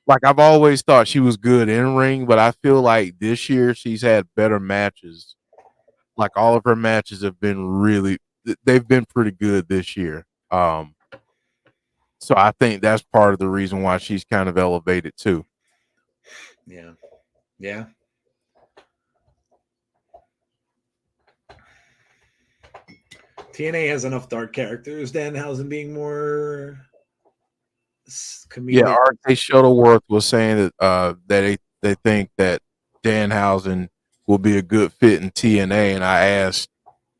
like I've always thought she was good in ring, but I feel like this year she's had better matches. Like all of her matches have been they've been pretty good this year. So I think that's part of the reason why she's kind of elevated too. Yeah. Yeah. TNA has enough dark characters. Danhausen being more comedic. Yeah, RK Shuttleworth was saying that they think that Danhausen will be a good fit in TNA, and I asked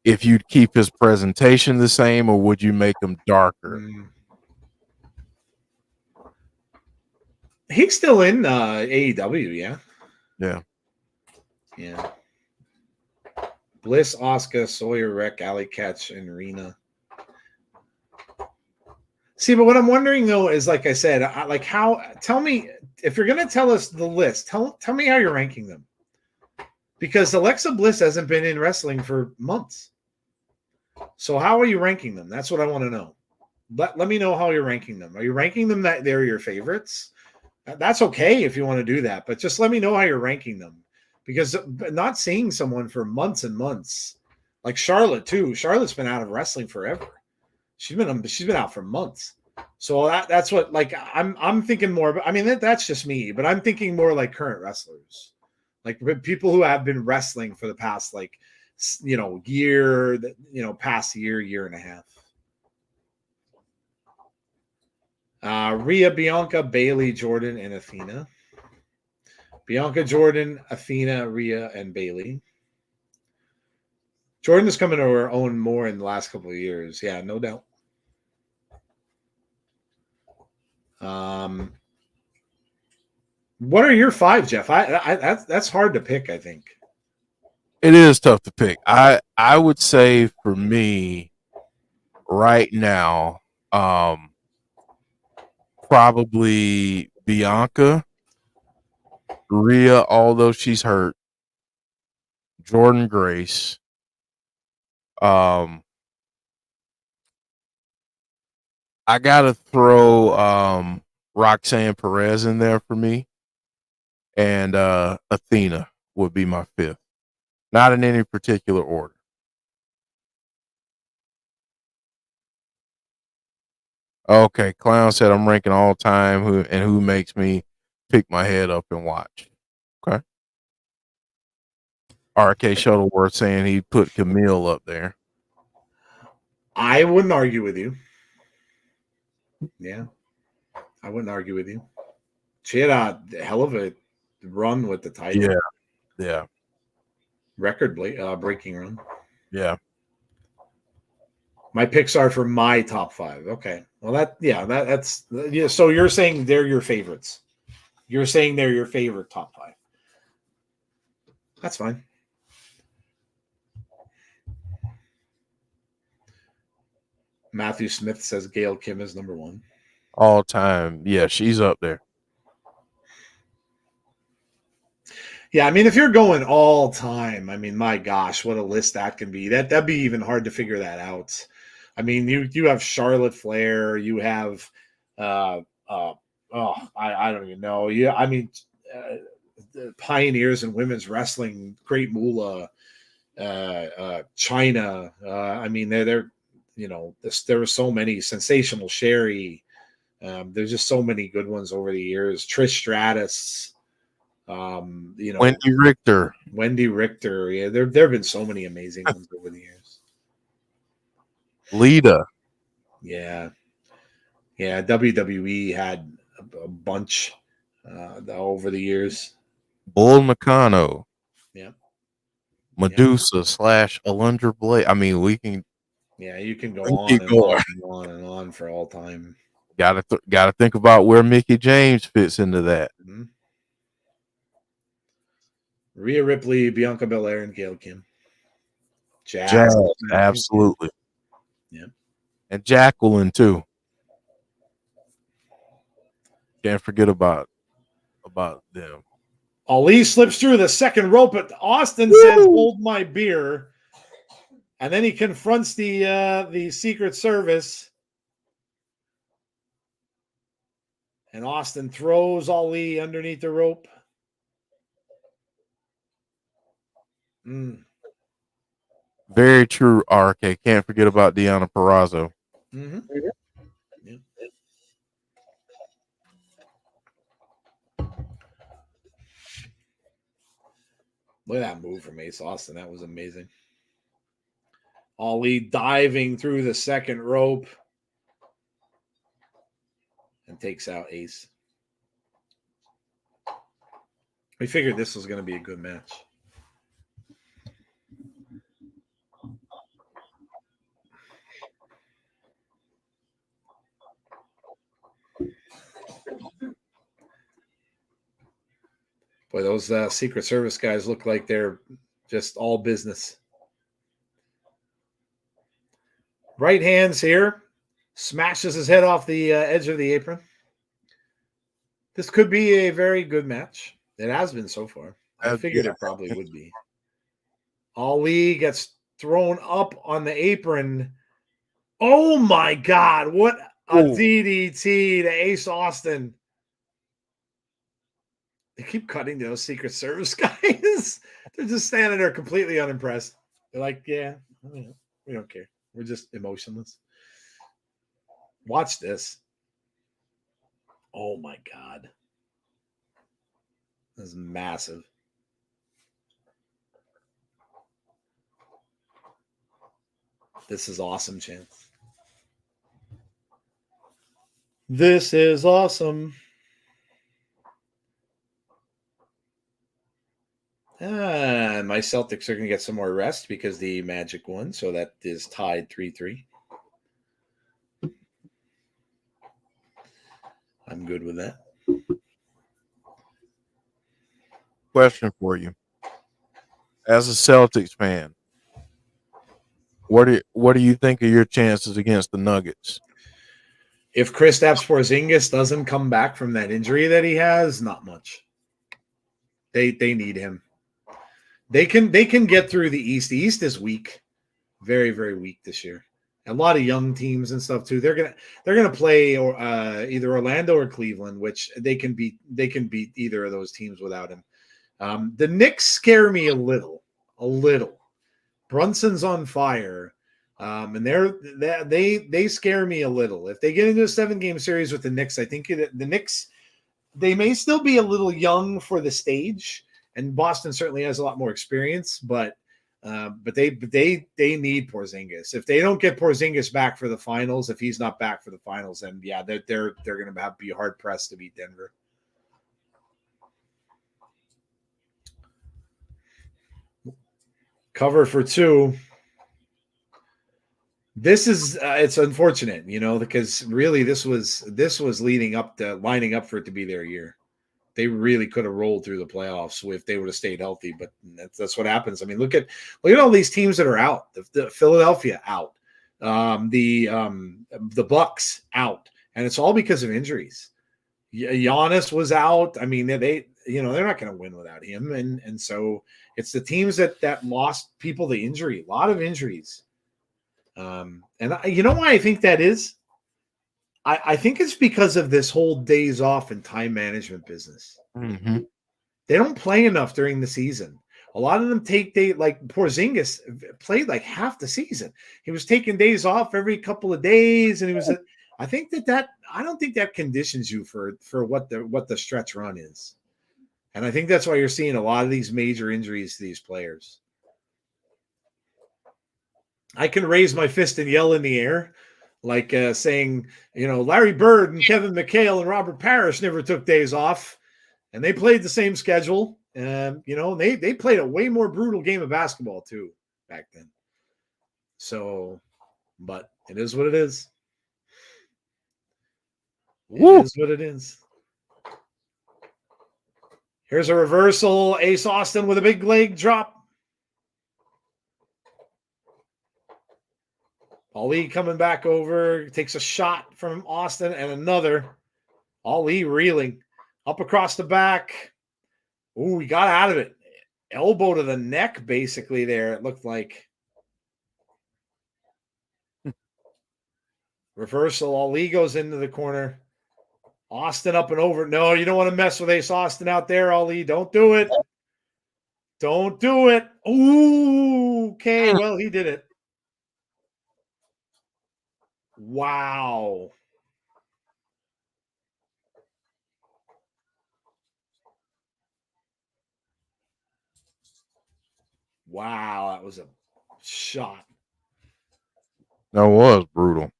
if you'd keep his presentation the same or would you make him darker. He's still in AEW, yeah. Yeah. Yeah. Bliss, Asuka, Sawyer, Wreck, Alley Catch, and Rena. See, but what I'm wondering though is, like I said, tell me if you're gonna tell us the list. Tell me how you're ranking them, because Alexa Bliss hasn't been in wrestling for months. So how are you ranking them? That's what I want to know. Let me know how you're ranking them. Are you ranking them that they're your favorites? That's okay if you want to do that, but just let me know how you're ranking them. Because not seeing someone for months and months, like Charlotte too. Charlotte's been out of wrestling forever. She's been out for months. So that's what, like, I'm thinking more. I mean, that's just me, but I'm thinking more like current wrestlers, like people who have been wrestling for the past, like, year, past year and a half. Rhea, Bianca, Bayley, Jordan, and Athena. Bianca, Jordan, Athena, Rhea, and Bayley. Jordan is coming to her own more in the last couple of years. Yeah, no doubt. What are your 5, Jeff? That's hard to pick, I think. It is tough to pick. I would say for me right now, probably Bianca, Rhea, although she's hurt, Jordynne Grace, I gotta throw Roxanne Perez in there for me, and Athena would be my 5th. Not in any particular order. Okay, Clown said I'm ranking all time. Who makes me pick my head up and watch? Okay. RK Shuttleworth saying he put Camille up there. I wouldn't argue with you. Yeah, I wouldn't argue with you. She had a hell of a run with the title. Yeah. Record breaking run. Yeah. My picks are for my top 5. Okay. Well, that's yeah. So you're saying they're your favorites. You're saying they're your favorite top 5. That's fine. Matthew Smith says Gail Kim is number 1. All time. Yeah, she's up there. Yeah, I mean, if you're going all time, I mean, my gosh, what a list that can be. That'd be even hard to figure that out. I mean, you have Charlotte Flair, you have I don't even know. Yeah, I mean, the pioneers in women's wrestling, Great Moolah, China. I mean, they're there were so many. Sensational Sherry. There's just so many good ones over the years. Trish Stratus. Wendy Richter. Yeah, there have been so many amazing ones over the years. Lita. Yeah. WWE had a bunch over the years. Bull Nakano. Yeah. Medusa / Alundra Blade. I mean, we can. Yeah, you can go on and on and on for all time. Gotta think about where Mickie James fits into that. Mm-hmm. Rhea Ripley, Bianca Belair, and Gail Kim. Jazz, absolutely. Yeah. And Jacqueline too. Can't forget about them. Ali slips through the second rope, but Austin says, "Hold my beer," and then he confronts the Secret Service, and Austin throws Ali underneath the rope. Very true, RK. Can't forget about Deonna Purrazzo. Mm-hmm. Yeah. Look at that move from Ace Austin. That was amazing. Ali diving through the second rope and takes out Ace. We figured this was going to be a good match. Boy, those Secret Service guys look like they're just all business. Right hands here. Smashes his head off the edge of the apron. This could be a very good match. It has been so far. I figured it probably would be. Ali gets thrown up on the apron. Oh, my God. What a DDT to Ace Austin. They keep cutting to those Secret Service guys. They're just standing there completely unimpressed. They're like, yeah, we don't care. We're just emotionless. Watch this. Oh, my God. This is massive. This is awesome, Chance. This is awesome. My Celtics are going to get some more rest because the Magic won, so that is tied 3-3. I'm good with that. Question for you. As a Celtics fan, what do you think of your chances against the Nuggets? If Kristaps Porzingis doesn't come back from that injury that he has, not much. They need him. They can get through the East. The East is weak, very, very weak this year. A lot of young teams and stuff too. They're gonna play either Orlando or Cleveland, which they can beat either of those teams without him. The Knicks scare me a little a little. Brunson's on fire. And they scare me a little. If they get into a 7-game series with the Knicks, I think the Knicks, they may still be a little young for the stage, and Boston certainly has a lot more experience. But they need Porzingis. If they don't get Porzingis back for the finals, if he's not back for the finals, then yeah, they're going to be hard pressed to beat Denver. Cover for 2. This is it's unfortunate, because really this was lining up for it to be their year. They really could have rolled through the playoffs if they would have stayed healthy, but that's what happens. I mean, look at all these teams that are out. The Philadelphia out, the Bucks out, and it's all because of injuries. Giannis was out. I mean, they're not going to win without him, and so it's the teams that lost people to injury. A lot of injuries. And you know why I think that is? I think it's because of this whole days off and time management business. Mm-hmm. They don't play enough during the season. A lot of them like Porzingis played like half the season. He was taking days off every couple of days, and he was. I think that I don't think that conditions you for what the stretch run is, and I think that's why you're seeing a lot of these major injuries to these players. I can raise my fist and yell in the air, like saying, Larry Bird and Kevin McHale and Robert Parrish never took days off, and they played the same schedule. They played a way more brutal game of basketball too back then. So, but it is what it is. It is what it is. Here's a reversal. Ace Austin with a big leg drop. Ali coming back over, takes a shot from Austin and another. Ali reeling up across the back. Ooh, he got out of it. Elbow to the neck, basically, there, it looked like. Reversal. Ali goes into the corner. Austin up and over. No, you don't want to mess with Ace Austin out there, Ali. Don't do it. Don't do it. Ooh, okay, well, he did it. Wow. Wow, that was a shot. That was brutal.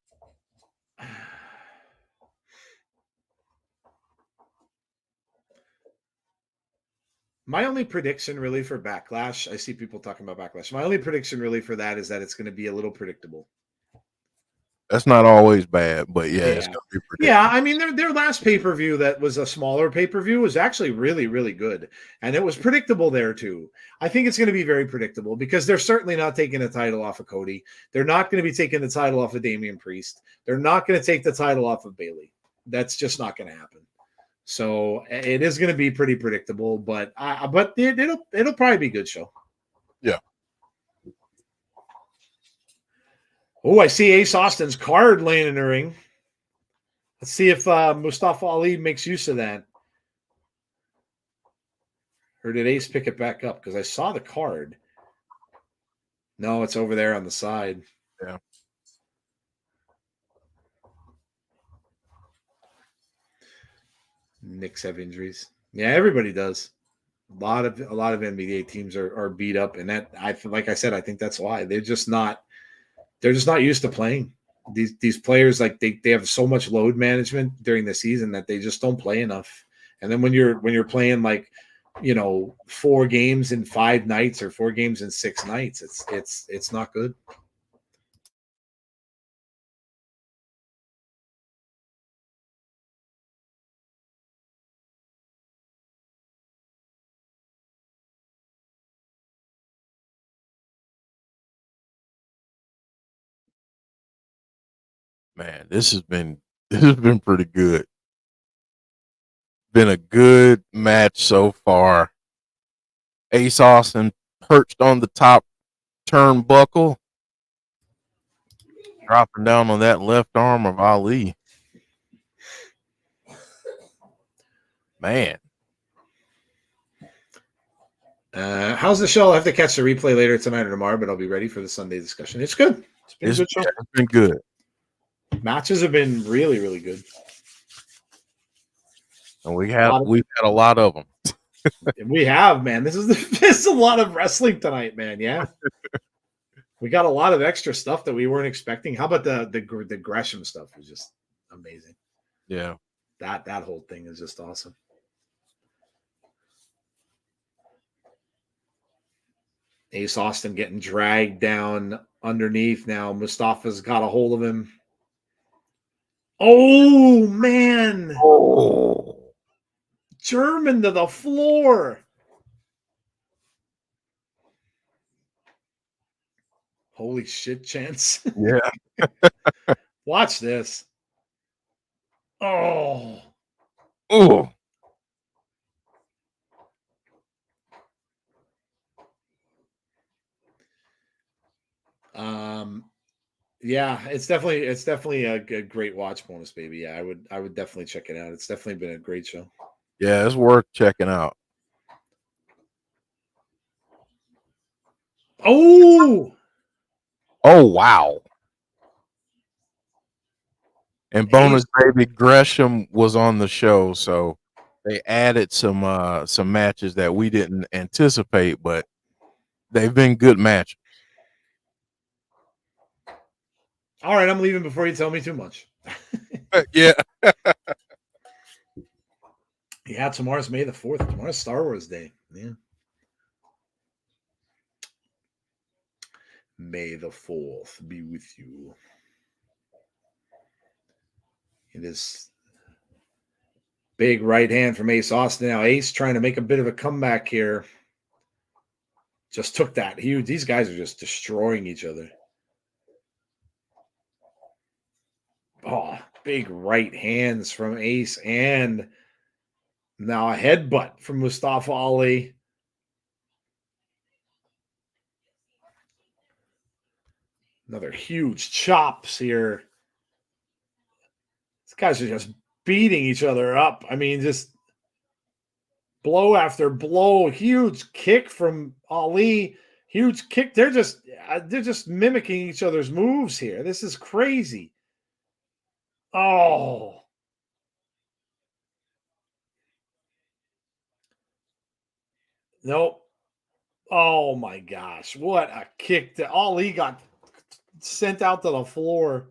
My only prediction really for Backlash, I see people talking about Backlash. My only prediction really for that is that it's going to be a little predictable. That's not always bad, but yeah. It's going to be predictable. Yeah, I mean, their last pay-per-view that was a smaller pay-per-view was actually really, really good. And it was predictable there too. I think it's going to be very predictable because they're certainly not taking the title off of Cody. They're not going to be taking the title off of Damian Priest. They're not going to take the title off of Bayley. That's just not going to happen. So it is going to be pretty predictable, but it'll probably be a good show. Yeah. Oh, I see Ace Austin's card laying in the ring. Let's see if Mustafa Ali makes use of that. Or did Ace pick it back up? Because I saw the card. No, it's over there on the side. Yeah. Knicks have injuries. Yeah, everybody does. A lot of NBA teams are beat up, and that like I said, I think that's why they're just not used to playing. These players, like they have so much load management during the season that they just don't play enough. And then when you're playing like 4 games in 5 nights or 4 games in 6 nights, it's not good. Man, this has been pretty good. Been a good match so far. Ace Austin perched on the top turnbuckle, dropping down on that left arm of Ali. Man. How's the show? I'll have to catch the replay later tonight or tomorrow, but I'll be ready for the Sunday discussion. It's good. It's been a good show. Yeah, it's been good. Matches have been really, really good. And we've had a lot of them. We have, man. This is a lot of wrestling tonight, man. Yeah. We got a lot of extra stuff that we weren't expecting. How about the Gresham stuff? It was just amazing. Yeah. That whole thing is just awesome. Ace Austin getting dragged down underneath now. Mustafa's got a hold of him. Oh, man. Oh. German to the floor. Holy shit, Chance. Yeah. Watch this. Oh. Oh. Yeah, it's definitely a great watch bonus, baby. Yeah, I would definitely check it out. It's definitely been a great show. Yeah, it's worth checking out. Oh wow. And bonus baby, Gresham was on the show, so they added some matches that we didn't anticipate, but they've been good matches. All right, I'm leaving before you tell me too much. Yeah. Yeah, tomorrow's May the 4th. Tomorrow's Star Wars Day. Yeah. May the 4th be with you. It is big right hand from Ace Austin. Now Ace trying to make a bit of a comeback here. Just took that huge. These guys are just destroying each other. Oh, big right hands from Ace, and now a headbutt from Mustafa Ali. Another huge chops here. These guys are just beating each other up. I mean, just blow after blow. Huge kick from Ali. Huge kick. They're just mimicking each other's moves here. This is crazy. Oh. Nope. Oh my gosh. What a kick that Ali got sent out to the floor.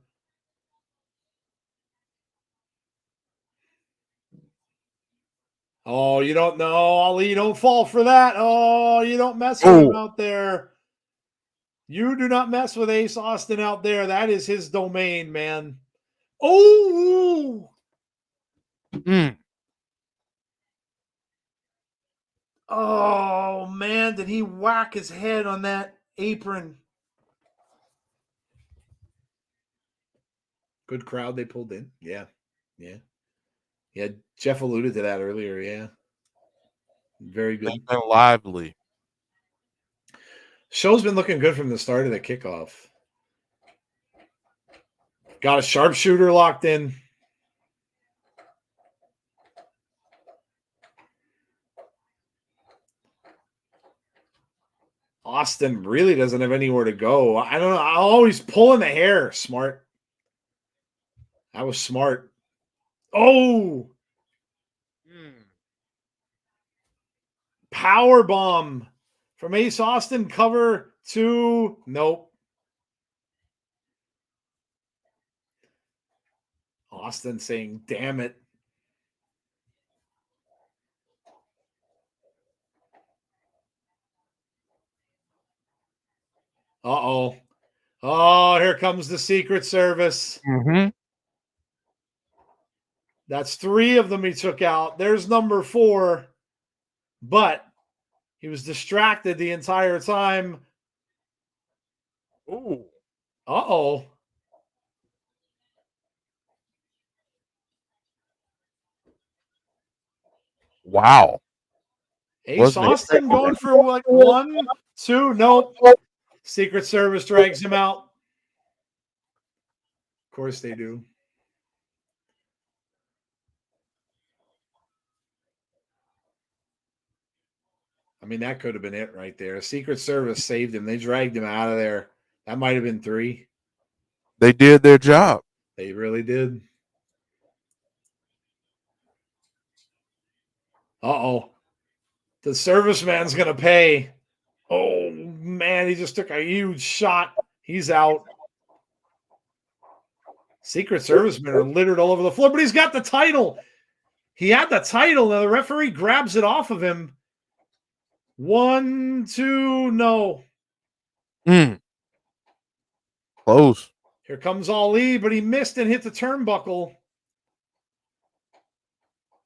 Oh, you don't know. Ali, you don't fall for that. Oh, you don't mess with him out there. You do not mess with Ace Austin out there. That is his domain, man. Oh. Oh, man. Did he whack his head on that apron? Good crowd they pulled in. Yeah. Yeah. Yeah. Jeff alluded to that earlier. Yeah. Very good. They've been lively. Show's been looking good from the start of the kickoff. Got a sharpshooter locked in. Austin really doesn't have anywhere to go. I don't know. I'm always pulling the hair. Smart. That was smart. Oh. Power bomb from Ace Austin. Cover 2. Nope. Austin saying, damn it. Uh-oh. Oh, here comes the Secret Service. That's 3 of them he took out. There's number 4. But he was distracted the entire time. Ooh. Uh-oh. Wow. Ace Austin going for like 1, 2. Nope. Secret Service drags him out. Of course they do. I mean, that could have been it right there. Secret Service saved him. They dragged him out of there. That might have been 3. They did their job. They really did. Uh-oh. The serviceman's going to pay. Oh, man, he just took a huge shot. He's out. Secret Servicemen are littered all over the floor, but he's got the title. He had the title. Now the referee grabs it off of him. 1, 2, no. Close. Here comes Ali, but he missed and hit the turnbuckle.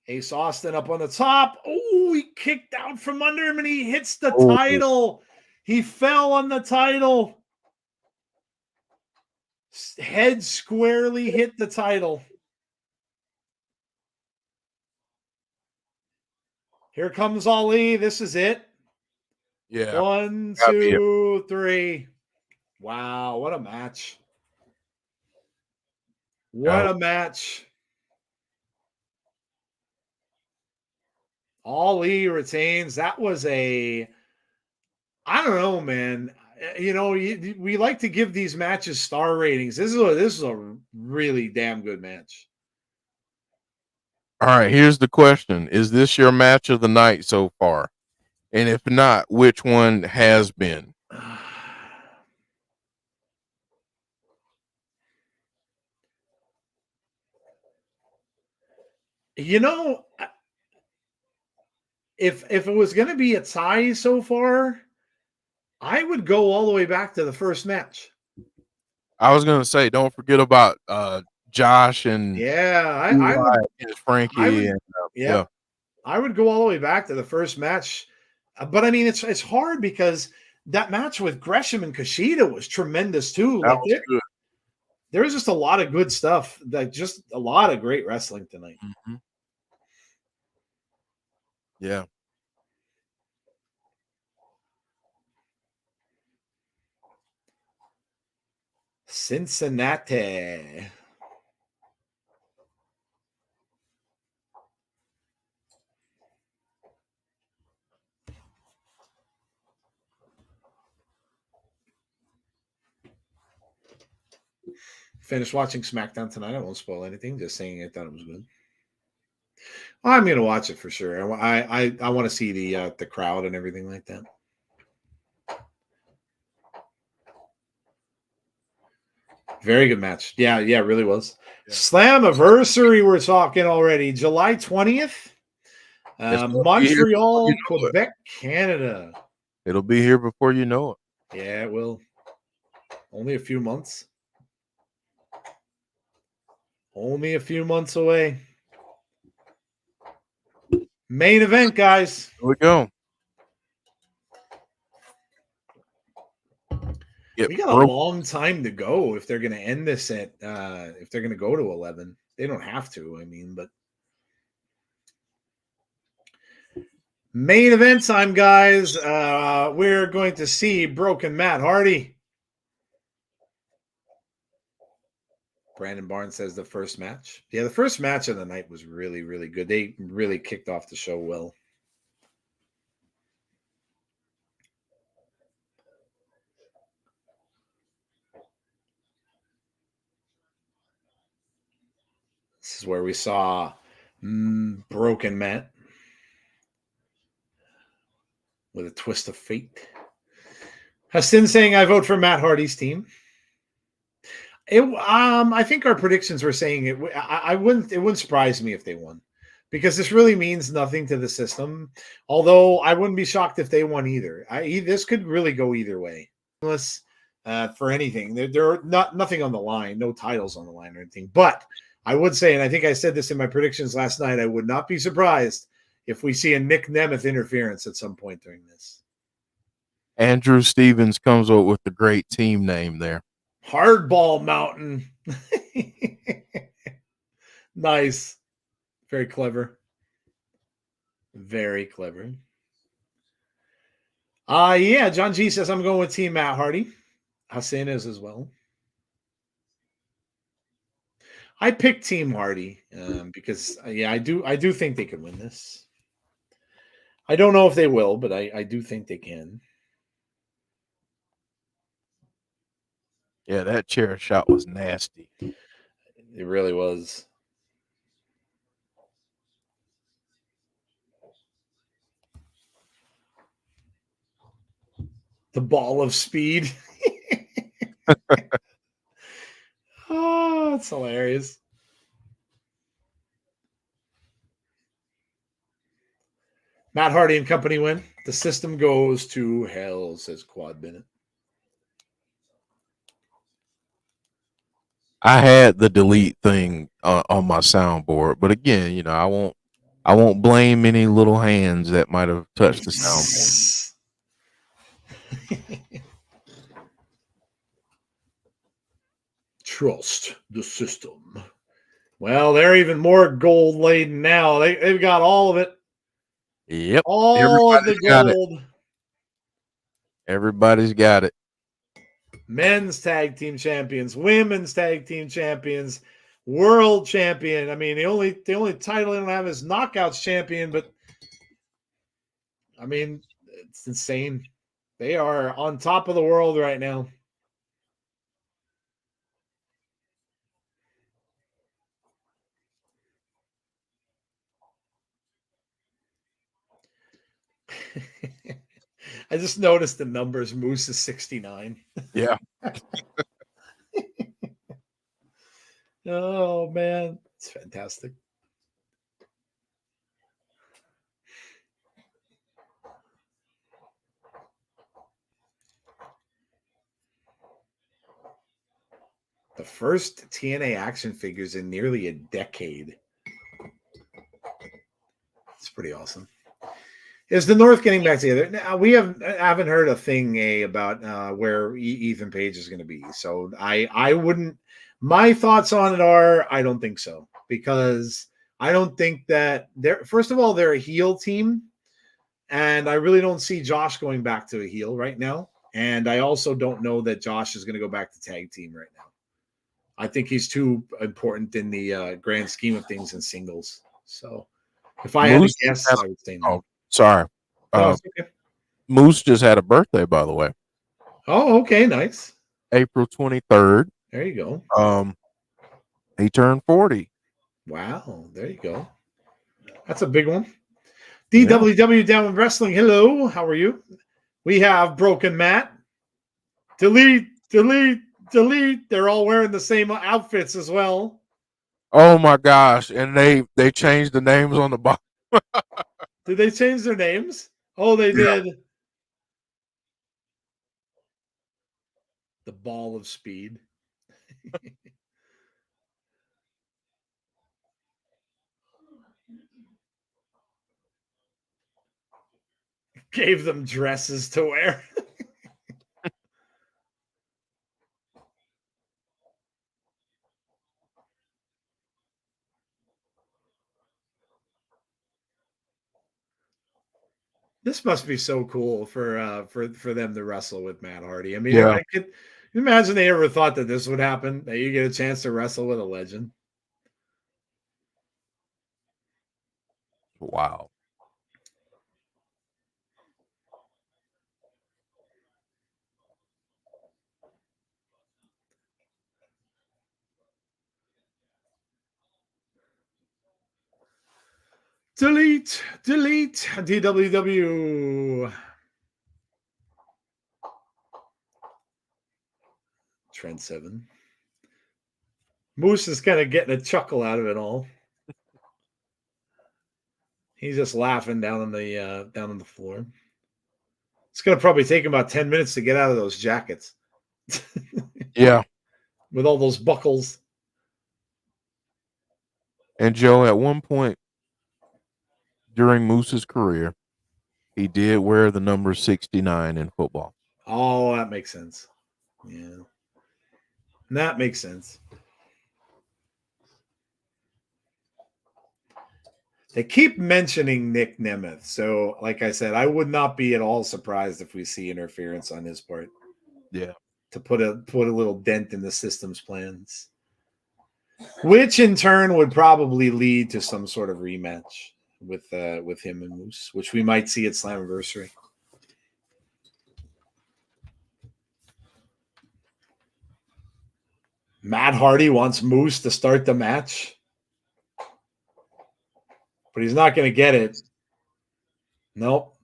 Ace Austin up on the top. Oh, he kicked out from under him and he hits the title. He fell on the title. Head squarely hit the title. Here comes Ali. This is it. Yeah. 1, 2, 3. Wow, what a match. What a match. Ali retains. That was I don't know, man. You know, we like to give these matches star ratings. This is a really damn good match. All right, here's the question. Is this your match of the night so far? And if not, which one has been? You know, if it was going to be a tie so far, I would go all the way back to the first match. I was going to say, don't forget about Josh and I would, Frankie. I would go all the way back to the first match. But I mean, it's hard because that match with Gresham and Kushida was tremendous too. That was good. There was just a lot of good stuff. Just a lot of great wrestling tonight. Mm-hmm. Yeah. Cincinnati. Finished watching SmackDown tonight. I won't spoil anything. Just saying I thought it was good. I'm going to watch it for sure. I want to see the crowd and everything like that. Very good match. Yeah, it really was. Yeah. Slammiversary we're talking already. July 20th. Montreal, Quebec, Canada. It'll be here before you know it. Yeah, it will. Only a few months. Only a few months away. Main event, guys. Here we go. We got a long time to go if they're going to end this at if they're going to go to 11. They don't have to, I mean, but main event time, guys. We're going to see Broken Matt Hardy. Brandon Barnes says the first match. Yeah, the first match of the night was really, really good. They really kicked off the show well. This is where we saw Broken Matt with a twist of fate. Hassan saying, I vote for Matt Hardy's team. I think our predictions were saying it. It wouldn't surprise me if they won, because this really means nothing to the system. Although I wouldn't be shocked if they won either. This could really go either way, unless for anything. There are nothing on the line, no titles on the line or anything. But I would say, and I think I said this in my predictions last night, I would not be surprised if we see a Nick Nemeth interference at some point during this. Andrew Stevens comes up with a great team name there. Hardball Mountain. Nice. Very clever. Very clever. Yeah, John G says I'm going with Team Matt Hardy. Hassan is as well. I picked Team Hardy because I do think they could win this. I don't know if they will, but I do think they can. Yeah, that chair shot was nasty. It really was. The ball of speed. Oh, it's hilarious. Matt Hardy and company win. The system goes to hell, says Quad Bennett. I had the delete thing on my soundboard, but again, you know, I won't blame any little hands that might have touched the soundboard. Trust the system. Well, they're even more gold laden now. They've got all of it. Yep. All of the gold. Everybody's got it. Men's tag team champions, women's tag team champions, world champion. I mean, the only title they don't have is Knockouts champion, but I mean, it's insane. They are on top of the world right now. I just noticed the numbers. Moose is 69. Yeah. Oh, man. It's fantastic. The first TNA action figures in nearly a decade. It's pretty awesome. Is the North getting back together? Now, we haven't heard a thing about where Ethan Page is going to be. So I wouldn't. My thoughts on it are I don't think so, because I don't think that they're. First of all, they're a heel team, and I really don't see Josh going back to a heel right now. And I also don't know that Josh is going to go back to tag team right now. I think he's too important in the grand scheme of things in singles. So if I had to guess, I would say no. Oh, sorry. Okay. Moose just had a birthday, by the way. Oh, okay, nice. April 23rd. There you go. He turned 40. Wow, there you go. That's a big one. DWW Down with Wrestling. Hello, how are you? We have Broken Matt. Delete. They're all wearing the same outfits as well. Oh my gosh! And they changed the names on the box. Did they change their names? Oh, they did. The ball of speed. Gave them dresses to wear. This must be so cool for them to wrestle with Matt Hardy. I mean, I could imagine they ever thought that this would happen, that you get a chance to wrestle with a legend. Wow. Delete DWW. Trend 7. Moose is kind of getting a chuckle out of it all. He's just laughing down on the floor. It's going to probably take him about 10 minutes to get out of those jackets. Yeah. With all those buckles. And Joe, at one point during Moose's career, he did wear the number 69 in football. Oh, that makes sense. Yeah. That makes sense. They keep mentioning Nick Nemeth. So, like I said, I would not be at all surprised if we see interference on his part. Yeah. To put a little dent in the system's plans. Which in turn would probably lead to some sort of rematch. with him and Moose, which we might see at Slammiversary. Matt Hardy wants Moose to start the match, but he's not going to get it. Nope.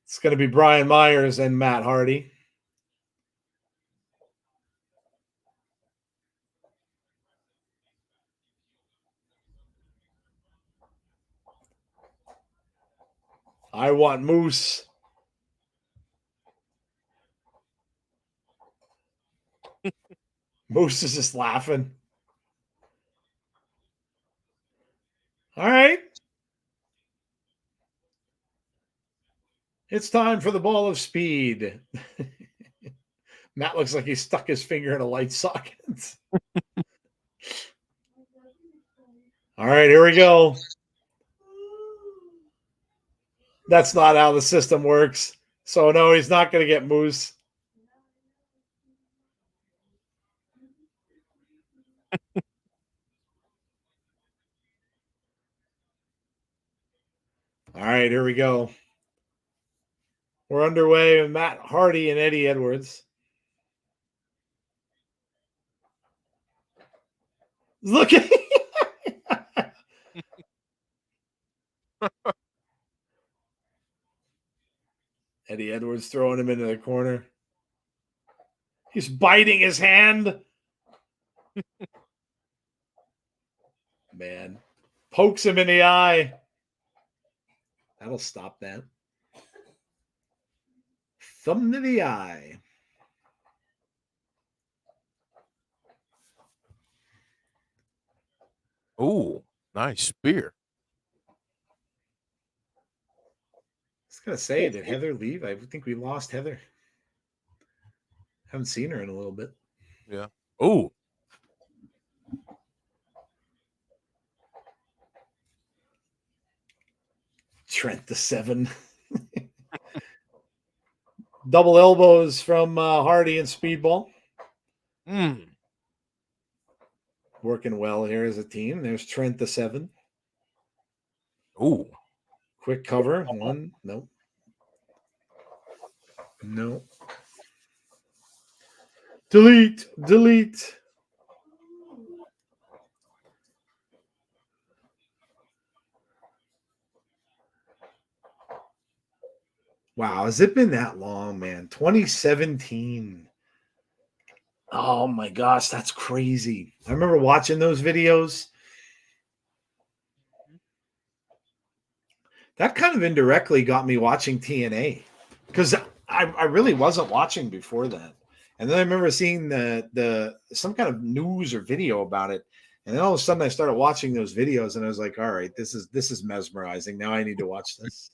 It's going to be Brian Myers and Matt Hardy. I want Moose. Moose is just laughing. All right. It's time for the ball of speed. Matt looks like he stuck his finger in a light socket. All right, here we go. That's not how the system works. So, no, he's not going to get Moose. All right, here we go. We're underway with Matt Hardy and Eddie Edwards. Look at Eddie Edwards throwing him into the corner. He's biting his hand. Man. Pokes him in the eye. That'll stop that. Thumb to the eye. Oh, nice spear. I was going to say, did Heather leave? I think we lost Heather. Haven't seen her in a little bit. Yeah. Oh. Trent the 7. Double elbows from Hardy and Speedball. Working well here as a team. There's Trent the 7. Oh. Quick cover. 1. Nope. No. Delete. Delete. Wow, has it been that long, man? 2017. Oh my gosh, that's crazy. I remember watching those videos. That kind of indirectly got me watching TNA because I really wasn't watching before that. And then I remember seeing the some kind of news or video about it. And then all of a sudden I started watching those videos and I was like, all right, this is mesmerizing. Now I need to watch this.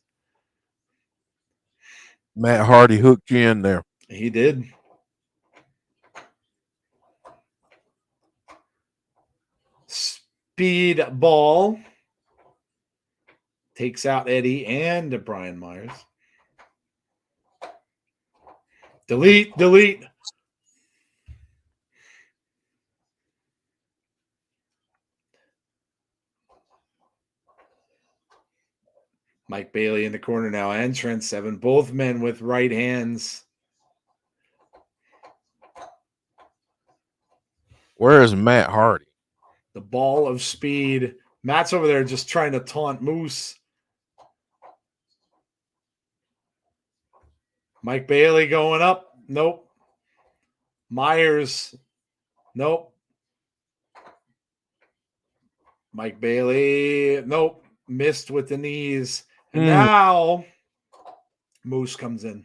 Matt Hardy hooked you in there. He did. Speedball takes out Eddie and Brian Myers. Delete, delete. Mike Bailey in the corner now, and Trent 7. Both men with right hands. Where is Matt Hardy? The ball of speed. Matt's over there just trying to taunt Moose. Mike Bailey going up. Nope. Myers. Nope. Mike Bailey. Nope. Missed with the knees. And now Moose comes in.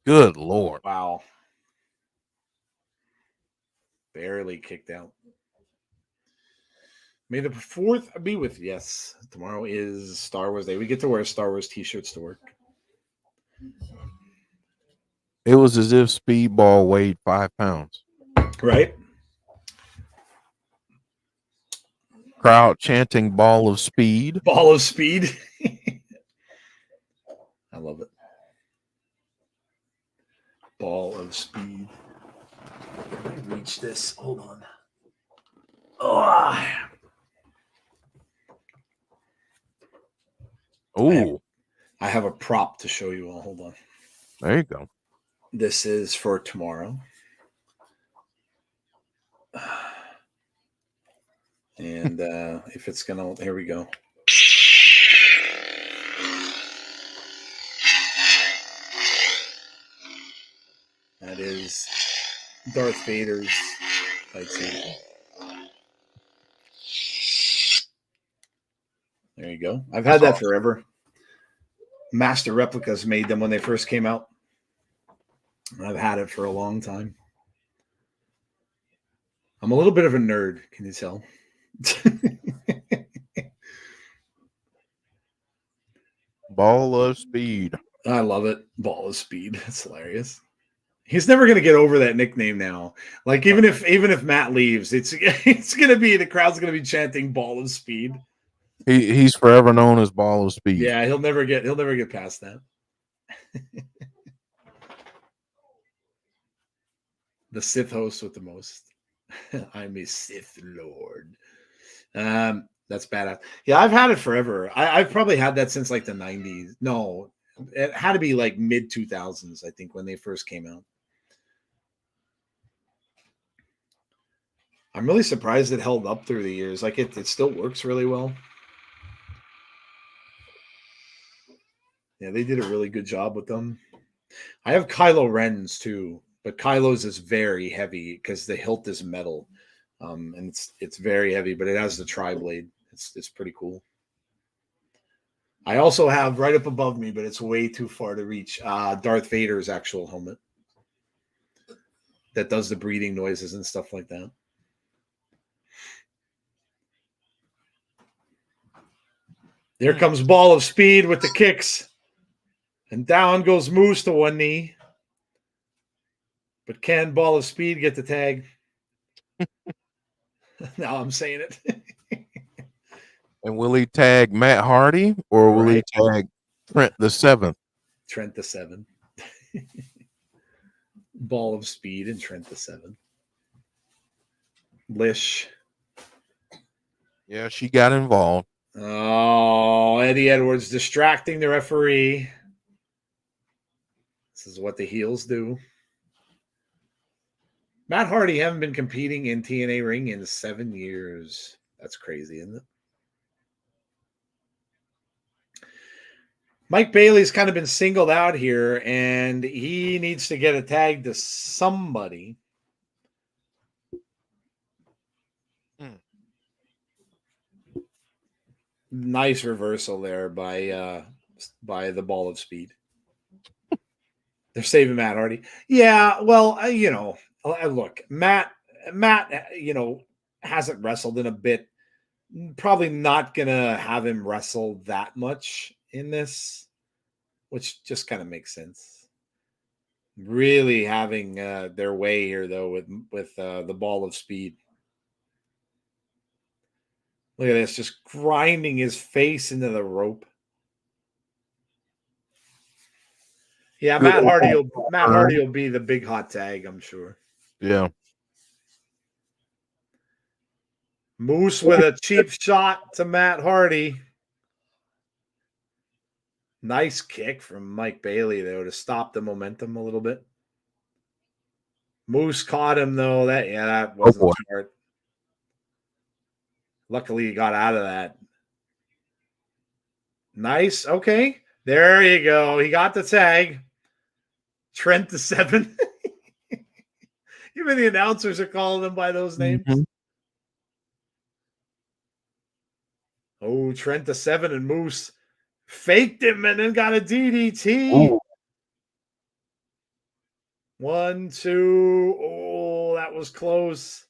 Good Lord. Wow. Barely kicked out. May the 4th be with you. Yes. Tomorrow is Star Wars Day. We get to wear Star Wars t-shirts to work. It was as if Speedball weighed 5 pounds. Right? Crowd chanting ball of speed. Ball of speed. I love it. Ball of speed. Let me reach this. Hold on. Oh. Oh, I have a prop to show you all. Hold on. there you go. This is for tomorrow. And if it's going to, here we go. That is Darth Vader's lightsaber. There you go. I've had that forever. Master Replicas made them when they first came out. I've had it for a long time. I'm a little bit of a nerd, can you tell? Ball of Speed. I love it. Ball of Speed. It's hilarious. He's never going to get over that nickname now. Like even if Matt leaves, it's going to be, the crowd's going to be chanting Ball of Speed. He's forever known as Ball of Speed. Yeah, he'll never get past that. The Sith host with the most. I'm a Sith Lord. That's badass. Yeah, I've had it forever. I've probably had that since like the 90s. No, it had to be like mid 2000s, I think, when they first came out. I'm really surprised it held up through the years. Like it still works really well. Yeah, they did a really good job with them. I have Kylo Ren's too, but Kylo's is very heavy because the hilt is metal, and it's very heavy. But it has the tri-blade. It's pretty cool. I also have right up above me, but it's way too far to reach. Darth Vader's actual helmet that does the breathing noises and stuff like that. There comes Ball of Speed with the kicks. And down goes Moose to one knee. But can Ball of Speed get the tag? Now I'm saying it. And will he tag Matt Hardy or will he tag Trent the Seventh? Trent the Seven. Ball of Speed and Trent the Seven. Lish. Yeah, she got involved. Oh, Eddie Edwards distracting the referee. This is what the heels do. Matt Hardy haven't been competing in TNA ring in 7 years. That's crazy, isn't it? Mike Bailey's kind of been singled out here, and he needs to get a tag to somebody. Nice reversal there by the Ball of Speed. They're saving Matt Hardy. Yeah, well, look, Matt, hasn't wrestled in a bit. Probably not gonna have him wrestle that much in this, which just kind of makes sense. Really having their way here though with the Ball of Speed. Look at this, just grinding his face into the rope. Yeah, Matt Hardy will be the big hot tag, I'm sure. Yeah. Moose with a cheap shot to Matt Hardy. Nice kick from Mike Bailey, though, to stop the momentum a little bit. Moose caught him, though. That wasn't smart. Luckily, he got out of that. Nice. Okay. There you go. He got the tag. Trent the Seven. Even the announcers are calling them by those names. Mm-hmm. Oh, Trent the Seven and Moose faked him and then got a DDT. Ooh. 1, 2. Oh, that was close.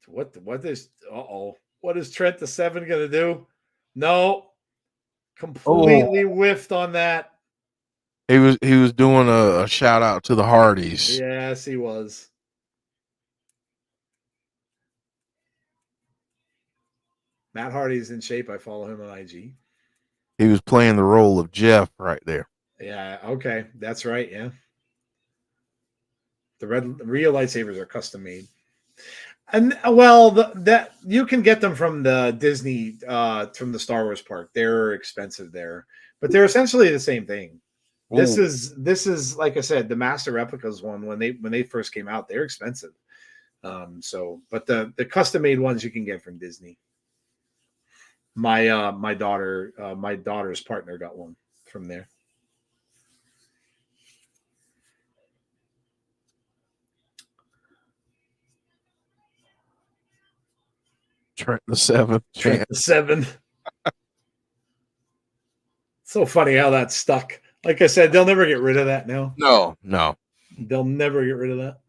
What is Trent the Seven gonna do? No, completely whiffed on that. He was doing a shout out to the Hardys. Yes, he was. Matt Hardy's in shape. I follow him on IG. He was playing the role of Jeff right there. Yeah, okay. That's right, yeah. The real lightsabers are custom made. And well, that you can get them from the Disney, from the Star Wars park. They're expensive there, but they're essentially the same thing. This is like I said, the Master Replicas one when they first came out, they're expensive. But the custom made ones you can get from Disney. My daughter's partner got one from there. Trent the Seventh. Trent the Seventh. So funny how that stuck. Like I said, they'll never get rid of that now. No. They'll never get rid of that.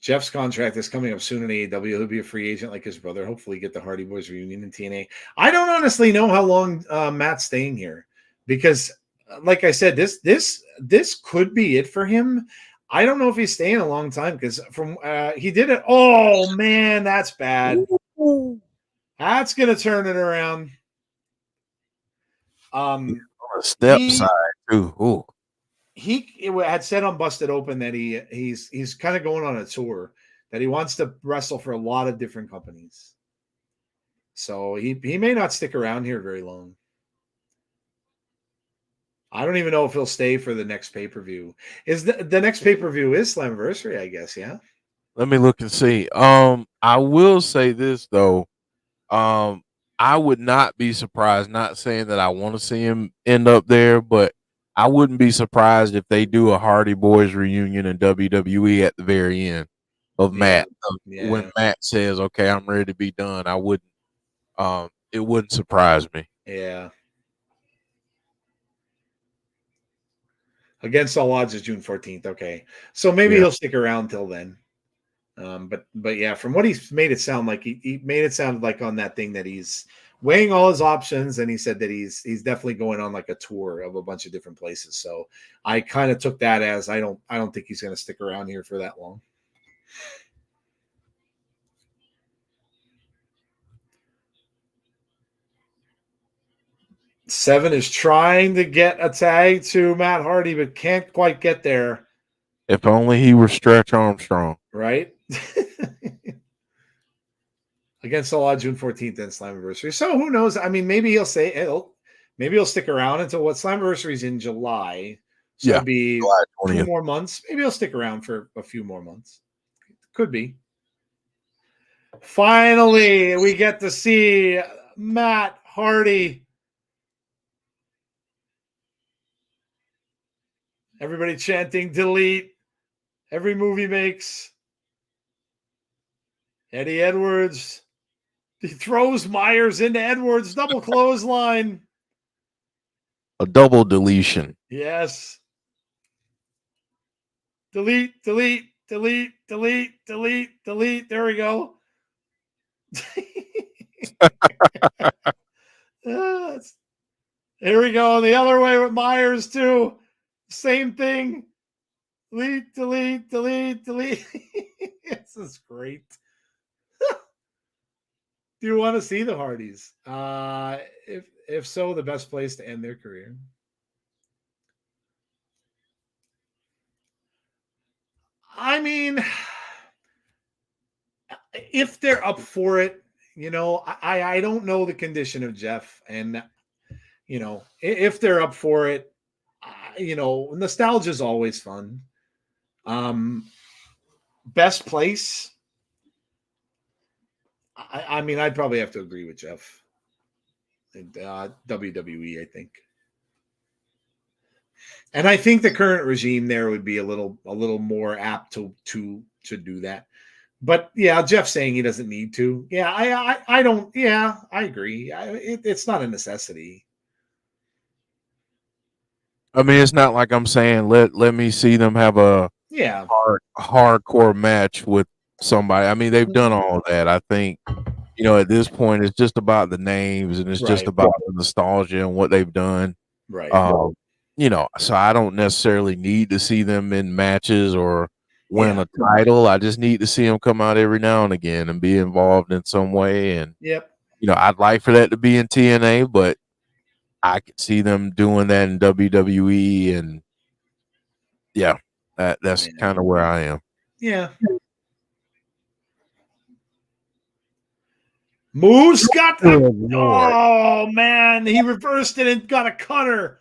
Jeff's contract is coming up soon in AEW. He'll be a free agent like his brother. Hopefully get the Hardy Boys reunion in TNA. I don't honestly know how long Matt's staying here because, like I said, this could be it for him. I don't know if he's staying a long time because from he did it. Oh man, that's bad. Ooh. That's gonna turn it around. On the step side too. Ooh. He had said on Busted Open that he's kind of going on a tour, that he wants to wrestle for a lot of different companies. So he may not stick around here very long. I don't even know if he'll stay for the next pay-per-view. Is the next pay-per-view is Slammiversary, I guess, yeah? Let me look and see. I will say this though. I would not be surprised, not saying that I want to see him end up there, but I wouldn't be surprised if they do a Hardy Boys reunion in WWE at the very end of Matt. Yeah. When Matt says, okay, I'm ready to be done, I wouldn't it wouldn't surprise me. Yeah. Against All Odds is June 14th. Okay. So maybe he'll stick around till then. But yeah, from what he's made it sound like, he made it sound like on that thing that he's weighing all his options, and he said that he's definitely going on like a tour of a bunch of different places. So I kind of took that as I don't think he's going to stick around here for that long. Seven is trying to get a tag to Matt Hardy, but can't quite get there. If only he were Stretch Armstrong. Right? Against All Odds June 14th and Slammiversary. So who knows? I mean, maybe he'll stick around until what Slammiversary is in July. So it'll be 2 more months. Maybe he'll stick around for a few more months. Could be. Finally, we get to see Matt Hardy. Everybody chanting delete. Every move he makes. Eddie Edwards. He throws Myers into Edwards. Double clothesline. A double deletion. Yes. Delete, delete, delete, delete, delete, delete. There we go. Here we go. The other way with Myers, too. Same thing. Delete, delete, delete, delete. This is great. Do you want to see the Hardys? If so, the best place to end their career. I mean, if they're up for it, you know, I don't know the condition of Jeff, and you know, if they're up for it, you know, nostalgia is always fun. Best place. I mean, I'd probably have to agree with Jeff. WWE, I think. And I think the current regime there would be a little more apt to do that. But yeah, Jeff's saying he doesn't need to. Yeah, I don't. Yeah, I agree. It's not a necessity. I mean, it's not like I'm saying let me see them have a hardcore match with somebody. I mean, they've done all that. I think, you know, at this point, it's just about the names and it's just about the nostalgia and what they've done. Right. You know, so I don't necessarily need to see them in matches or win a title. I just need to see them come out every now and again and be involved in some way. And, you know, I'd like for that to be in TNA, but I could see them doing that in WWE. And yeah, That's kind of where I am. Yeah. Moose got oh man, he reversed it and got a cutter.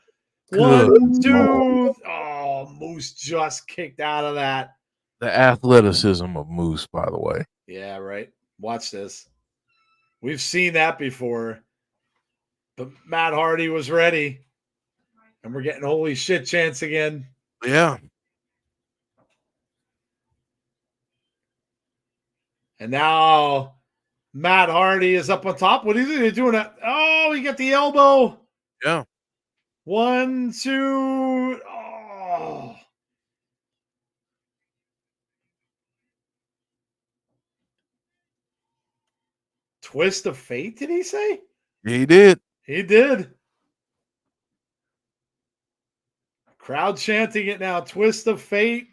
Good. 1, 2. Oh, Moose just kicked out of that. The athleticism of Moose, by the way. Yeah, right. Watch this. We've seen that before. But Matt Hardy was ready. And we're getting holy shit chance again. Yeah. And now Matt Hardy is up on top. What is he doing? Oh, he got the elbow. Yeah. 1, 2. Oh. Twist of fate, did he say? He did. He did. Crowd chanting it now. Twist of fate.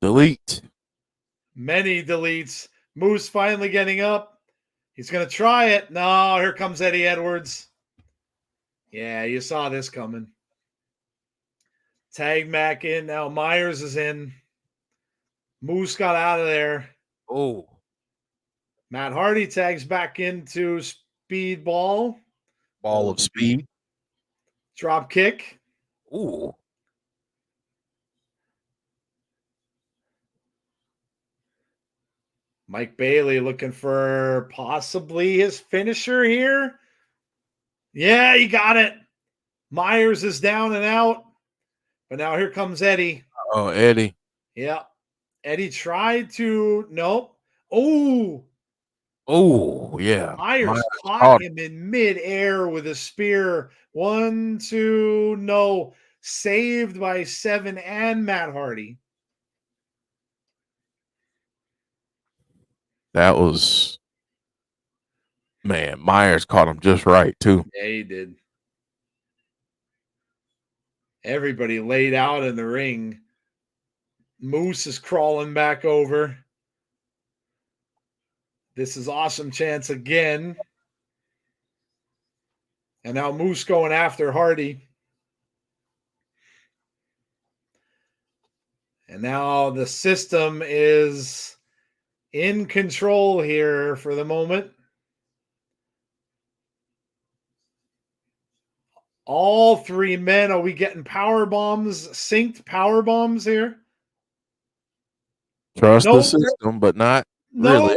Delete. Many deletes. Moose finally getting up. He's going to try it. No, here comes Eddie Edwards. Yeah, you saw this coming. Tag Mac in. Now Myers is in. Moose got out of there. Oh. Matt Hardy tags back into Speedball. Ball of speed. Drop kick. Ooh. Mike Bailey looking for possibly his finisher here. Yeah, he got it. Myers is down and out. But now here comes Eddie. Oh, Eddie. Yeah. Eddie tried to. Nope. Oh. Oh, yeah. Myers caught him in midair with a spear. 1, 2. No. Saved by 7 and Matt Hardy. That was, man, Myers caught him just right, too. Yeah, he did. Everybody laid out in the ring. Moose is crawling back over. This is awesome chance again. And now Moose going after Hardy. And now the system is in control here for the moment. All 3 men. Are we getting power bombs, synced power bombs here? Trust the system, but not really.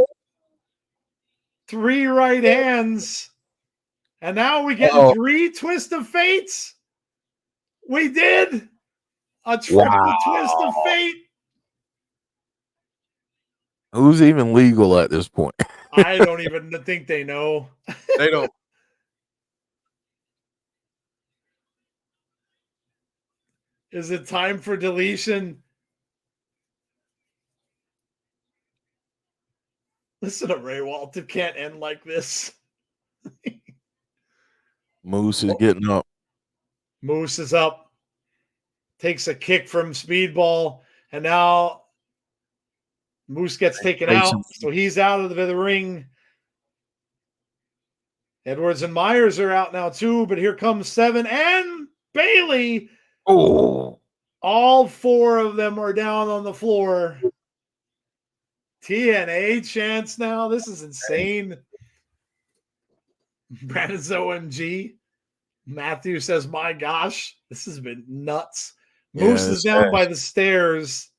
3 right hands. And now we get 3 twist of fates. We did a triple twist of fate. Who's even legal at this point? I don't even think they know. They don't. Is it time for deletion? Listen to Ray Walt. It can't end like this. Moose is getting up. Moose is up. Takes a kick from Speedball. And now Moose gets taken out. So he's out of the ring. Edwards and Myers are out now too. But here comes 7 and Bailey. Oh. All 4 of them are down on the floor. TNA chance now. This is insane. Brandon's OMG. Matthew says, my gosh, this has been nuts. Moose is down by the stairs.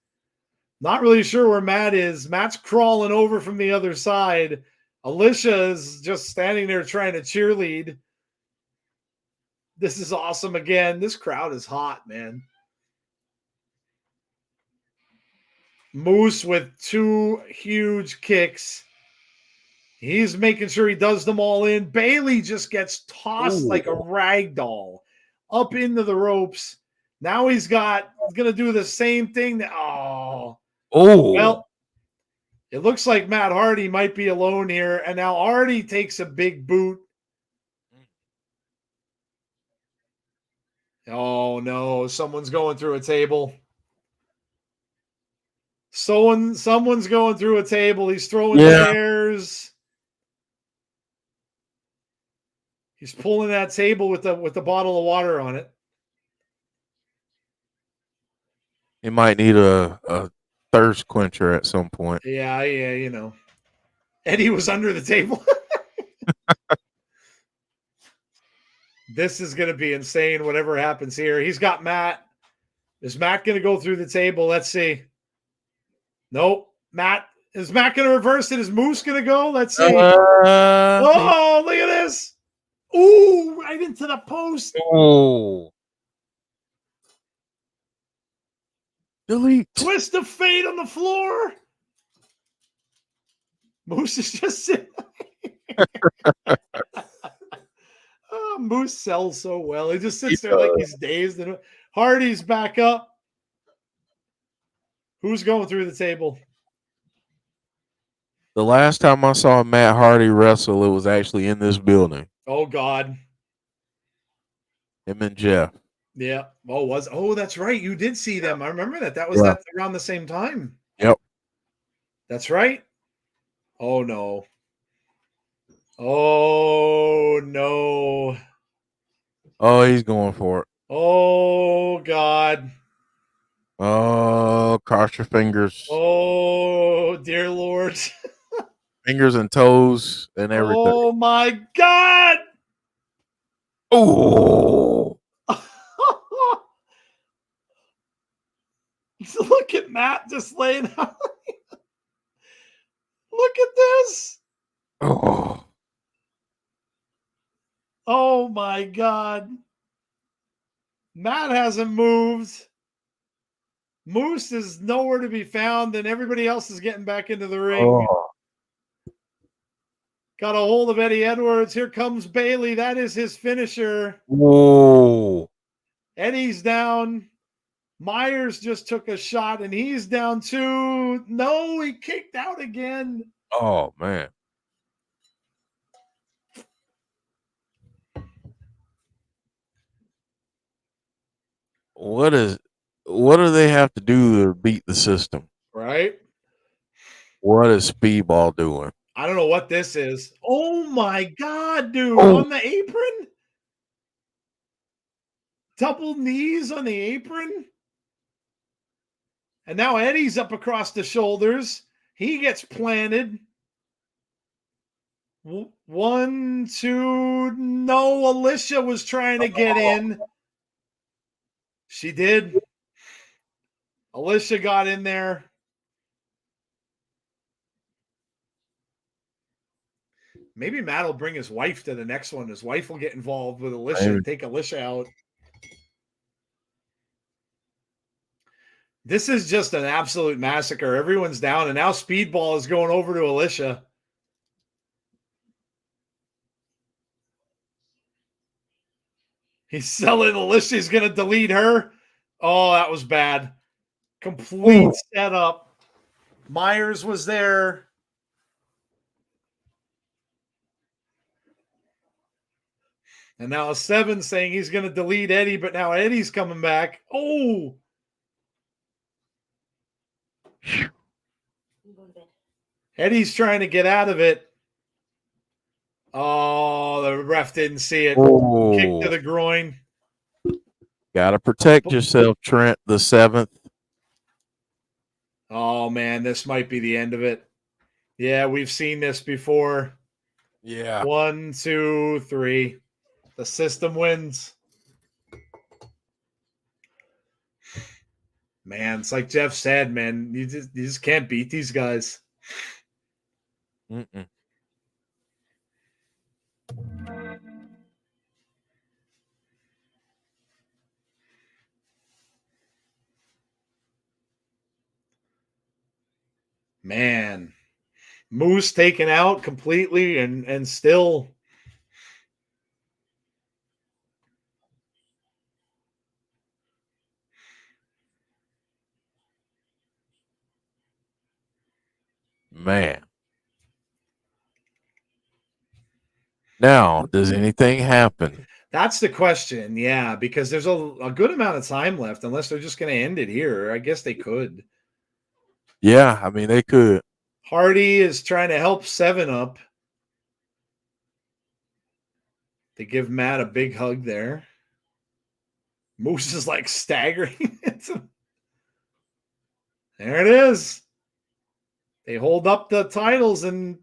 Not really sure where Matt is. Matt's crawling over from the other side. ALISHA is just standing there trying to cheerlead. This is awesome again. This crowd is hot, man. Moose with 2 huge kicks. He's making sure he does them all in. Bailey just gets tossed like a rag doll up into the ropes. Now he's going to do the same thing. Well, it looks like Matt Hardy might be alone here. And now Hardy takes a big boot. Oh, no. Someone's going through a table. Someone's going through a table. He's throwing chairs. He's pulling that table with the bottle of water on it. He might need a thirst quencher at some point. Yeah, you know. Eddie was under the table. This is going to be insane, whatever happens here. He's got Matt. Is Matt going to go through the table? Let's see. Nope. Matt. Is Matt going to reverse it? Is Moose going to go? Let's see. Oh, look at this. Ooh, right into the post. Oh. Delete. Twist of fate on the floor. Moose is just sitting. Oh, Moose sells so well. He just sits there like he's dazed. And Hardy's back up. Who's going through the table? The last time I saw Matt Hardy wrestle, it was actually in this building. Oh, God. Him and Jeff. Yeah. Oh, that's right. You did see them. I remember that. That was that around the same time. Yep. That's right. Oh, no. Oh, no. Oh, he's going for it. Oh, God. Oh, cross your fingers. Oh, dear Lord. Fingers and toes and everything. Oh, my God. Oh. Look at Matt just laying out. Look at this. Oh. Oh, my God. Matt hasn't moved. Moose is nowhere to be found, and everybody else is getting back into the ring. Oh. Got a hold of Eddie Edwards. Here comes Bailey. That is his finisher. Whoa. Eddie's down. Myers just took a shot, and he's down too. No, he kicked out again. Oh, man. What do they have to do to beat the system? Right? What is Speedball doing? I don't know what this is. Oh, my God, dude. Oh. On the apron? Double knees on the apron? And now Eddie's up across the shoulders. He gets planted. 1, 2. No, ALISHA was trying to get in. She did. ALISHA got in there. Maybe Matt will bring his wife to the next one. His wife will get involved with ALISHA and take ALISHA out. This is just an absolute massacre. Everyone's down, and now Speedball is going over to ALISHA. He's selling ALISHA. He's going to delete her. Oh, that was bad. Complete setup. Myers was there. And now Seven saying he's going to delete Eddie, but now Eddie's coming back. Oh. Eddie's trying to get out of it. Oh, the ref didn't see it. Oh. Kick to the groin. Gotta protect yourself, Trent, the 7th. Oh, man, this might be the end of it. Yeah, we've seen this before. Yeah. 1, 2, 3. The system wins. Man, it's like Jeff said, man. You just can't beat these guys. Mm-mm. Man. Moose taken out completely and still. Man. Now, does anything happen? That's the question, yeah, because there's a good amount of time left, unless they're just going to end it here. I guess they could. Yeah, I mean, they could. Hardy is trying to help Seven up. They give Matt a big hug there. Moose is like staggering. There it is. They hold up the titles and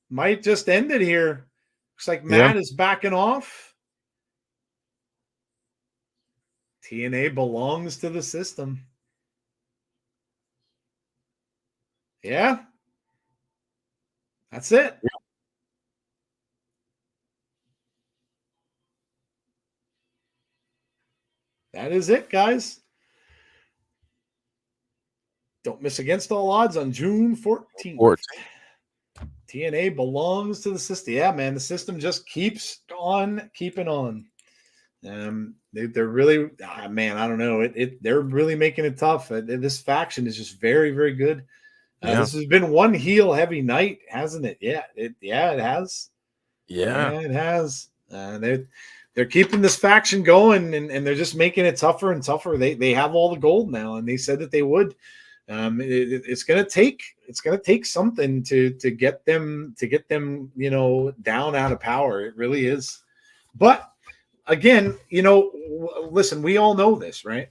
might just end it here. Looks like Matt is backing off. TNA belongs to the system. Yeah. That's it. Yeah. That is it, guys. Don't miss Against All Odds on June 14th. TNA belongs to the system. Yeah, man, the system just keeps on keeping on. They're really, man, I don't know. They're really making it tough. This faction is just very, very good. This has been one heel heavy night, hasn't it? Yeah, it has. Yeah, it has. They're keeping this faction going, and they're just making it tougher and tougher. They have all the gold now, and they said that they would. It's gonna take something to get them down out of power. It really is. But again, listen, we all know this, right?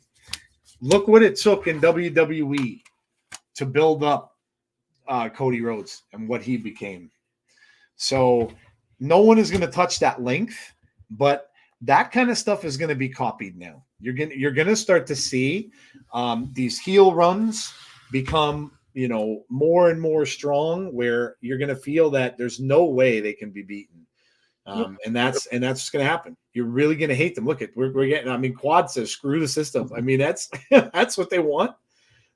Look what it took in WWE to build up Cody Rhodes and what he became. So no one is going to touch that length, but that kind of stuff is going to be copied now. You're gonna start to see these heel runs become more and more strong, where you're going to feel that there's no way they can be beaten. And that's what's going to happen. You're really going to hate them. Look at we're getting. I mean, Quad says screw the system. I mean, that's what they want.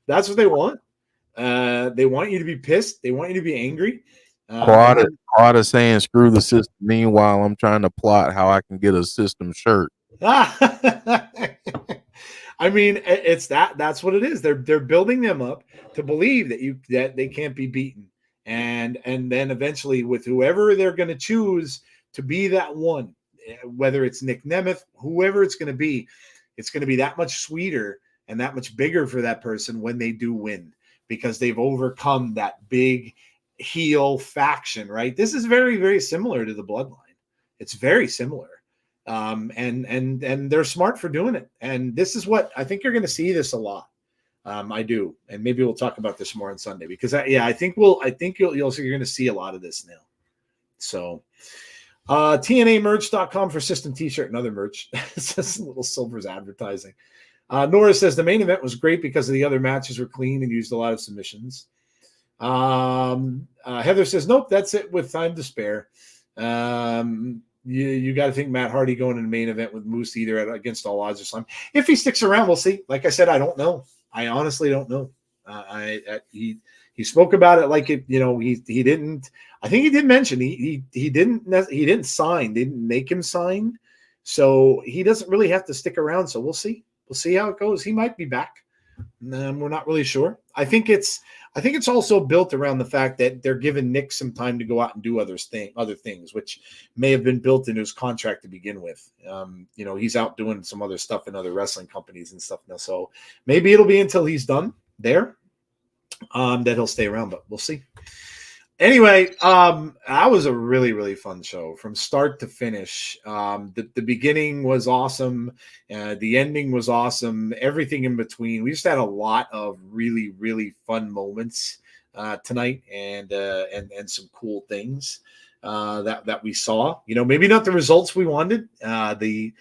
That's what they want. They want you to be pissed. They want you to be angry. Quad is saying screw the system. Meanwhile, I'm trying to plot how I can get a system shirt. I mean, it's that's what it is. They're building them up to believe that they can't be beaten. And then eventually, with whoever they're going to choose to be that one, whether it's Nick Nemeth, whoever it's going to be that much sweeter and that much bigger for that person when they do win, because they've overcome that big heel faction, right? This is very, very similar to the Bloodline. It's very similar. And they're smart for doing it. And this is what I think you're going to see this a lot. I do. And maybe we'll talk about this more on Sunday, because I think you're going to see a lot of this now. So, TNAmerch.com for system t-shirt and other merch. It's just Little Silver's advertising. Nora says the main event was great because the other matches were clean and used a lot of submissions. Heather says, nope, that's it with time to spare. You got to think Matt Hardy going in the main event with Moose either Against All Odds or Slam. If he sticks around, we'll see. Like I said, I don't know. I honestly don't know. He spoke about it like it. He didn't. I think he did mention he didn't sign. They didn't make him sign, so he doesn't really have to stick around. So we'll see. We'll see how it goes. He might be back. We're not really sure. I think it's also built around the fact that they're giving Nick some time to go out and do other things, which may have been built into his contract to begin with. He's out doing some other stuff in other wrestling companies and stuff now. So maybe it'll be until he's done there that he'll stay around, but we'll see. Anyway, that was a really, really fun show from start to finish. The beginning was awesome. The ending was awesome. Everything in between. We just had a lot of really, really fun moments tonight, and some cool things that we saw. Maybe not the results we wanted. The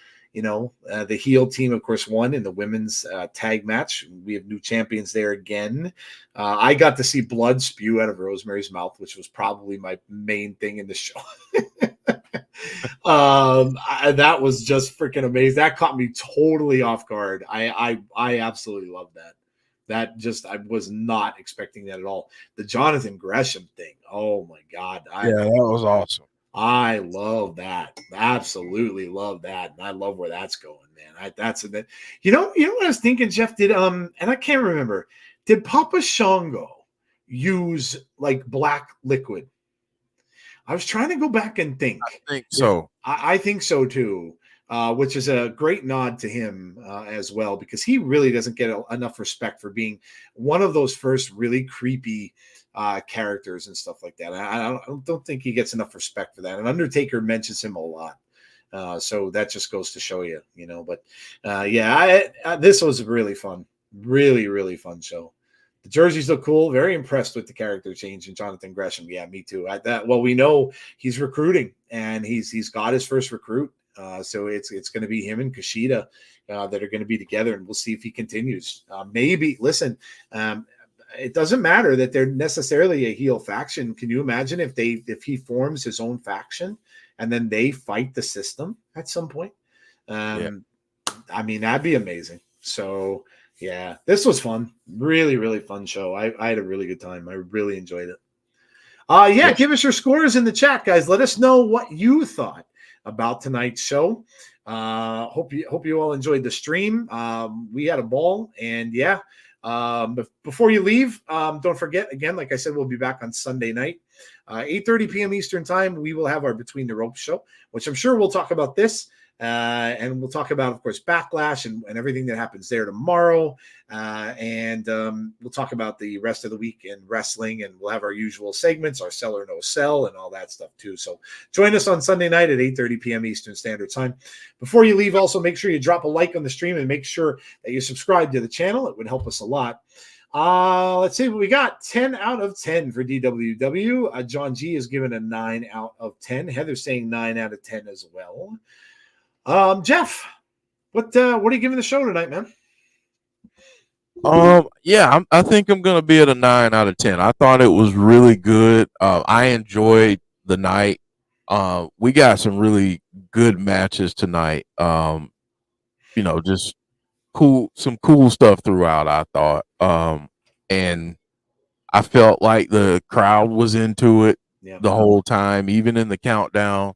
heel team, of course, won in the women's tag match. We have new champions there again. I got to see blood spew out of Rosemary's mouth, which was probably my main thing in the show. That was just freaking amazing. That caught me totally off guard. I absolutely love that. I was not expecting that at all. The Jonathan Gresham thing. Oh my God. That was awesome. I love that. Absolutely love that. And I love where that's going, man. You know what I was thinking, Jeff? And I can't remember. Did Papa Shango use like black liquid? I was trying to go back and think. I think so. I think so too. Which is a great nod to him as well, because he really doesn't get enough respect for being one of those first really creepy characters and stuff like that. I don't think he gets enough respect for that. And Undertaker mentions him a lot. So that just goes to show you, But yeah, this was really fun, really, really fun show. The jerseys look cool. Very impressed with the character change in Jonathan Gresham. Yeah, me too. Well, we know he's recruiting, and he's got his first recruit. So it's going to be him and Kushida that are going to be together, and we'll see if he continues. Maybe listen. It doesn't matter that they're necessarily a heel faction. Can you imagine if he forms his own faction and then they fight the system at some point? I mean, that'd be amazing. So yeah, this was fun. Really, really fun show. I had a really good time. I really enjoyed it. Give us your scores in the chat, guys. Let us know what you thought about tonight's show. Hope you all enjoyed the stream. We had a ball, and yeah. But before you leave, don't forget, again, like I said, we'll be back on Sunday night, 8:30 p.m. Eastern time. We will have our Between the Ropes show, which I'm sure we'll talk about this. And we'll talk about, of course, Backlash and everything that happens there tomorrow. And we'll talk about the rest of the week in wrestling, and we'll have our usual segments, our sell or no sell, and all that stuff too. So join us on Sunday night at 8:30 p.m. Eastern Standard Time. Before you leave, also make sure you drop a like on the stream and make sure that you subscribe to the channel. It would help us a lot. Let's see what we got. 10 out of 10 for DWW. John G is given a 9 out of 10. Heather's saying 9 out of 10 as well. Jeff, what are you giving the show tonight, man? I think I'm gonna be at a 9 out of 10. I thought it was really good. I enjoyed the night. We got some really good matches tonight. Just some cool stuff throughout, I thought. And I felt like the crowd was into it the whole time, even in the countdown.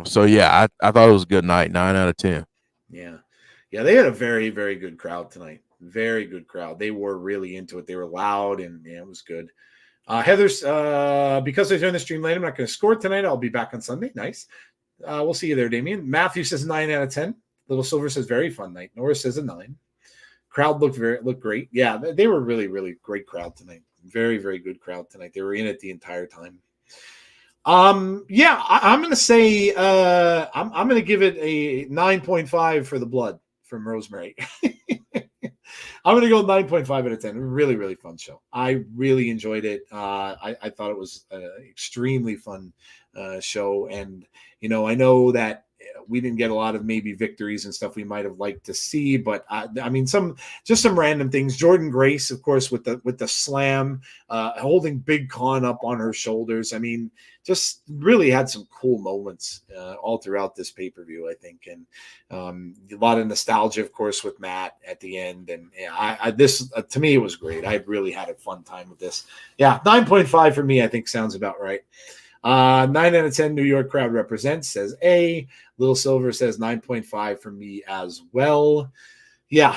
So yeah, I thought it was a good night. 9 out of 10. Yeah. They had a very, very good crowd tonight. Very good crowd. They were really into it. They were loud, and it was good. Heather's because I joined the stream late, I'm not going to score tonight. I'll be back on Sunday. Nice. We'll see you there, Damien. Matthew says 9 out of 10. Little Silver says very fun night. Nora says a 9. Crowd looked great. Yeah, they were really, really great crowd tonight. Very, very good crowd tonight. They were in it the entire time. I'm gonna say I'm gonna give it a 9.5 for the blood from Rosemary. I'm gonna go 9.5 out of 10. Really, really fun show. I really enjoyed it. I thought it was an extremely fun show, and I know that we didn't get a lot of maybe victories and stuff we might have liked to see, but I mean, some random things. Jordan Grace, of course, with the slam, holding Big Con up on her shoulders. I mean, just really had some cool moments all throughout this pay-per-view, I think, and a lot of nostalgia, of course, with Matt at the end. And this to me, it was great. I really had a fun time with this. Yeah, 9.5 for me, I think sounds about right. 9 out of 10 New York crowd represents, says A. Little Silver says 9.5 for me as well. Yeah,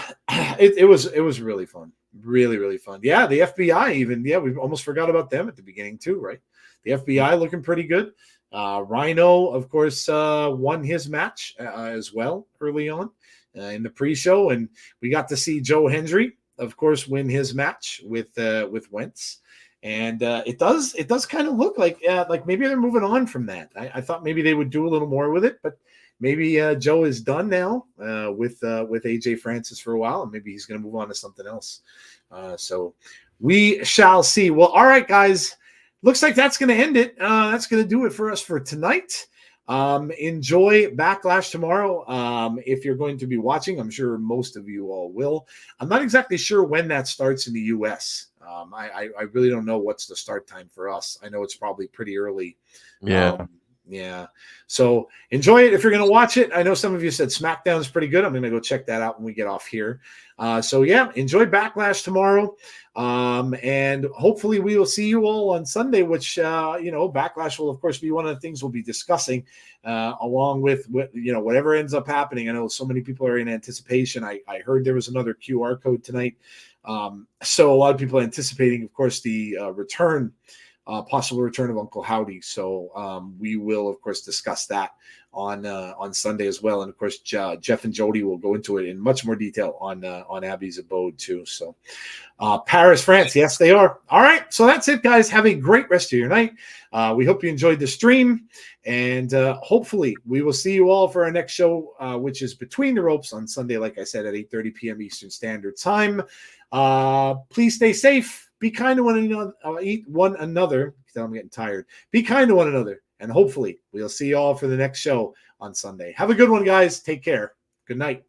it was really fun. Really, really fun. Yeah, the FBI even. Yeah, we almost forgot about them at the beginning too, right? The FBI looking pretty good. Rhino, of course, won his match as well early on in the pre-show, and we got to see Joe Hendry, of course, win his match with WENTZ. And it does kind of look like maybe they're moving on from that. I thought maybe they would do a little more with it, but maybe Joe is done now with AJ Francis for a while, and maybe he's going to move on to something else. So we shall see. Well, all right, guys. Looks like that's going to end it. That's going to do it for us for tonight. Enjoy Backlash tomorrow. If you're going to be watching, I'm sure most of you all will. I'm not exactly sure when that starts in the U.S. I really don't know what's the start time for us. I know it's probably pretty early. Yeah. So enjoy it if you're going to watch it. I know some of you said SmackDown is pretty good. I'm going to go check that out when we get off here. So yeah, enjoy Backlash tomorrow. And hopefully we will see you all on Sunday, which, Backlash will, of course, be one of the things we'll be discussing along with, whatever ends up happening. I know so many people are in anticipation. I heard there was another QR code tonight. So a lot of people are anticipating, of course, the possible return of Uncle Howdy. So we will, of course, discuss that on Sunday as well. And of course, Jeff and Jody will go into it in much more detail on Abby's Abode too. So, Paris, France. Yes, they are. All right. So that's it, guys. Have a great rest of your night. We hope you enjoyed the stream. And hopefully we will see you all for our next show, which is Between the Ropes on Sunday, like I said, at 8:30 p.m. Eastern Standard Time. Please stay safe. Be kind to one another. I'm getting tired. Be kind to one another. And hopefully we'll see you all for the next show on Sunday. Have a good one, guys. Take care. Good night.